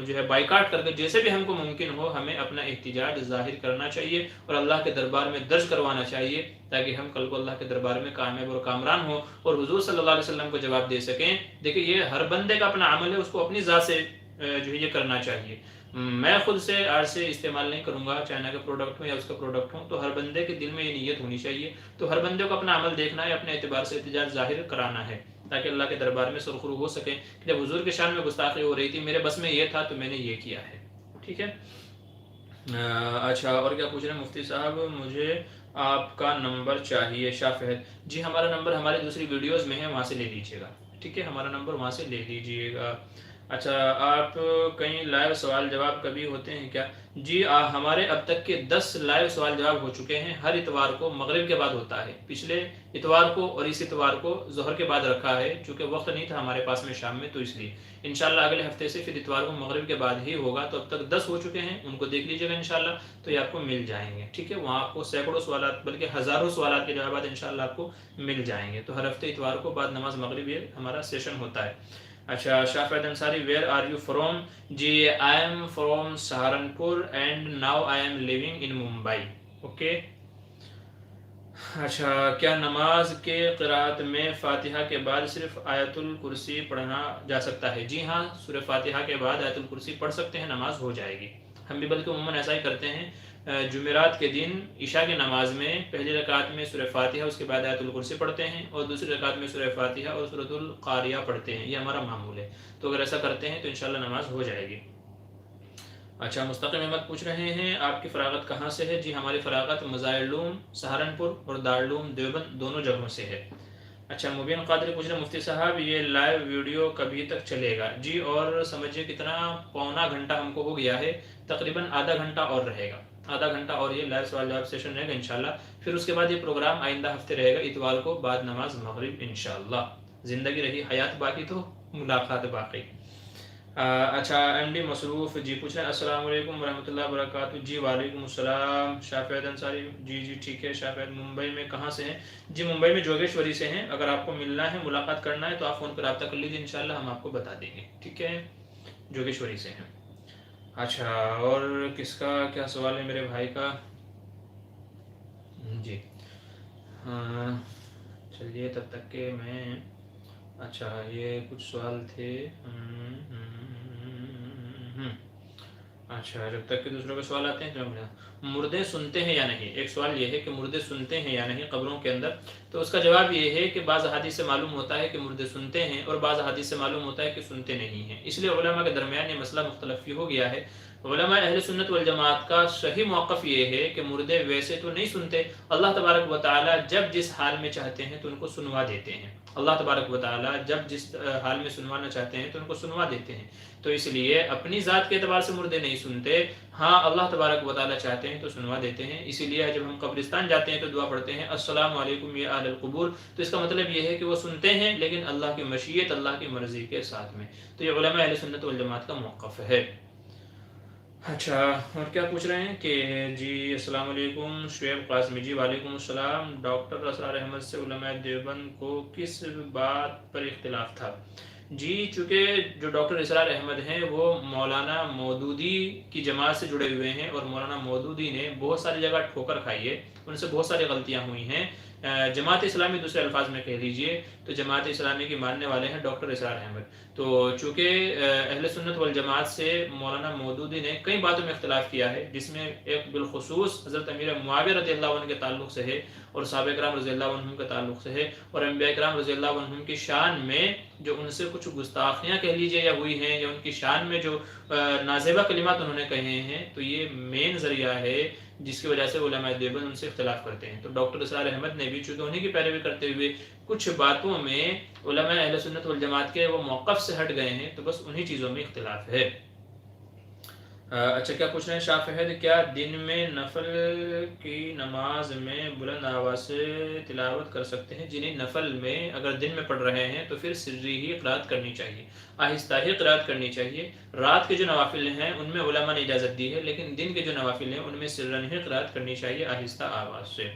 جو ہے بائیکاٹ کر کے، جیسے بھی ہم کو ممکن ہو ہمیں اپنا احتجاج ظاہر کرنا چاہیے اور اللہ کے دربار میں درج کروانا چاہیے تاکہ ہم کل کو اللہ کے دربار میں کامیاب اور کامران ہوں اور حضور صلی اللہ علیہ وسلم کو جواب دے سکیں۔ دیکھیں یہ ہر بندے کا اپنا عمل ہے، اس کو اپنی ذات سے جو ہے یہ کرنا چاہیے۔ میں خود سے آج سے استعمال نہیں کروں گا چائنا کا پروڈکٹ ہوں یا اس کا پروڈکٹ ہوں، تو ہر بندے کے دل میں یہ نیت ہونی چاہیے، تو ہر بندے کو اپنا عمل دیکھنا ہے، اپنے اعتبار سے احتجاج ظاہر کرانا ہے تاکہ اللہ کے دربار میں سرخرو ہو سکے کہ جب حضور کے شان میں گستاخی ہو رہی تھی میرے بس میں یہ تھا تو میں نے یہ کیا ہے۔ ٹھیک ہے۔ اچھا، اور کیا پوچھ رہے ہیں مفتی صاحب؟ مجھے آپ کا نمبر چاہیے، شاہ فہد جی۔ ہمارا نمبر ہماری دوسری ویڈیوز میں ہے، وہاں سے لے لیجیے گا، ٹھیک ہے، ہمارا نمبر وہاں سے لے لیجیے گا۔ اچھا، آپ کہیں لائیو سوال جواب کبھی ہوتے ہیں کیا؟ جی ہمارے اب تک کے 10 لائیو سوال جواب ہو چکے ہیں، ہر اتوار کو مغرب کے بعد ہوتا ہے، پچھلے اتوار کو اور اس اتوار کو ظہر کے بعد رکھا ہے چونکہ وقت نہیں تھا ہمارے پاس میں شام میں، تو اس لیے انشاءاللہ اگلے ہفتے سے پھر اتوار کو مغرب کے بعد ہی ہوگا، تو اب تک 10 ہو چکے ہیں، ان کو دیکھ لیجیے گا انشاءاللہ، تو یہ آپ کو مل جائیں گے، ٹھیک ہے، وہاں آپ کو سینکڑوں سوالات بلکہ ہزاروں سوالات کے جوابات انشاءاللہ آپ کو مل جائیں گے، تو ہر ہفتے اتوار کو بعد نماز مغرب یہ ہمارا سیشن ہوتا ہے۔ اچھا، شاہ فید Ansari where are you from? جی I'm from Saharanpur and now I'm living in Mumbai. Okay. اچھا، کیا نماز کے قرات میں فاتحہ کے بعد صرف آیت الکرسی پڑھنا جا سکتا ہے؟ جی ہاں، سورہ فاتحہ کے بعد آیت الکرسی پڑھ سکتے ہیں، نماز ہو جائے گی۔ ہم بھی بلکہ عموماً ایسا ہی کرتے ہیں، جمعرات کے دن عشاء کی نماز میں پہلی رکعت میں سورہ فاتحہ، اس کے بعد آیت الکرسی پڑھتے ہیں، اور دوسری رکعت میں سورہ فاتحہ اور سورۃ القاریہ پڑھتے ہیں، یہ ہمارا معمول ہے، تو اگر ایسا کرتے ہیں تو انشاءاللہ نماز ہو جائے گی۔ اچھا، مستقیم احمد پوچھ رہے ہیں آپ کی فراغت کہاں سے ہے؟ جی ہماری فراغت مظاہر سہارنپور اور دارالعلوم دیوبند دونوں جگہوں سے ہے۔ اچھا، مبین قادری پوچھ رہے ہیں مفتی صاحب یہ لائیو ویڈیو کبھی تک چلے گا؟ جی اور سمجھیے کتنا، پونا گھنٹہ ہم کو ہو گیا ہے، تقریباً آدھا گھنٹہ اور رہے گا، آدھا گھنٹہ اور یہ لائیو سوال جواب سیشن رہے گا انشاءاللہ، پھر اس کے بعد یہ پروگرام آئندہ ہفتے رہے گا اتوار کو بعد نماز مغرب انشاءاللہ۔ زندگی رہی حیات باقی تو ملاقات باقی۔ اچھا، ایم ڈی مصروف جی پوچھ رہے ہیں السلام علیکم ورحمۃ اللہ وبرکاتہ۔ جی وعلیکم السلام، شاہ فید انصاری جی ٹھیک ہے۔ شاہ فید ممبئی میں کہاں سے ہیں؟ جی ممبئی میں جوگیشوری سے ہیں، اگر آپ کو ملنا ہے، ملاقات کرنا ہے تو آپ فون پر رابطہ کر لیجیے، انشاءاللہ ہم آپ کو بتا دیں گے، ٹھیک ہے، جوگیشوری سے ہیں۔ اچھا، اور کس کا کیا سوال ہے میرے بھائی کا؟ جی چلیے تب تک کہ میں، اچھا یہ کچھ سوال تھے، اچھا جب تک کہ دوسروں کے سوال آتے ہیں تو مردے سنتے ہیں یا نہیں؟ ایک سوال یہ ہے کہ مردے سنتے ہیں یا نہیں قبروں کے اندر، تو اس کا جواب یہ ہے کہ بعض احادیث سے معلوم ہوتا ہے کہ مردے سنتے ہیں اور بعض احادیث سے معلوم ہوتا ہے کہ سنتے نہیں ہیں، اس لیے علماء کے درمیان یہ مسئلہ مختلف ہو گیا ہے۔ علماء اہل سنت والجماعت کا صحیح موقف یہ ہے کہ مردے ویسے تو نہیں سنتے، اللہ تبارک و تعالی جب جس حال میں چاہتے ہیں تو ان کو سنوا دیتے ہیں، اللہ تبارک و تعالی جب جس حال میں سنوانا چاہتے ہیں تو ان کو سنوا دیتے ہیں، تو اس لیے اپنی ذات کے اعتبار سے مردے نہیں سنتے، ہاں اللہ تبارک و تعالی چاہتے ہیں تو سنوا دیتے ہیں، اسی لیے جب ہم قبرستان جاتے ہیں تو دعا پڑھتے ہیں السلام علیکم یا اہل القبور، تو اس کا مطلب یہ ہے کہ وہ سنتے ہیں لیکن اللہ کی مشیت، اللہ کی مرضی کے ساتھ میں، تو یہ علماء اہل سنت والجماعت کا موقف ہے۔ اچھا، اور کیا پوچھ رہے ہیں کہ جی السلام علیکم شعیب قاسمی جی وعلیکم السلام، ڈاکٹر اسرار احمد سے علماء دیوبند کو کس بات پر اختلاف تھا؟ جی چونکہ جو ڈاکٹر اسرار احمد ہیں وہ مولانا مودودی کی جماعت سے جڑے ہوئے ہیں، اور مولانا مودودی نے بہت ساری جگہ ٹھوکر کھائی ہے، ان سے بہت ساری غلطیاں ہوئی ہیں، جماعت اسلامی دوسرے الفاظ میں کہہ لیجئے تو جماعت اسلامی کے ماننے والے ہیں ڈاکٹر اسرار احمد، تو چونکہ اہل سنت والجماعت سے مولانا مودودی نے کئی باتوں میں اختلاف کیا ہے، جس میں ایک بالخصوص حضرت امیر معاویہ رضی اللہ عنہ کے تعلق سے ہے، اور صحابہ کرام رضی اللہ عنہم کے تعلق سے ہے، اور انبیاء کرام رضی اللہ عنہم کی شان میں جو ان سے کچھ گستاخیاں کہہ لیجئے یا ہوئی ہیں، یا ان کی شان میں جو نازیبہ کلمات انہوں نے کہے ہیں، تو یہ مین ذریعہ ہے جس کی وجہ سے علماء دیوبند ان سے اختلاف کرتے ہیں، تو ڈاکٹر اسرار احمد نے بھی چونکہ انہیں کی پیروی کرتے ہوئے کچھ باتوں میں علماء اہل سنت والجماعت کے وہ موقف سے ہٹ گئے ہیں، تو بس انہی چیزوں میں اختلاف ہے۔ اچھا کیا پوچھ رہے ہیں شاہ فہد، کیا دن میں نفل کی نماز میں بلند آواز سے تلاوت کر سکتے ہیں؟ جنہیں نفل میں اگر دن میں پڑھ رہے ہیں تو پھر سری ہی قرات کرنی چاہیے، آہستہ ہی قرات کرنی چاہیے۔ رات کے جو نوافل ہیں ان میں علماء نے اجازت دی ہے، لیکن دن کے جو نوافل ہیں ان میں سرن ہی قرات کرنی چاہیے آہستہ آواز سے۔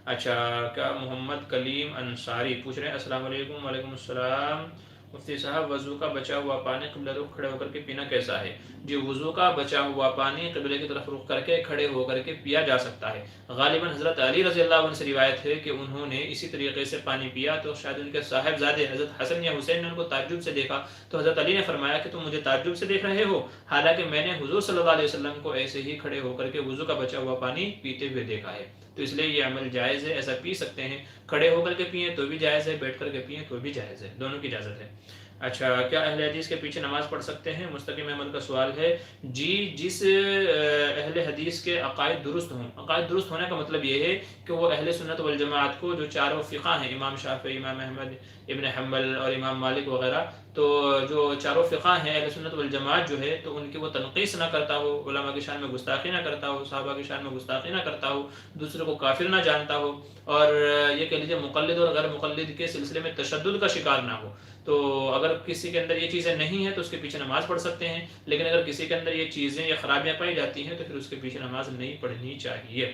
اچھا کیا محمد کلیم انصاری پوچھ رہے ہیں السلام علیکم۔ وعلیکم السلام مفتی صاحب، وضو کا بچا ہوا پانی قبلہ رخ کھڑے ہو کر کے پینا کیسا ہے؟ جی وضو کا بچا ہوا پانی قبلے کی طرف رخ کر کے کھڑے ہو کر کے پیا جا سکتا ہے۔ غالباً حضرت علی رضی اللہ عنہ سے روایت ہے کہ انہوں نے اسی طریقے سے پانی پیا تو شاید ان کے صاحبزادے حضرت حسن یا حسین نے ان کو تعجب سے دیکھا، تو حضرت علی نے فرمایا کہ تم مجھے تعجب سے دیکھ رہے ہو، حالانکہ میں نے حضور صلی اللہ علیہ وسلم کو ایسے ہی کھڑے ہو کر کے وضو کا بچا ہوا پانی پیتے ہوئے دیکھا ہے، تو اس لیے یہ عمل جائز ہے، ایسا پی سکتے ہیں، کھڑے ہو کر کے پئیں تو بھی جائز ہے، بیٹھ کر کے پئیں تو بھی جائز ہے، دونوں کی اجازت ہے۔ اچھا کیا اہل حدیث کے پیچھے نماز پڑھ سکتے ہیں؟ مستقیم احمد کا سوال ہے۔ جی جس اہل حدیث کے عقائد درست ہوں، عقائد درست ہونے کا مطلب یہ ہے کہ وہ اہل سنت والجماعت کو جو چاروں فقہ ہیں، امام شافعی، امام احمد ابن حنبل اور امام مالک وغیرہ، تو جو چاروں فقہ ہیں اہل سنت والجماعت جو ہے تو ان کی وہ تنقیص نہ کرتا ہو، علماء کی شان میں گستاخی نہ کرتا ہو، صحابہ کی شان میں گستاخی نہ کرتا ہو، دوسرے کو کافر نہ جانتا ہو، اور یہ کہہ لیجیے مقلد اور غیر مقلد کے سلسلے میں تشدد کا شکار نہ ہو۔ تو اگر کسی کے اندر یہ چیزیں نہیں ہیں تو اس کے پیچھے نماز پڑھ سکتے ہیں، لیکن اگر کسی کے اندر یہ چیزیں یا خرابیاں پائی جاتی ہیں تو پھر اس کے پیچھے نماز نہیں پڑھنی چاہیے۔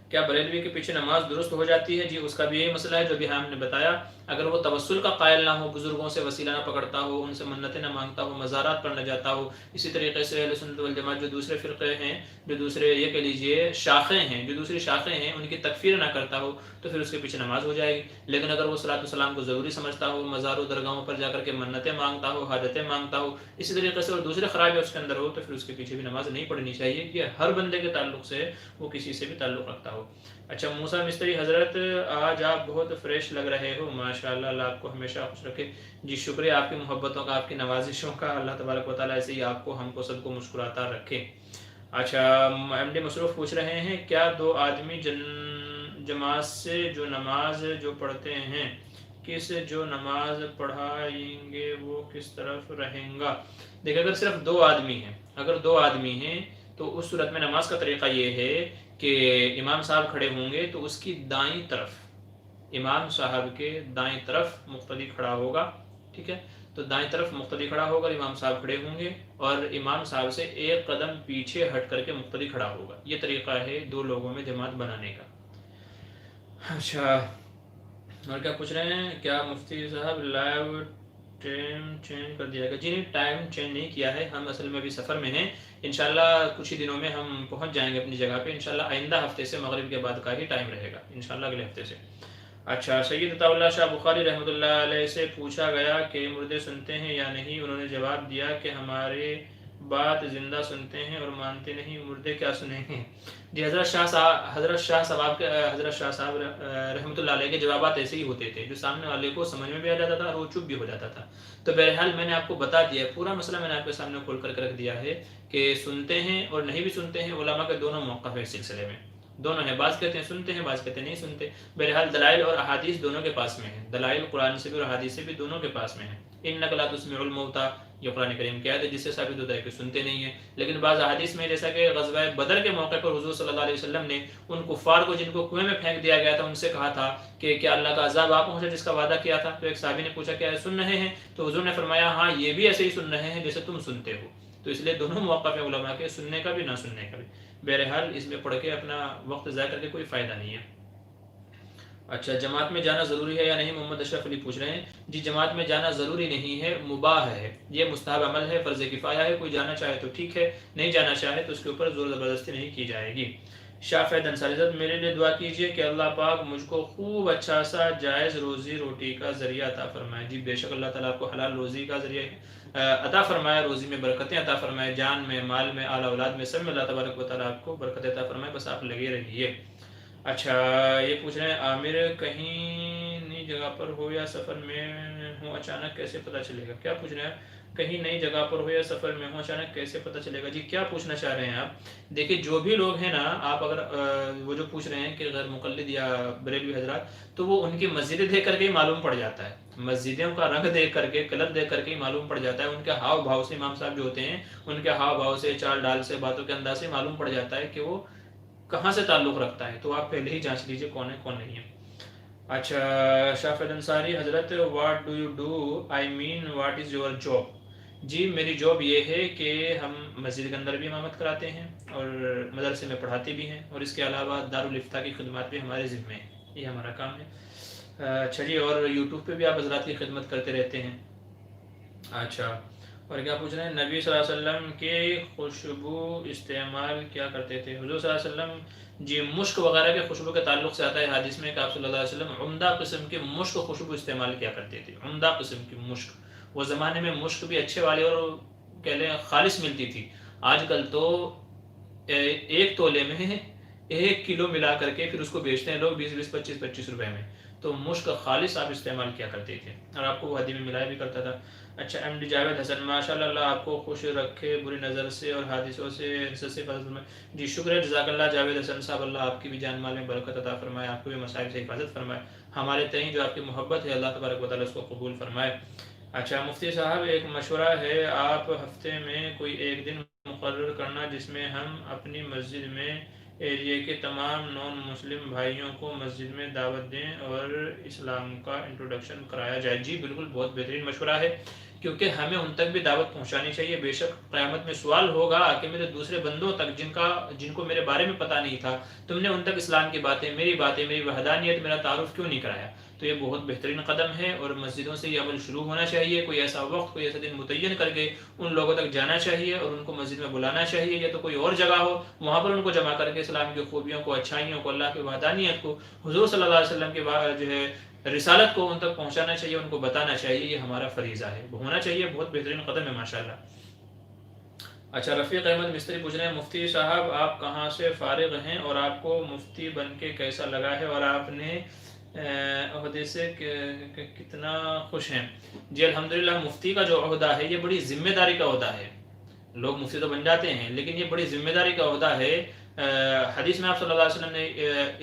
کیا بریلوی کے پیچھے نماز درست ہو جاتی ہے؟ جی اس کا بھی یہی مسئلہ ہے جو بھی ہم نے بتایا، اگر وہ توسل کا قائل نہ ہو، بزرگوں سے وسیلہ نہ پکڑتا ہو، ان سے منتیں نہ مانگتا ہو، مزارات پر نہ جاتا ہو، اسی طریقے سے اہل سنت والجماعت جو دوسرے فرقے ہیں، جو دوسرے یہ کہہ لیجیے شاخیں ہیں، جو دوسری شاخیں ہیں ان کی تکفیر نہ کرتا ہو تو پھر اس کے پیچھے نماز ہو جائے گی۔ لیکن اگر وہ صلاۃ والسلام کو ضروری سمجھتا ہو، مزار و درگاہوں پر جا کر کے منتیں مانگتا ہو، حاجتیں مانگتا ہو، اسی طریقے سے اور دوسرے خرابیاں اس کے اندر ہو تو پھر اس کے پیچھے بھی نماز نہیں پڑھنی چاہیے، یہ ہر بندے کے تعلق سے وہ کسی سے بھی تعلق رکھتا ہو۔ اچھا موسیٰ مستری حضرت، آج آپ بہت فریش لگ رہے ہو، ماشاءاللہ، اللہ آپ کو ہمیشہ خوش رکھے۔ جی شکریہ آپ کی محبتوں کا، آپ کی نوازشوں کا، اللہ تبارک و تعالیٰ ایسے ہی آپ کو، ہم کو، سب کو مسکراتا رکھے۔ اچھا ایم ڈی مصروف پوچھ رہے ہیں کیا دو آدمی جماعت سے جو نماز جو پڑھتے ہیں، جو نماز پڑھائیں گے وہ کس طرف رہیں گا؟ دیکھیں اگر صرف دو آدمی ہیں تو اس صورت میں نماز کا طریقہ یہ ہے کہ امام صاحب کھڑے ہوں گے تو اس کی دائیں طرف، امام صاحب کے دائیں طرف مقتدی کھڑا ہوگا، ٹھیک ہے، تو دائیں طرف مقتدی کھڑا ہوگا، امام صاحب کھڑے ہوں گے اور امام صاحب سے ایک قدم پیچھے ہٹ کر کے مقتدی کھڑا ہوگا۔ یہ طریقہ ہے دو لوگوں میں جماعت بنانے کا۔ اچھا اور کیا پوچھ رہے ہیں، کیا مفتی صاحب لائیو ٹائم چینج کر دیا گیا؟ جی نہیں، ٹائم چینج نہیں کیا ہے، ہم اصل میں ابھی سفر میں ہیں، انشاءاللہ کچھ ہی دنوں میں ہم پہنچ جائیں گے اپنی جگہ پہ، انشاءاللہ آئندہ ہفتے سے مغرب کے بعد کا ہی ٹائم رہے گا، انشاءاللہ اگلے ہفتے سے۔ اچھا سید عطا اللہ شاہ بخاری رحمۃ اللہ علیہ سے پوچھا گیا کہ مردے سنتے ہیں یا نہیں، انہوں نے جواب دیا کہ ہمارے بات زندہ سنتے ہیں اور مانتے نہیں، مردے کیا سنیں گے؟ جی حضرت شاہ صاحب رحمۃ اللہ علیہ کے جوابات ایسے ہی ہوتے تھے، جو سامنے والے کو سمجھ میں بھی آ جاتا تھا اور وہ چپ بھی ہو جاتا تھا۔ تو بہرحال میں نے آپ کو بتا دیا ہے، پورا مسئلہ میں نے آپ کے سامنے کھول کر کے رکھ دیا ہے کہ سنتے ہیں اور نہیں بھی سنتے ہیں، علماء کے دونوں موقف ہے اس سلسلے میں، دونوں ہیں، بعض کہتے ہیں سنتے ہیں، بعض کہتے ہیں نہیں سنتے۔ بہرحال دلائل اور احادیث دونوں کے پاس میں ہیں، دلائل قرآن سے بھی اور احادیث سے بھی دونوں کے پاس میں ہیں۔ انک لا تسمع الموتى، یہ قرآن کریم کی آیت ہے جس سے ثابت ہوتا ہے کہ سنتے نہیں ہیں، لیکن بعض احادیث میں جیسا کہ غزوہ بدر کے موقع پر حضور صلی اللہ علیہ وسلم نے ان کفار کو جن کو کنویں میں پھینک دیا گیا تھا ان سے کہا تھا کہ کیا اللہ کا عذاب آپ پہنچا جس کا وعدہ کیا تھا؟ تو ایک صحابی نے پوچھا کیا سن رہے ہیں؟ تو حضور نے فرمایا ہاں یہ بھی ایسے ہی سن رہے ہیں جیسے تم سنتے ہو۔ تو اس لیے دونوں موقع پہ علماء کے، سننے کا بھی نہ سننے کا بھی۔ بہرحال اس میں پڑھ کے اپنا وقت ضائع کر کے کوئی فائدہ نہیں ہے۔ اچھا جماعت میں جانا ضروری ہے یا نہیں، محمد اشرف علی پوچھ رہے ہیں۔ جی جماعت میں جانا ضروری نہیں ہے، مباح ہے، یہ مستحب عمل ہے، فرض کفایہ ہے، کوئی جانا چاہے تو ٹھیک ہے، نہیں جانا چاہے تو اس کے اوپر زور زبردستی نہیں کی جائے گی۔ شاہ فید انصاری صاحب میرے لیے دعا کیجیے کہ اللہ پاک مجھ کو خوب اچھا سا جائز روزی روٹی کا ذریعہ عطا فرمائے۔ جی بے شک اللہ تعالیٰ آپ کو حلال روزی کا ذریعہ عطا فرمائے، روزی میں برکتیں عطا فرمائے، جان میں، مال میں، اعلیٰ اولاد میں، سب میں اللہ تبارک و تعالیٰ آپ کو برکت عطا فرمائے، بس آپ لگے رہیے۔ اچھا یہ پوچھ رہے ہیں عامر کہیں نئی جگہ پر ہو یا سفر میں ہوں، اچانک کیسے پتہ چلے گا؟ کیا پوچھ رہے ہیں؟ کہیں نئی جگہ پر ہو یا سفر میں ہو اچانک کیسے پتہ چلے گا؟ جی کیا پوچھنا چاہ رہے ہیں آپ؟ دیکھیے جو بھی لوگ ہیں نا، آپ اگر وہ جو پوچھ رہے ہیں کہ غیر مقلد یا بریلوی حضرات، تو وہ ان کی مسجدیں دیکھ کر کے ہی معلوم پڑ جاتا ہے، مسجدوں کا رنگ دیکھ کر کے، کلر دیکھ کر کے ہی معلوم پڑ جاتا ہے، ان کے ہاؤ بھاؤ سے امام صاحب جو ہوتے ہیں، ان کے ہاؤ بھاؤ سے، چال ڈال سے، باتوں کے انداز سے معلوم پڑ جاتا ہے کہ وہ کہاں سے تعلق رکھتا ہے. تو آپ پہلے ہی جانچ لیجئے کون ہے کون نہیں ہے. اچھا شافعی انصاری حضرت، what do you do, I mean what is your job? جی میری جاب یہ ہے کہ ہم مسجد کے اندر بھی امامت کراتے ہیں اور مدرسے میں پڑھاتے بھی ہیں، اور اس کے علاوہ دارالافتاء کی خدمات بھی ہمارے ذمہ ہیں، یہ ہمارا کام ہے. اچھا جی، اور یوٹیوب پہ بھی آپ حضرات کی خدمت کرتے رہتے ہیں. اچھا، اور کیا پوچھ رہے ہیں؟ نبی صلی اللہ علیہ وسلم کے خوشبو استعمال کیا کرتے تھے؟ حضور صلی اللہ علیہ وسلم جی مشک وغیرہ کے خوشبو کے تعلق سے آتا ہے حدیث میں کہ آپ صلی اللہ علیہ وسلم عمدہ قسم کے مشک خوشبو استعمال کیا کرتے تھے. عمدہ قسم کی مشک، وہ زمانے میں مشک بھی اچھے والی اور کہہ لیں خالص ملتی تھی. آج کل تو ایک تولے میں 1 کلو ملا کر کے پھر اس کو بیچتے ہیں لوگ 20 25 روپے میں. تو مشک خالص آپ استعمال کیا کرتے تھے اور آپ کو وہ حدیث میں ملایا بھی کرتا تھا. اچھا ایم ڈی جاوید حسن، ماشاء اللہ آپ کو خوش رکھے بری نظر سے اور حادثوں سے حفاظت فرمائے. جی شکریہ، جزاک اللہ جاوید حسن صاحب، اللہ آپ کی بھی جان مال میں برکت عطا فرمائے، آپ کو بھی مصائب سے حفاظت فرمائے. ہمارے تئیں جو آپ کی محبت ہے اللہ تبارک و تعالیٰ اس کو قبول فرمائے. اچھا مفتی صاحب ایک مشورہ ہے، آپ ہفتے میں کوئی ایک دن مقرر کرنا جس میں ہم اپنی مسجد میں ایریے کے تمام نان مسلم بھائیوں کو مسجد میں دعوت دیں اور اسلام کا انٹروڈکشن کرایا جائے. جی بالکل، بہت بہترین مشورہ ہے، کیونکہ ہمیں ان تک بھی دعوت پہنچانی چاہیے. بے شک قیامت میں سوال ہوگا کہ میرے دوسرے بندوں تک جن کو میرے بارے میں پتہ نہیں تھا، تم نے ان تک اسلام کی باتیں، میری وحدانیت، میرا تعارف کیوں نہیں کرایا؟ تو یہ بہت بہترین قدم ہے اور مسجدوں سے یہ عمل شروع ہونا چاہیے. کوئی ایسا وقت، کوئی ایسا دن متعین کر کے ان لوگوں تک جانا چاہیے اور ان کو مسجد میں بلانا چاہیے، یا تو کوئی اور جگہ ہو وہاں پر ان کو جمع کر کے اسلام کی خوبیوں کو، اچھائیوں کو، اللہ کی وحدانیت کو، حضور صلی اللہ علیہ وسلم کے جو ہے رسالت کو ان تک پہنچانا چاہیے، ان کو بتانا چاہیے. یہ ہمارا فریضہ ہے، ہونا چاہیے. بہت بہترین قدم ہے ماشاءاللہ. اچھا رفیق احمد مستری پوچھ رہے ہیں، مفتی صاحب آپ کہاں سے فارغ ہیں اور آپ کو مفتی بن کے کیسا لگا ہے اور آپ نے عہدے سے کتنا خوش ہیں؟ جی الحمدللہ، مفتی کا جو عہدہ ہے یہ بڑی ذمہ داری کا عہدہ ہے. لوگ مفتی تو بن جاتے ہیں لیکن یہ بڑی ذمہ داری کا عہدہ ہے. حدیث میں آپ صلی اللہ علیہ وسلم نے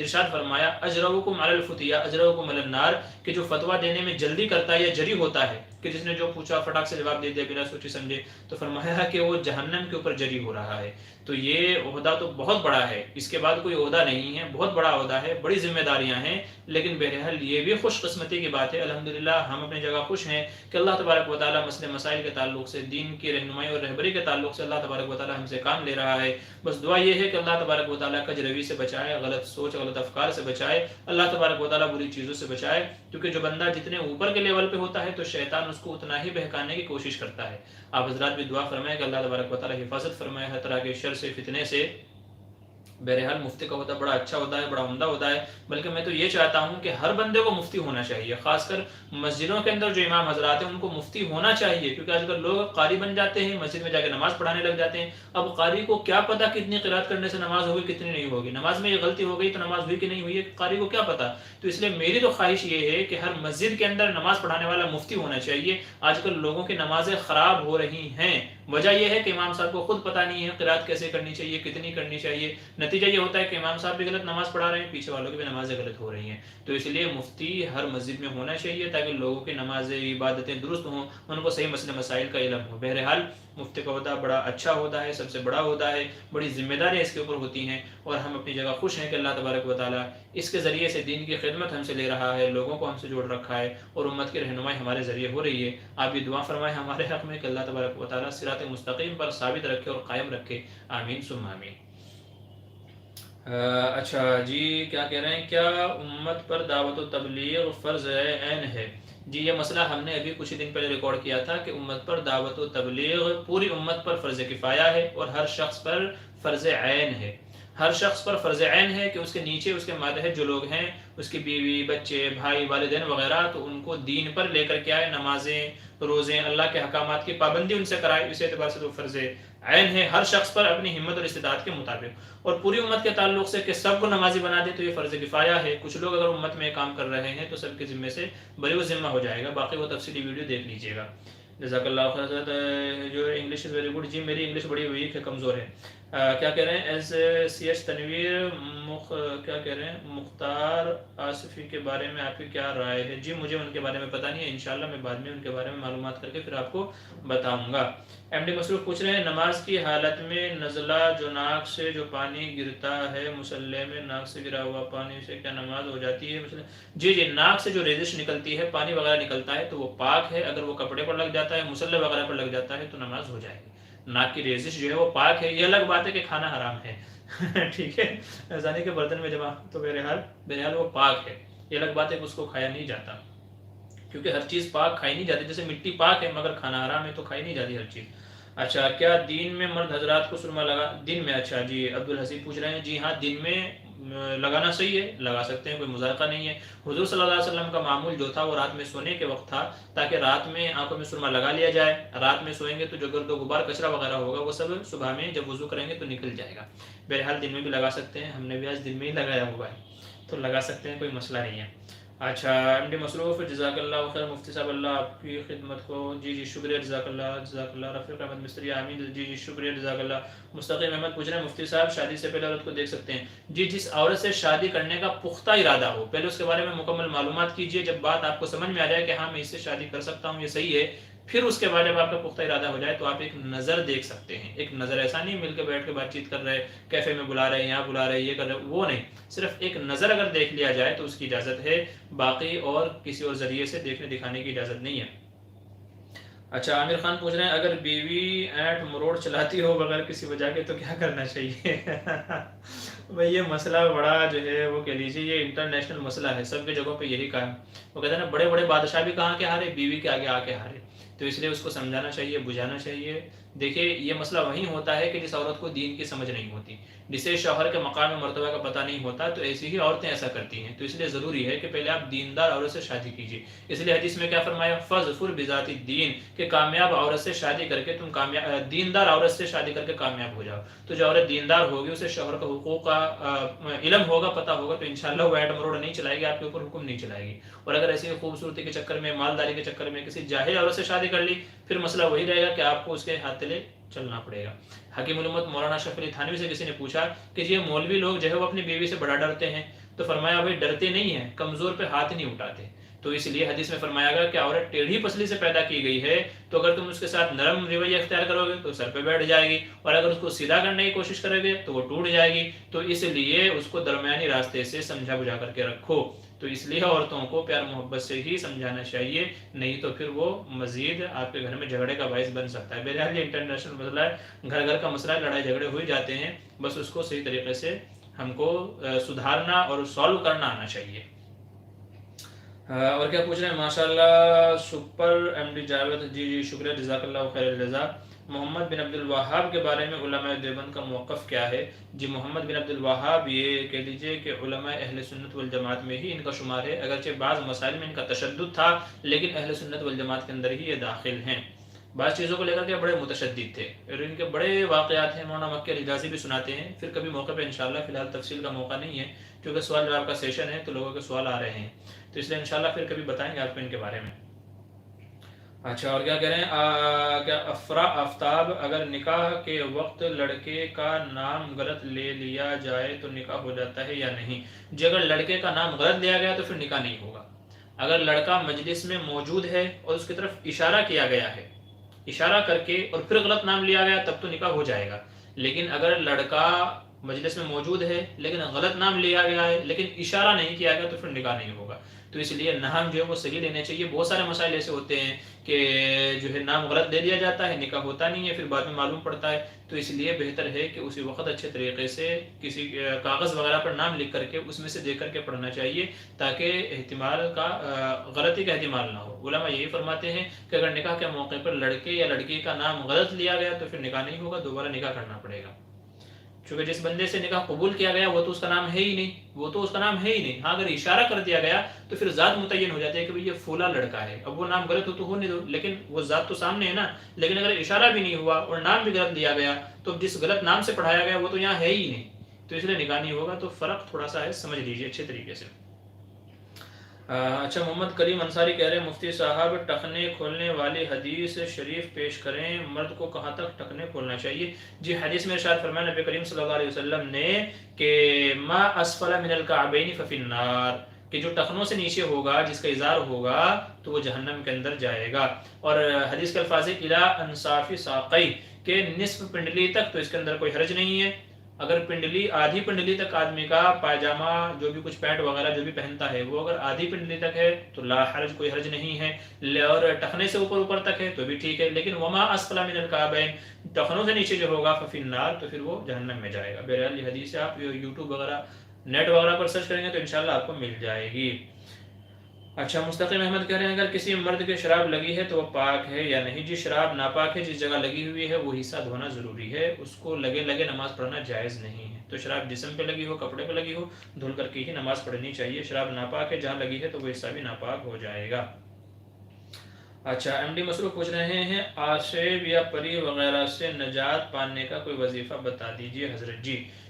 ارشاد فرمایا اجرؤکم علی الفتیا اجرؤکم علی النار، کہ جو فتویٰ دینے میں جلدی کرتا ہے یا جری ہوتا ہے، کہ جس نے جو پوچھا فٹاک سے جواب دے دیا بنا سوچے سمجھے، تو فرمایا کہ وہ جہنم کے اوپر جری ہو رہا ہے. تو یہ عہدہ تو بہت بڑا ہے، اس کے بعد کوئی عہدہ نہیں ہے، بہت بڑا عہدہ ہے، بڑی ذمہ داریاں ہیں. لیکن بہرحال یہ بھی خوش قسمتی کی بات ہے، الحمدللہ ہم اپنی جگہ خوش ہیں کہ اللہ تبارک و تعالیٰ مسئلے مسائل کے تعلق سے، دین کی رہنمائی اور رہبری کے تعلق سے اللہ تبارک و تعالیٰ ہم سے کام لے رہا ہے. بس دعا یہ ہے کہ اللہ تبارک و تعالیٰ کج روی سے بچائے، غلط سوچ، غلط افکار سے بچائے، اللہ تبارک و تعالیٰ بری چیزوں سے بچائے. کیونکہ جو بندہ جتنے اوپر کے لیول پہ ہوتا ہے تو شیطان اس کو اتنا ہی بہکانے کی کوشش کرتا ہے. آپ حضرات بھی دعا فرمائیں کہ اللہ تبارک و تعالیٰ حفاظت فرمائے ہر طرح کے شر سے، فتنے سے. بہرحال مفتی کا ہوتا بڑا اچھا ہوتا ہے، بڑا عمدہ ہوتا ہے. بلکہ میں تو یہ چاہتا ہوں کہ ہر بندے کو مفتی ہونا چاہیے، خاص کر مسجدوں کے اندر جو امام حضرات ہیں ان کو مفتی ہونا چاہیے. کیونکہ آج کل لوگ قاری بن جاتے ہیں، مسجد میں جا کے نماز پڑھانے لگ جاتے ہیں. اب قاری کو کیا پتہ کتنی قرات کرنے سے نماز ہوگی کتنی نہیں ہوگی، نماز میں یہ غلطی ہو گئی تو نماز ہوئی کہ نہیں ہوئی، قاری کو کیا پتہ. تو اس لیے میری تو خواہش یہ ہے کہ ہر مسجد کے اندر نماز پڑھانے والا مفتی ہونا چاہیے. آج کل لوگوں کی نمازیں خراب ہو رہی ہیں، وجہ یہ ہے کہ امام صاحب کو خود پتہ نہیں ہے قرات کیسے کرنی چاہیے، کتنی کرنی چاہیے. نتیجہ یہ ہوتا ہے کہ امام صاحب بھی غلط نماز پڑھا رہے ہیں، پیچھے والوں کی بھی نمازیں غلط ہو رہی ہیں. تو اس لیے مفتی ہر مسجد میں ہونا چاہیے تاکہ لوگوں کی نمازیں، عبادتیں درست ہوں، ان کو صحیح مسئلے مسائل کا علم ہو. بہرحال مفتی کا عہدہ بڑا اچھا ہوتا ہے، سب سے بڑا ہوتا ہے، بڑی ذمہ داریاں اس کے اوپر ہوتی ہیں. اور ہم اپنی جگہ خوش ہیں کہ اللہ تبارک و تعالیٰ اس کے ذریعے سے دین کی خدمت ہم سے لے رہا ہے، لوگوں کو ہم سے جوڑ رکھا ہے اور امت کی رہنمائی ہمارے ذریعے ہو رہی ہے. آپ بھی دعا فرمائیں ہمارے حق میں کہ اللہ تبارک و تعالیٰ صراط مستقیم پر ثابت رکھے اور قائم رکھے. آمین ثم آمین. اچھا جی کیا کہہ رہے ہیں، کیا امت پر دعوت و تبلیغ فرض عین ہے؟ جی یہ مسئلہ ہم نے ابھی کچھ دن پہلے ریکارڈ کیا تھا کہ امت پر دعوت و تبلیغ پوری امت پر فرض کفایہ ہے اور ہر شخص پر فرض عین ہے. ہر شخص پر فرض عین ہے کہ اس کے نیچے اس کے ماتحت جو لوگ ہیں، اس کی بیوی، بچے، بھائی، والدین وغیرہ، تو ان کو دین پر لے کر کے آئے، نمازیں، روزے، اللہ کے احکامات کی پابندی ان سے کرائے. اس اعتبار سے تو فرض عین ہے ہر شخص پر اپنی ہمت اور استطاعت کے مطابق. اور پوری امت کے تعلق سے کہ سب کو نمازی بنا دے تو یہ فرض کفایہ ہے. کچھ لوگ اگر امت میں کام کر رہے ہیں تو سب کے ذمے سے بری و ذمہ ہو جائے گا. باقی وہ تفصیلی ویڈیو دیکھ لیجیے گا. جزاک اللہ خیر. جو انگلش از ویری گڈ. جی میری انگلش بڑی ویک ہے، کمزور ہے. کیا کہہ رہے ہیں؟ ایز سی ایچ تنویر کیا کہہ رہے ہیں؟ مختار آصفی کے بارے میں آپ کی کیا رائے ہے؟ جی مجھے ان کے بارے میں پتہ نہیں ہے، انشاءاللہ میں بعد میں ان کے بارے میں معلومات کر کے پھر آپ کو بتاؤں گا. ایم ڈی مصروف پوچھ رہے ہیں نماز کی حالت میں نزلہ جو ناک سے جو پانی گرتا ہے مصلی میں، ناک سے گرا ہوا پانی سے کیا نماز ہو جاتی ہے؟ جی جی، ناک سے جو ریزش نکلتی ہے، پانی وغیرہ نکلتا ہے تو وہ پاک ہے. اگر وہ کپڑے پر لگ جاتا ہے، مصلی وغیرہ پر لگ جاتا ہے تو نماز ہو جائے گی. ناک کی ریزش جو ہے وہ پاک ہے. یہ الگ بات ہے کہ کھانا حرام ہے ٹھیک ہے، زانی کے برتن میں جمع تو بہرحال وہ پاک ہے. یہ الگ بات ہے کہ اس کو کھایا نہیں جاتا، کیونکہ ہر چیز پاک کھائی نہیں جاتی. جیسے مٹی پاک ہے مگر کھانا حرام ہے تو کھائی نہیں جاتی ہر چیز. اچھا، کیا دین میں مرد حضرات کو سرما لگا دن میں؟ اچھا جی، عبدالحسین پوچھ رہے ہیں. جی ہاں، دن میں لگانا صحیح ہے، لگا سکتے ہیں، کوئی مذائقہ نہیں ہے. حضور صلی اللہ علیہ وسلم کا معمول جو تھا وہ رات میں سونے کے وقت تھا، تاکہ رات میں آنکھوں میں سرما لگا لیا جائے. رات میں سوئیں گے تو جو گرد و غبار کچرا وغیرہ ہوگا وہ سب صبح میں جب وضو کریں گے تو نکل جائے گا. بہرحال دن میں بھی لگا سکتے ہیں، ہم نے بھی آج دن میں ہی لگایا ہوا ہے تو لگا سکتے ہیں، کوئی مسئلہ نہیں ہے. اچھا، ایم ڈی مصروف جزاک اللہ خیر. مفتی صاحب اللہ آپ کی خدمت کو. جی جی شکریہ، جزاک اللہ جزاک اللہ. رفیق احمد مستری آمین. جی جی شکریہ، جزاک اللہ. مستقیم احمد پوچھ رہے ہیں مفتی صاحب شادی سے پہلے عورت کو دیکھ سکتے ہیں؟ جی، جس عورت سے شادی کرنے کا پختہ ارادہ ہو، پہلے اس کے بارے میں مکمل معلومات کیجیے. جب بات آپ کو سمجھ میں آ جائے کہ ہاں میں اس سے شادی کر سکتا ہوں، یہ صحیح ہے، پھر اس کے بعد جب آپ کا پختہ ارادہ ہو جائے تو آپ ایک نظر دیکھ سکتے ہیں. ایک نظر، ایسا نہیں مل کے بیٹھ کے بات چیت کر رہے، کیفے میں بلا رہے، یہاں بلا رہے، یہ کر رہے، وہ نہیں. صرف ایک نظر اگر دیکھ لیا جائے تو اس کی اجازت ہے، باقی اور کسی اور ذریعے سے دیکھنے دکھانے کی اجازت نہیں ہے. اچھا، عامر خان پوچھ رہے ہیں اگر بیوی اینٹ مروڑ چلاتی ہو بغیر کسی وجہ کے تو کیا کرنا چاہیے؟ بھئی یہ مسئلہ بڑا جو ہے وہ کہہ لیجیے یہ انٹرنیشنل مسئلہ ہے، سب کی جگہوں پہ یہی کہا. وہ کہتے ہیں نا بڑے بڑے بادشاہ بھی کہاں کے ہارے، بیوی کے آگے آ کے ہارے. تو اس لیے اس کو سمجھانا چاہیے، بجھانا چاہیے. دیکھیے یہ مسئلہ وہیں ہوتا ہے کہ جس عورت کو دین کی سمجھ نہیں ہوتی، جسے شوہر کے مقام مرتبہ کا پتہ نہیں ہوتا، تو ایسی ہی عورتیں ایسا کرتی ہیں. تو اس لیے ضروری ہے کہ پہلے آپ دیندار عورت سے شادی کیجیے. اس لیے حدیث میں کیا فرمایا؟ فَظْفُرْ بِذَاتِ الدِّین، کہ کامیاب عورت سے شادی کر کے تم دیندار عورت سے شادی کر کے کامیاب ہو جاؤ. تو جو عورت دیندار ہوگی، اسے شوہر کا حقوق کا علم ہوگا، پتہ ہوگا، تو انشاءاللہ وہ ایٹ مروڑ نہیں چلائے گی، آپ کے اوپر حکم نہیں چلائے گی. اور اگر ایسی خوبصورتی کے چکر میں، مالداری کے چکر میں کسی جاہل عورت سے شادی کر لی، پھر مسئلہ وہی رہے گا کہ آپ کو اس کے ہاتھ تلے چلنا پڑے گا. حکیم الامت مولانا اشرف علی تھانوی سے کسی نے پوچھا کہ یہ مولوی لوگ جو ہے وہ اپنی بیوی سے بڑا ڈرتے ہیں، تو فرمایا بھائی ڈرتے نہیں ہیں، کمزور پہ ہاتھ نہیں اٹھاتے. تو اس لیے حدیث میں فرمایا گیا کہ عورت ٹیڑھی پسلی سے پیدا کی گئی ہے، تو اگر تم اس کے ساتھ نرم رویہ اختیار کرو گے تو سر پہ بیٹھ جائے گی، اور اگر اس کو سیدھا کرنے کی کوشش کرو گے تو وہ ٹوٹ جائے گی. تو اس لیے اس کو درمیانی راستے سے سمجھا بجھا کر کے رکھو. تو اس لیے عورتوں کو پیار محبت سے ہی سمجھانا چاہیے، نہیں تو پھر وہ مزید آپ کے گھر میں جھگڑے کا باعث بن سکتا ہے. بہرحال یہ انٹرنیشنل مسئلہ ہے، گھر گھر کا مسئلہ ہے، لڑائی جھگڑے ہو ہی جاتے ہیں، بس اس کو صحیح طریقے سے ہم کو سدھارنا اور سالو کرنا آنا چاہیے. اور کیا پوچھ رہے ہیں؟ ماشاءاللہ سپر ایم ڈی جاوید. جی جی شکریہ، جزاک اللہ خیر الجزا. محمد بن عبد الوہاب کے بارے میں علماء دیوبند کا موقف کیا ہے؟ جی محمد بن عبد الوہاب یہ کہہ لیجئے کہ علماء اہل سنت والجماعت میں ہی ان کا شمار ہے، اگرچہ بعض مسائل میں ان کا تشدد تھا لیکن اہل سنت والجماعت کے اندر ہی یہ داخل ہیں. بعض چیزوں کو لے کر کے بڑے متشدد تھے، اور ان کے بڑے واقعات ہیں، مولانا مکی الحجازی بھی سناتے ہیں، پھر کبھی موقع پہ انشاءاللہ. فی الحال تفصیل کا موقع نہیں ہے کیونکہ سوال جواب کا سیشن ہے تو لوگوں کے سوال آ رہے ہیں، تو اس لیے انشاءاللہ پھر کبھی بتائیں گے آپ کو ان کے بارے میں. اچھا، اور کیا کہہ رہے ہیں؟ کیا آفتاب اگر نکاح کے وقت لڑکے کا نام غلط لے لیا جائے تو نکاح ہو جاتا ہے یا نہیں؟ جی اگر لڑکے کا نام غلط لیا گیا تو پھر نکاح نہیں ہوگا. اگر لڑکا مجلس میں موجود ہے اور اس کی طرف اشارہ کیا گیا ہے، اشارہ کر کے اور پھر غلط نام لیا گیا، تب تو نکاح ہو جائے گا. لیکن اگر لڑکا مجلس میں موجود ہے لیکن غلط نام لیا گیا ہے لیکن اشارہ نہیں کیا گیا تو پھر نکاح نہیں ہوگا. تو اس لیے نام جو ہے وہ صحیح لینے چاہیے. بہت سارے مسائل ایسے ہوتے ہیں کہ جو ہے نام غلط دے دیا جاتا ہے، نکاح ہوتا نہیں ہے، پھر بعد میں معلوم پڑتا ہے. تو اس لیے بہتر ہے کہ اسی وقت اچھے طریقے سے کسی کاغذ وغیرہ پر نام لکھ کر کے اس میں سے دیکھ کر کے پڑھنا چاہیے تاکہ احتمال کا غلطی کا احتمال نہ ہو. علماء یہی فرماتے ہیں کہ اگر نکاح کے موقع پر لڑکے یا لڑکی کا نام غلط لیا گیا تو پھر نکاح نہیں ہوگا، دوبارہ نکاح کرنا پڑے گا. چونکہ جس بندے سے نکاح قبول کیا گیا وہ تو اس کا نام ہے ہی نہیں، وہ تو اس کا نام ہے ہی نہیں. ہاں اگر اشارہ کر دیا گیا تو پھر ذات متعین ہو جاتی ہے کہ یہ فلاں لڑکا ہے. اب وہ نام غلط ہو تو ہونے دو، لیکن وہ ذات تو سامنے ہے نا. لیکن اگر اشارہ بھی نہیں ہوا اور نام بھی غلط دیا گیا تو جس غلط نام سے پڑھایا گیا وہ تو یہاں ہے ہی نہیں، تو اس لیے نکاح نہیں ہوگا. تو فرق تھوڑا سا ہے، سمجھ لیجیے اچھے طریقے سے. اچھا، محمد کریم انصاری کہہ رہے ہیں مفتی صاحب ٹخنے کھولنے والی حدیث شریف پیش کریں، مرد کو کہاں تک ٹخنے کھولنا چاہیے؟ جی، حدیث میں ارشاد فرمایا نبی کریم صلی اللہ علیہ وسلم نے کہ ما اسفل من الکعبین ففی النار، کہ جو ٹخنوں سے نیچے ہوگا، جس کا ازار ہوگا، تو وہ جہنم کے اندر جائے گا۔ اور حدیث کے الفاظ الی انصاف ساقی، کہ نصف پنڈلی تک تو اس کے اندر کوئی حرج نہیں ہے۔ اگر پنڈلی، آدھی پنڈلی تک آدمی کا پائجامہ جو بھی کچھ پینٹ وغیرہ جو بھی پہنتا ہے وہ اگر آدھی پنڈلی تک ہے تو لا حرج، کوئی حرج نہیں ہے، اور ٹخنے سے اوپر تک ہے تو بھی ٹھیک ہے۔ لیکن وما اسفل من الکعبین، ٹخنوں سے نیچے جو ہوگا ففی النار، تو پھر وہ جہنم میں جائے گا۔ بہرحال یہ حدیث آپ یوٹیوب وغیرہ نیٹ وغیرہ پر سرچ کریں گے تو انشاءاللہ آپ کو مل جائے گی۔ اچھا، مستقیم احمد کہہ رہے ہیں اگر کسی مرد کے شراب لگی ہے تو وہ پاک ہے یا نہیں؟ جی، شراب ناپاک ہے، جس جگہ لگی ہوئی ہے وہ حصہ دھونا ضروری ہے، اس کو لگے نماز پڑھنا جائز نہیں ہے۔ تو شراب جسم پہ لگی ہو، کپڑے پہ لگی ہو، دھل کر کے ہی نماز پڑھنی چاہیے۔ شراب ناپاک ہے، جہاں لگی ہے تو وہ حصہ بھی ناپاک ہو جائے گا۔ اچھا، ایم ڈی مسرو پوچھ رہے ہیں آشیب یا پری وغیرہ سے نجات پانے کا کوئی وظیفہ بتا دیجئے حضرت۔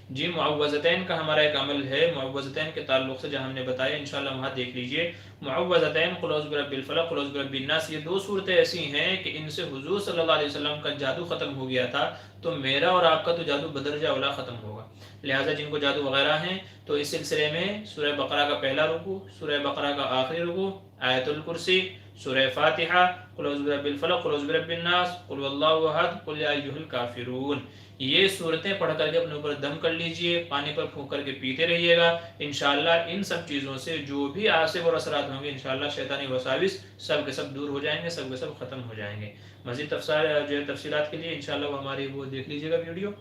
جی، معوذتین کا ہمارا ایک عمل ہے، معوذتین کے تعلق سے جہاں ہم نے بتایا انشاءاللہ وہاں دیکھ لیجئے۔ معوذتین، قل اعوذ برب الفلق، قل اعوذ برب الناس، یہ دو صورتیں ایسی ہیں کہ ان سے حضور صلی اللہ علیہ وسلم کا جادو ختم ہو گیا تھا، تو میرا اور آپ کا تو جادو بدرجہ اولا ختم ہوگا۔ لہٰذا جن کو جادو وغیرہ ہیں تو اس سلسلے میں سورہ بقرہ کا پہلا رکوع، سورہ بقرہ کا آخری رکوع، آیت الکرسی، سورہ فاتحہ، قل اعوذ برب الفلق، قل اعوذ برب الناس، قل واللہ احد، قل یا ایھا الکافرون، یہ صورتیں پڑھ کر کے اپنے اوپر دم کر لیجئے، پانی پر پھونک کر کے پیتے رہیے گا۔ انشاءاللہ ان سب چیزوں سے جو بھی آثر اور اثرات ہوں گے انشاءاللہ شیطانی وساوس سب کے سب دور ہو جائیں گے، سب کے سب ختم ہو جائیں گے۔ مزید تفصیلات کے لیے انشاءاللہ وہ ہماری وہ دیکھ لیجئے گا ویڈیو،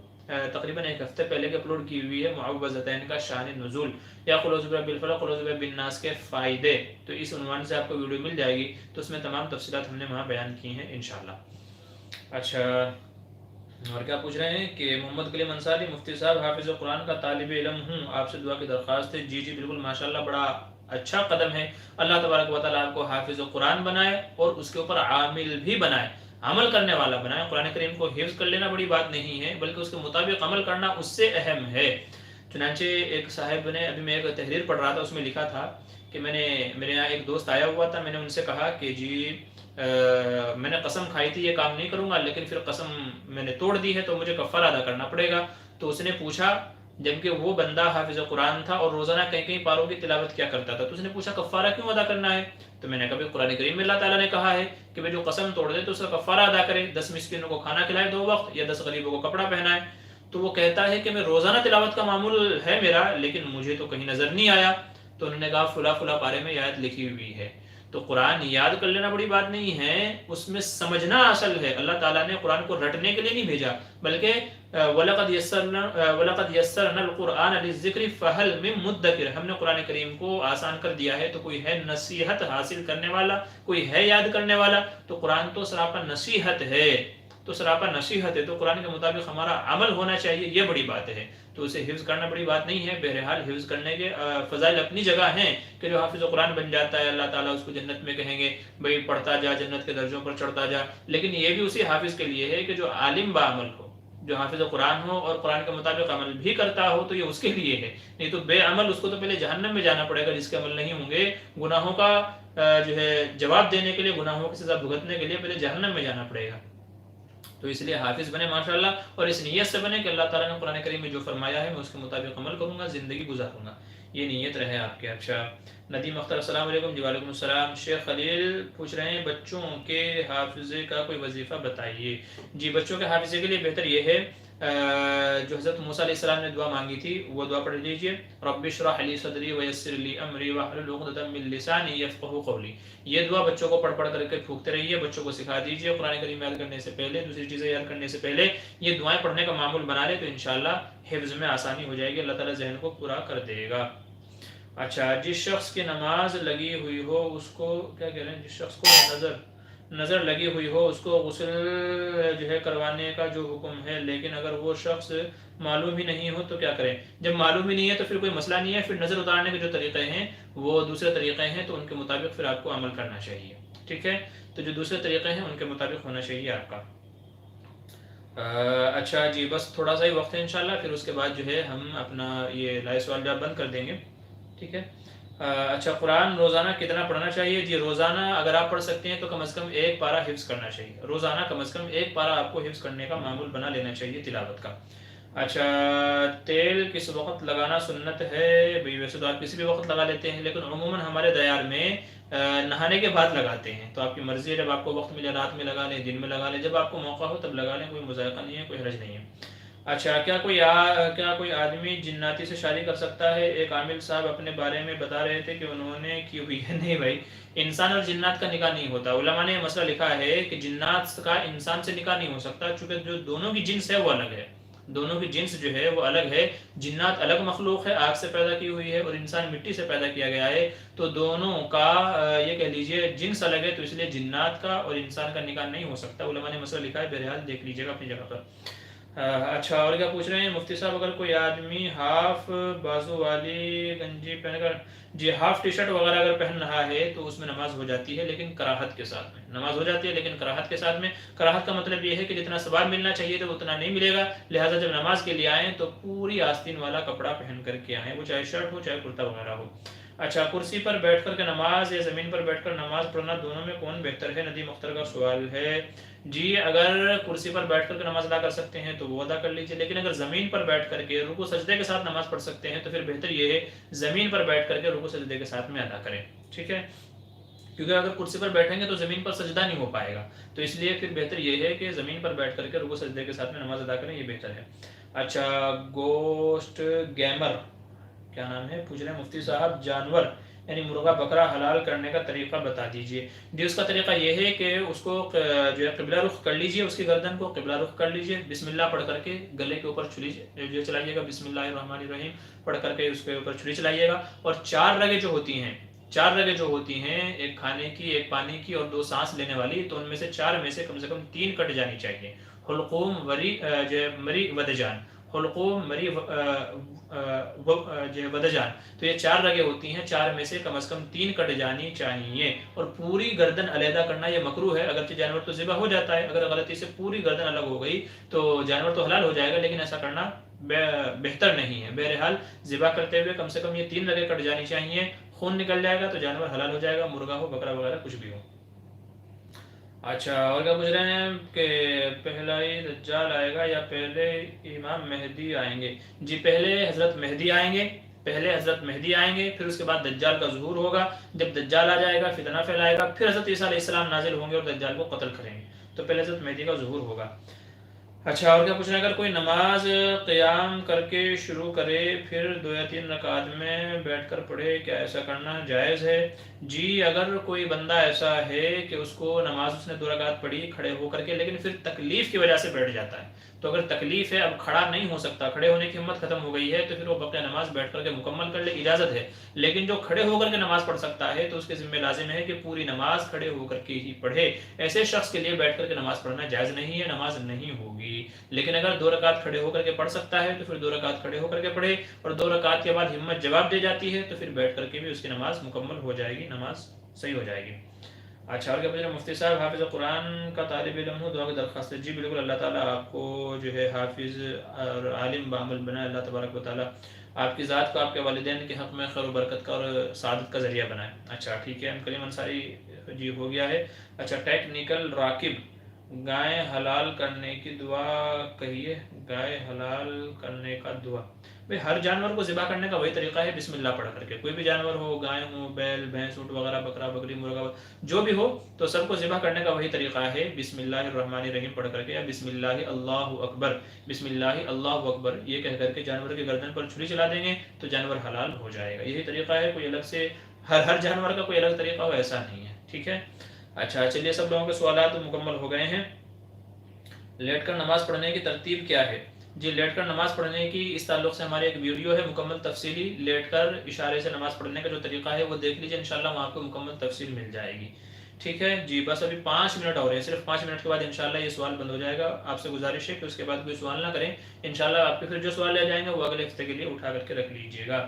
تقریباً ایک ہفتے پہلے کی اپلوڈ کی ہوئی ہے، معوذتین کا شان نزول یا قل اعوذ برب الفلق، قل اعوذ برب الناس کے فائدے، تو اس عنوان سے آپ کو ویڈیو مل جائے گی، تو اس میں تمام تفصیلات ہم نے وہاں بیان کی ہیں انشاءاللہ۔ اچھا، اور کیا پوچھ رہے ہیں کہ محمد کلیم انصاری مفتی صاحب حافظ قرآن کا طالب علم ہوں، آپ سے دعا کی درخواست ہے۔ جی بالکل، ماشاءاللہ، بڑا اچھا قدم ہے۔ اللہ تبارک و تعالیٰ آپ کو حافظ قرآن بنائے اور اس کے اوپر عامل بھی بنائے، عمل کرنے والا بنائے۔ قرآن کریم کو حفظ کر لینا بڑی بات نہیں ہے، بلکہ اس کے مطابق عمل کرنا اس سے اہم ہے۔ چنانچہ ایک صاحب نے، ابھی میں ایک تحریر پڑھ رہا تھا، اس میں لکھا تھا کہ میرے یہاں ایک دوست آیا ہوا تھا، میں نے ان سے کہا کہ جی میں نے قسم کھائی تھی یہ کام نہیں کروں گا، لیکن پھر قسم میں نے توڑ دی ہے تو مجھے کفارہ ادا کرنا پڑے گا۔ تو اس نے پوچھا، جبکہ وہ بندہ حافظ قرآن تھا اور روزانہ کئی پاروں کی تلاوت کیا کرتا تھا، تو اس نے پوچھا کفارہ کیوں ادا کرنا ہے؟ تو میں نے کہا قرآن کریم میں اللہ تعالیٰ نے کہا ہے کہ جو قسم توڑ دے تو اس کا کفارہ ادا کرے، 10 مسکینوں کو کھانا کھلائے 2 وقت، یا 10 غریبوں کو کپڑا پہنائے۔ تو وہ کہتا ہے کہ میں روزانہ تلاوت کا معمول ہے میرا، لیکن مجھے تو کہیں نظر نہیں آیا۔ تو انہوں نے کہا فلاں پارے میں آیت لکھی ہوئی ہے۔ تو قرآن یاد کر لینا بڑی بات نہیں ہے، اس میں سمجھنا اصل ہے۔ اللہ تعالیٰ نے قرآن کو رٹنے کے لیے نہیں بھیجا، بلکہ وَلَقَدْ يَسَّرْنَا الْقُرْآنَ لِلذِّكْرِ فَهَلْ مِن مُدَّكِرٍ، ہم نے قرآن کریم کو آسان کر دیا ہے، تو کوئی ہے نصیحت حاصل کرنے والا، کوئی ہے یاد کرنے والا؟ تو قرآن تو سراپا نصیحت ہے، تو قرآن کے مطابق ہمارا عمل ہونا چاہیے، یہ بڑی بات ہے۔ تو اسے حفظ کرنا بڑی بات نہیں ہے۔ بہرحال حفظ کرنے کے فضائل اپنی جگہ ہیں، کہ جو حافظ قرآن بن جاتا ہے اللہ تعالیٰ اس کو جنت میں کہیں گے بھئی پڑھتا جا، جنت کے درجوں پر چڑھتا جا، لیکن یہ بھی اسی حافظ کے لیے ہے کہ جو عالم بعمل ہو، جو حافظ قرآن ہو اور قرآن کے مطابق عمل بھی کرتا ہو، تو یہ اس کے لیے ہے، نہیں تو بے عمل اس کو تو پہلے جہنم میں جانا پڑے گا، جس کے عمل نہیں ہوں گے، گناہوں کا جو ہے جواب دینے کے لیے، گناہوں کی سزا بھگتنے کے لیے پہلے جہنم میں جانا پڑے گا۔ تو اس لیے حافظ بنے ماشاءاللہ، اور اس نیت سے بنے کہ اللہ تعالیٰ نے قرآن کریم میں جو فرمایا ہے میں اس کے مطابق عمل کروں گا، زندگی گزاروں گا، یہ نیت رہے آپ کے۔ اچھا، ندیم اختر السلام علیکم۔ جی وعلیکم السلام۔ شیخ خلیل پوچھ رہے ہیں بچوں کے حافظے کا کوئی وظیفہ بتائیے۔ جی، بچوں کے حافظے کے لیے بہتر یہ ہے جو حضرت موسیٰ علیہ السلام نے دعا مانگی تھی وہ دعا پڑھ لیجئے، رب اشرح لی صدری ویسر لی امری واحلل عقدۃ من لسانی یفقہوا قولی۔ یہ دعا بچوں کو پڑھ کر کے پھونکتے رہیے، بچوں کو سکھا دیجئے، قرآن کریم یاد کرنے سے پہلے، دوسری چیزیں یاد کرنے سے پہلے یہ دعائیں پڑھنے کا معمول بنا لے تو انشاءاللہ حفظ میں آسانی ہو جائے گی، اللہ تعالیٰ ذہن کو پورا کر دے گا۔ اچھا، جس شخص کی نماز لگی ہوئی ہو اس کو کیا کہہ رہے ہیں، جس شخص کو نظر لگی ہوئی ہو اس کو غسل جو ہے کروانے کا جو حکم ہے، لیکن اگر وہ شخص معلوم ہی نہیں ہو تو کیا کریں؟ جب معلوم ہی نہیں ہے تو پھر کوئی مسئلہ نہیں ہے، پھر نظر اتارنے کے جو طریقے ہیں وہ دوسرے طریقے ہیں، تو ان کے مطابق پھر آپ کو عمل کرنا چاہیے، ٹھیک ہے؟ تو جو دوسرے طریقے ہیں ان کے مطابق ہونا چاہیے آپ کا۔ اچھا جی، بس تھوڑا سا ہی وقت ہے انشاءاللہ، پھر اس کے بعد جو ہے ہم اپنا یہ لائیو سوال جواب بند کر دیں گے، ٹھیک ہے؟ اچھا، قرآن روزانہ کتنا پڑھنا چاہیے؟ جی روزانہ اگر آپ پڑھ سکتے ہیں تو کم از کم ایک پارہ حفظ کرنا چاہیے، روزانہ کم از کم ایک پارہ آپ کو حفظ کرنے کا معمول بنا لینا چاہیے تلاوت کا۔ اچھا، تیل کس وقت لگانا سنت ہے؟ بھئی ویسے تو آپ کسی بھی وقت لگا لیتے ہیں، لیکن عموماً ہمارے دیار میں نہانے کے بعد لگاتے ہیں، تو آپ کی مرضی ہے، جب آپ کو وقت ملے رات میں لگا لیں، دن میں لگا لیں، جب آپ کو موقع ہو تب لگا لیں، کوئی مذائقہ نہیں ہے، کوئی حرج نہیں ہے۔ اچھا، کیا کوئی آدمی جناتی سے شادی کر سکتا ہے؟ ایک عامل صاحب اپنے بارے میں بتا رہے تھے کہ انہوں نے کی ہوئی ہے۔ نہیں بھائی، انسان اور جنات کا نکاح نہیں ہوتا، علماء نے یہ مسئلہ لکھا ہے کہ جنات کا انسان سے نکاح نہیں ہو سکتا، چونکہ جو دونوں کی جنس ہے وہ الگ ہے، دونوں کی جنس جو ہے وہ الگ ہے، جنات الگ مخلوق ہے، آگ سے پیدا کی ہوئی ہے، اور انسان مٹی سے پیدا کیا گیا ہے، تو دونوں کا یہ کہہ لیجئے جنس الگ ہے، تو اس لیے جنات کا اور انسان کا نکاح نہیں ہو سکتا، علماء نے مسئلہ لکھا ہے، بہرحال دیکھ لیجئے گا اپنی جگہ پر۔ اچھا، اور کیا پوچھ رہے ہیں مفتی صاحب؟ اگر کوئی آدمی ہاف بازو والی گنجی پہن کر، جی ہاف ٹی شرٹ وغیرہ اگر پہن رہا ہے تو اس میں نماز ہو جاتی ہے، لیکن کراہت کے ساتھ میں نماز ہو جاتی ہے، لیکن کراہت کے ساتھ میں۔ کراہت کا مطلب یہ ہے کہ جتنا ثواب ملنا چاہیے تو اتنا نہیں ملے گا، لہٰذا جب نماز کے لیے آئیں تو پوری آستین والا کپڑا پہن کر کے آئیں، وہ چاہے شرٹ ہو چاہے کرتا وغیرہ ہو۔ اچھا، کرسی پر بیٹھ کر کے نماز یا زمین پر بیٹھ کر نماز پڑھنا، دونوں میں کون بہتر ہے؟ ندیم اختر کا سوال ہے۔ جی اگر کرسی پر بیٹھ کر کے نماز ادا کر سکتے ہیں تو وہ ادا کر لیجیے، لیکن اگر زمین پر بیٹھ کر کے رکوع سجدے کے ساتھ نماز پڑھ سکتے ہیں تو پھر بہتر یہ ہے زمین پر بیٹھ کر کے رکوع سجدے کے ساتھ میں ادا کریں، ٹھیک ہے؟ کیونکہ اگر کرسی پر بیٹھیں گے تو زمین پر سجدہ نہیں ہو پائے گا، تو اس لیے پھر بہتر یہ ہے کہ زمین پر بیٹھ کر کے رکوع سجدے کے ساتھ میں نماز ادا کریں، یہ بہتر ہے۔ اچھا، گوشت گیمر کیا نام ہے پوچھ رہے ہیں مفتی صاحب، جانور یعنی مرغا بکرا حلال کرنے کا طریقہ بتا دیجئے۔ جی اس کا طریقہ یہ ہے کہ اس کو جو ہے قبلہ رخ کر لیجئے، اس کی گردن کو قبلہ رخ کر لیجئے، بسم اللہ پڑھ کر کے گلے کے اوپر چھری جو چلائیے گا، بسم اللہ الرحمن الرحیم پڑھ کر کے اس کے اوپر چھری چلائیے گا، اور چار رگیں جو ہوتی ہیں، ایک کھانے کی، ایک پانی کی اور دو سانس لینے والی، تو ان میں سے چار میں سے کم 3 کٹ جانی چاہیے، حلقوم مری ودجان، حلقوم مری ودجان، تو یہ 4 رگیں ہوتی ہیں، 4 میں سے کم از کم 3 کٹ جانی چاہیے، اور پوری گردن علیحدہ کرنا یہ مکروہ ہے، اگرچہ جانور تو ذبح ہو جاتا ہے، اگر غلطی سے پوری گردن الگ ہو گئی تو جانور تو حلال ہو جائے گا، لیکن ایسا کرنا بہتر نہیں ہے۔ بہرحال ذبح کرتے ہوئے کم سے کم یہ 3 رگیں کٹ جانی چاہیے، خون نکل جائے گا تو جانور حلال ہو جائے گا، مرغا ہو بکرا وغیرہ کچھ بھی ہو۔ اچھا، اور کیا پوچھ رہے ہیں کہ پہلا ہی دجال آئے گا یا پہلے امام مہدی آئیں گے؟ جی پہلے حضرت مہدی آئیں گے، پھر اس کے بعد دجال کا ظہور ہوگا، جب دجال آ جائے گا فتنہ پھیلائے گا، پھر حضرت عیسیٰ علیہ السلام نازل ہوں گے اور دجال کو قتل کریں گے، تو پہلے حضرت مہدی کا ظہور ہوگا۔ اچھا، اور کیا پوچھ رہے ہیں اگر کوئی نماز قیام کر کے شروع کرے پھر 2 یا 3 رکعت میں بیٹھ کر پڑھے، کیا ایسا کرنا جائز ہے؟ جی اگر کوئی بندہ ایسا ہے کہ اس کو نماز اس نے 2 رکعت پڑھی کھڑے ہو کر کے، لیکن پھر تکلیف کی وجہ سے بیٹھ جاتا ہے، تو اگر تکلیف ہے، اب کھڑا نہیں ہو سکتا، کھڑے ہونے کی ہمت ختم ہو گئی ہے، تو پھر وہ بقیہ نماز بیٹھ کر کے مکمل کر لے، اجازت ہے، لیکن جو کھڑے ہو کر کے نماز پڑھ سکتا ہے تو اس کے ذمہ لازم ہے کہ پوری نماز کھڑے ہو کر کے ہی پڑھے، ایسے شخص کے لیے بیٹھ کر کے نماز پڑھنا جائز نہیں ہے، نماز نہیں ہوگی، لیکن اگر 2 رکعت کھڑے ہو کر کے پڑھ سکتا ہے تو پھر 2 رکعت کھڑے ہو کر کے پڑھے، اور 2 رکعت کے بعد ہمت جواب دے جاتی ہے تو پھر بیٹھ کر کے بھی اس کی نماز مکمل ہو جائے گی، نماز صحیح ہو جائے گی۔ اچھا، اور کیا پوچھ رہے ہیں مفتی صاحب، حافظ قرآن کا طالب علم ہوں، دعا کی درخواست ہے؟ جی بالکل، اللہ تعالیٰ آپ کو جو ہے حافظ اور عالم بعمل بنائے، اللہ تبارک و تعالیٰ آپ کی ذات کو آپ کے والدین کے حق میں خیر و برکت کا اور سعادت کا ذریعہ بنائے۔ اچھا ٹھیک ہے، کلیم انصاری جی ہو گیا ہے۔ اچھا، ٹیکنیکل راکب، گائے حلال کرنے کی دعا کہیے، گائے حلال کرنے کا دعا، بھئی ہر جانور کو ذبح کرنے کا وہی طریقہ ہے، بسم اللہ پڑھ کر کے، کوئی بھی جانور ہو، گائے ہو، بیل بھینس اونٹ وغیرہ، بکرا بکری مرغا جو بھی ہو، تو سب کو ذبح کرنے کا وہی طریقہ ہے، بسم اللہ الرحمن الرحیم پڑھ کر کے، یا بسم اللہ اللہ اکبر، بسم اللہ اللہ اکبر یہ کہہ کر کے جانور کی گردن پر چھری چلا دیں گے تو جانور حلال ہو جائے گا، یہی طریقہ ہے، کوئی الگ سے ہر جانور کا کوئی الگ طریقہ ہو ایسا نہیں ہے، ٹھیک ہے؟ اچھا چلیے، سب لوگوں کے سوالات مکمل ہو گئے ہیں۔ لیٹ کر نماز پڑھنے کی ترتیب کیا ہے؟ جی لیٹ کر نماز پڑھنے کی اس تعلق سے ہمارے ایک ویڈیو ہے مکمل تفصیلی، لیٹ کر اشارے سے نماز پڑھنے کا جو طریقہ ہے وہ دیکھ لیجیے، انشاءاللہ وہاں آپ کو مکمل تفصیل مل جائے گی، ٹھیک ہے جی؟ بس ابھی 5 منٹ اور ہیں، صرف 5 منٹ کے بعد انشاءاللہ یہ سوال بند ہو جائے گا، آپ سے گزارش ہے کہ اس کے بعد کوئی سوال نہ کریں، انشاءاللہ آپ کے پھر جو سوال لے جائیں گے وہ اگلے ہفتے کے لیے اٹھا کر کے رکھ لیجیے گا۔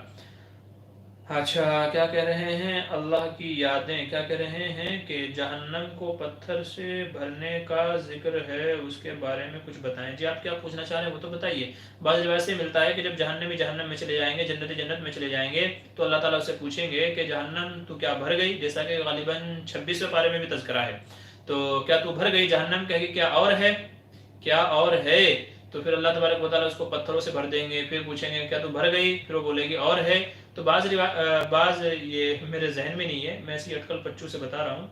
اچھا، کیا کہہ رہے ہیں اللہ کی یادیں، کیا کہہ رہے ہیں کہ جہنم کو پتھر سے بھرنے کا ذکر ہے، اس کے بارے میں کچھ بتائیں۔ جی آپ کیا پوچھنا چاہ رہے ہیں وہ تو بتائیے۔ بعض روایت سے ملتا ہے کہ جب جہنمی جہنم میں چلے جائیں گے، جنتی جنت میں چلے جائیں گے، تو اللہ تعالیٰ اس سے پوچھیں گے کہ جہنم تو کیا بھر گئی، جیسا کہ غالباً 26ویں پارے میں بھی تذکرہ ہے، تو کیا تو بھر گئی جہنم، کہے گی کیا اور ہے، کیا اور ہے، تو پھر اللہ تبارک و تعالیٰ اس کو پتھروں سے بھر دیں گے، پھر پوچھیں گے کیا تو بھر گئی، پھر وہ بولے گی اور ہے۔ تو بعض یہ میرے ذہن میں نہیں ہے، میں اسی اٹکل پچو سے بتا رہا ہوں،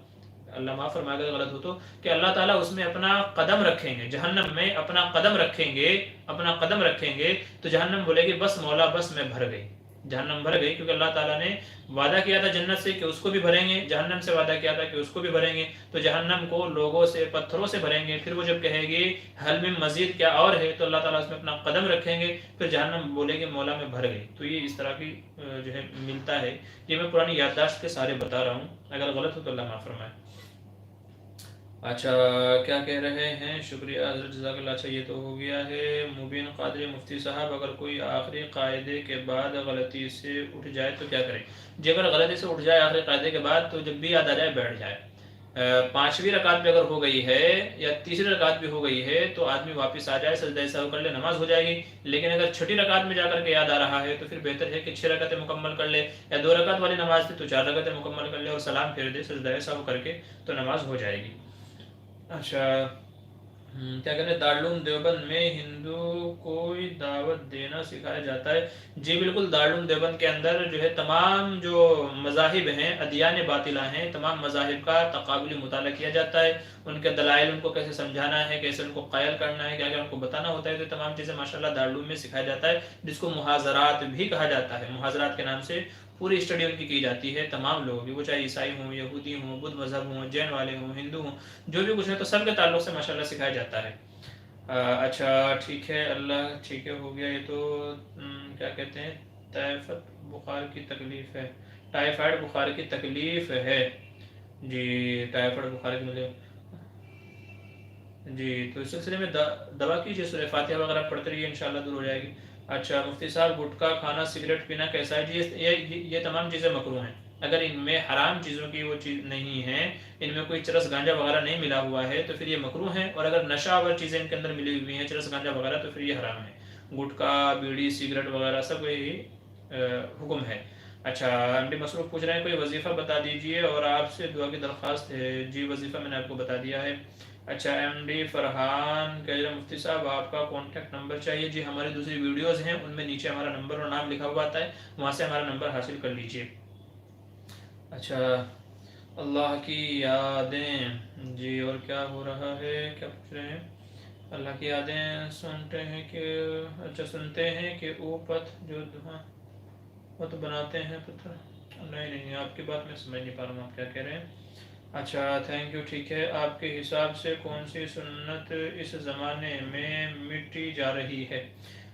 اللہ معاف فرمائے گا غلط ہو تو، کہ اللہ تعالیٰ اس میں اپنا قدم رکھیں گے، جہنم میں اپنا قدم رکھیں گے، اپنا قدم رکھیں گے، تو جہنم بولے گی بس مولا بس میں بھر گئی، جہنم بھر گئی، کیونکہ اللہ تعالیٰ نے وعدہ کیا تھا جنت سے کہ اس کو بھی بھریں گے، جہنم سے وعدہ کیا تھا کہ اس کو بھی بھریں گے، تو جہنم کو لوگوں سے پتھروں سے بھریں گے، پھر وہ جب کہے گی حل من مزید کیا اور ہے، تو اللہ تعالیٰ اس میں اپنا قدم رکھیں گے، پھر جہنم بولے گی مولا میں بھر گئی۔ تو یہ اس طرح کی جو ہے ملتا ہے، یہ میں پرانی یادداشت کے سارے بتا رہا ہوں، اگر غلط ہو تو اللہ معاف فرمائے۔ اچھا، کیا کہہ رہے ہیں، شکریہ حضرت جزاک اللہ۔ اچھا یہ تو ہو گیا ہے مبین قادری مفتی صاحب، اگر کوئی آخری قاعدے کے بعد غلطی سے اٹھ جائے تو کیا کرے؟ جی اگر غلطی سے اٹھ جائے آخری قاعدے کے بعد، تو جب بھی یاد آ جائے بیٹھ جائے۔ 5ویں رکعت پہ اگر ہو گئی ہے یا تیسری رکعت بھی ہو گئی ہے تو آدمی واپس آ جائے، سجدہ سہو کر لے، نماز ہو جائے گی۔ لیکن اگر 6ٹھی رکعت میں جا کر کے یاد آ رہا ہے تو پھر بہتر ہے کہ 6 رکعتیں مکمل کر لے، یا 2 رکعت والی نماز تھی تو 4 رکعتیں مکمل کر لے اور سلام پھیر دے سجدہ سہو کر کے، تو نماز ہو جائے گی۔ اچھا، کیا کہتے ہیں دارالعلوم دیوبند میں ہندو کوئی دعوت دینا سکھایا جاتا ہے؟ جی بالکل، دارالعلوم دیوبند کے اندر جو ہے تمام جو مذاہب ہیں، ادیان باطلہ ہیں، تمام مذاہب کا تقابلی مطالعہ کیا جاتا ہے، ان کے دلائل ان کو کیسے سمجھانا ہے، کیسے ان کو قائل کرنا ہے، کیا کیا ان کو بتانا ہوتا ہے، تو تمام چیزیں ماشاءاللہ دارالعلوم میں سکھایا جاتا ہے، جس کو محاضرات بھی کہا جاتا ہے، محاضرات کے نام سے پوری اسٹڈی ان کی جاتی ہے، تمام لوگوں کی، وہ چاہے عیسائی ہوں، یہودی ہوں، بدھ مذہب ہوں، جین والے ہوں، ہندو ہوں، جو بھی کچھ ہے تو سب کے تعلق سے ماشاءاللہ سکھایا جاتا ہے۔ اچھا ٹھیک ہے، اللہ ٹھیک ہے ہو گیا۔ یہ تو کیا کہتے ہیں ٹائفائڈ بخار کی تکلیف ہے، ٹائفائڈ بخار کی تکلیف ہے، جی ٹائفائڈ بخار کی مجھے، جی تو اس سلسلے میں دوا کیجیے، سورہ فاتحہ وغیرہ پڑھتے رہیے، انشاءاللہ دور ہو جائے گی۔ اچھا مفتی صاحب گٹکا کھانا، سگریٹ پینا کیسا ہے؟ جی یہ تمام چیزیں مکروہ ہیں، اگر ان میں حرام چیزوں کی وہ چیز نہیں ہے، ان میں کوئی چرس گانجا وغیرہ نہیں ملا ہوا ہے تو پھر یہ مکروہ ہے، اور اگر نشہ آور چیزیں ان کے اندر ملی ہوئی ہیں، چرس گانجا وغیرہ، تو پھر یہ حرام ہے، گٹکا بیڑی سگریٹ وغیرہ سب یہی حکم ہے۔ اچھا ایم ڈی مسعود پوچھ رہے ہیں کوئی وظیفہ بتا دیجئے اور آپ سے دعا کی درخواست ہے۔ جی وظیفہ میں نے آپ کو بتا دیا ہے۔ اچھا ایم ڈی فرحان کہہ رہے ہیں مفتی صاحب آپ کا کانٹیکٹ نمبر چاہیے۔ جی ہماری دوسری ویڈیوز ہیں، ان میں نیچے ہمارا نمبر اور نام لکھا ہوا آتا ہے، وہاں سے ہمارا نمبر حاصل کر لیجئے۔ اچھا اللہ کی یادیں، جی اور کیا ہو رہا ہے، کیا پوچھ رہے ہیں؟ اللہ کی یادیں سنتے ہیں کہ، اچھا سنتے ہیں کہ اوپت جو وہ تو بناتے ہیں پتھر، نہیں آپ کی بات میں سمجھ نہیں پا رہا ہوں آپ کیا کہہ رہے ہیں۔ اچھا تھینک یو، ٹھیک ہے۔ آپ کے حساب سے کون سی سنت اس زمانے میں مٹی جا رہی ہے؟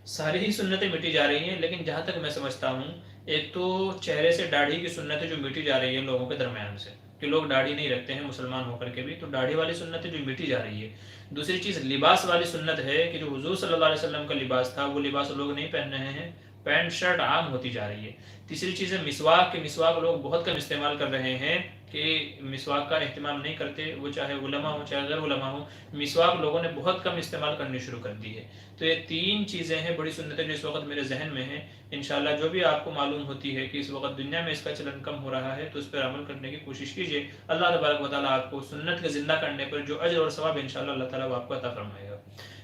ساری ہی سنتیں مٹی جا رہی ہیں، لیکن جہاں تک میں سمجھتا ہوں، ایک تو چہرے سے داڑھی کی سنت ہے جو مٹی جا رہی ہے لوگوں کے درمیان سے، کہ لوگ داڑھی نہیں رکھتے ہیں مسلمان ہو کر کے بھی، تو داڑھی والی سنت ہے جو مٹی جا رہی ہے۔ دوسری چیز لباس والی سنت ہے کہ جو حضور صلی اللہ علیہ وسلم کا لباس تھا وہ لباس لوگ نہیں پہن رہے ہیں، پینٹ شرٹ عام ہوتی جا رہی ہے۔ تیسری چیز ہے مسواک، کہ مسواک لوگ بہت کم استعمال کر رہے ہیں، کہ مسواک کا اہتمام نہیں کرتے، وہ چاہے علماء ہوں چاہے غیر علماء ہوں، مسواک لوگوں نے بہت کم استعمال کرنی شروع کر دی ہے۔ تو یہ 3 چیزیں ہیں بڑی سنتیں جو اس وقت میرے ذہن میں ہیں، انشاءاللہ جو بھی آپ کو معلوم ہوتی ہے کہ اس وقت دنیا میں اس کا چلن کم ہو رہا ہے تو اس پر عمل کرنے کی کوشش کیجیے، اللہ تبارک و تعالیٰ آپ کو سنت کے زندہ کرنے پر جو اجر اور ثواب انشاءاللہ اللہ تعالیٰ آپ کو عطا فرمائے گا۔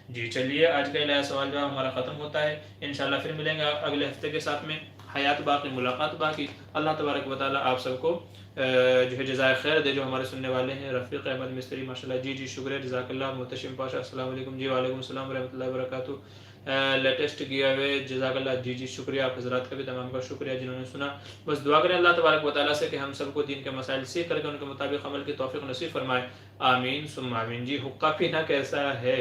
جی چلیے آج کا الہی سوال جواب ہمارا ختم ہوتا ہے، انشاءاللہ پھر ملیں گے اگلے ہفتے کے ساتھ میں، حیات باقی ملاقات باقی۔ اللہ تبارک و تعالیٰ آپ سب کو جو ہے جزائے خیر دے، جو ہمارے سننے والے ہیں۔ رفیق احمد مستری ماشاءاللہ، جی شکریہ، جزاک اللہ۔ محتشم پاشا السلام علیکم، جی وعلیکم السلام ورحمۃ اللہ وبرکاتہ۔ لیٹسٹ گیا ہوئے جزاک اللہ، جی شکریہ، آپ حضرات کا بھی تمام کا شکریہ جنہوں نے سنا۔ بس دعا کریں اللہ تبارک و تعالیٰ سے کہ ہم سب کو دین کے مسائل سیکھ کر کے ان کے مطابق عمل کی توفیق نصیب فرمائے، آمین ثم آمین۔ جی حقہ پینا کیسا ہے؟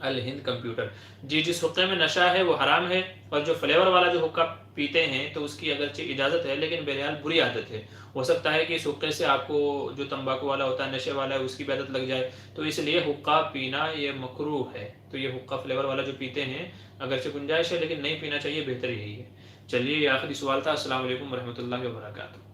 الہند کمپیوٹر، جی جس حقے میں نشہ ہے وہ حرام ہے، اور جو فلیور والا جو حقہ پیتے ہیں تو اس کی اگرچہ اجازت ہے لیکن بہرحال بری عادت ہے، ہو سکتا ہے کہ اس حقے سے آپ کو جو تمباکو والا ہوتا ہے نشے والا ہے اس کی بھی عادت لگ جائے، تو اس لیے حقہ پینا یہ مکروہ ہے۔ تو یہ حقہ فلیور والا جو پیتے ہیں اگرچہ گنجائش ہے لیکن نہیں پینا چاہیے، بہتر یہی ہے۔ چلیے یہ آخری سوال تھا. السلام علیکم ورحمۃ اللہ وبرکاتہ.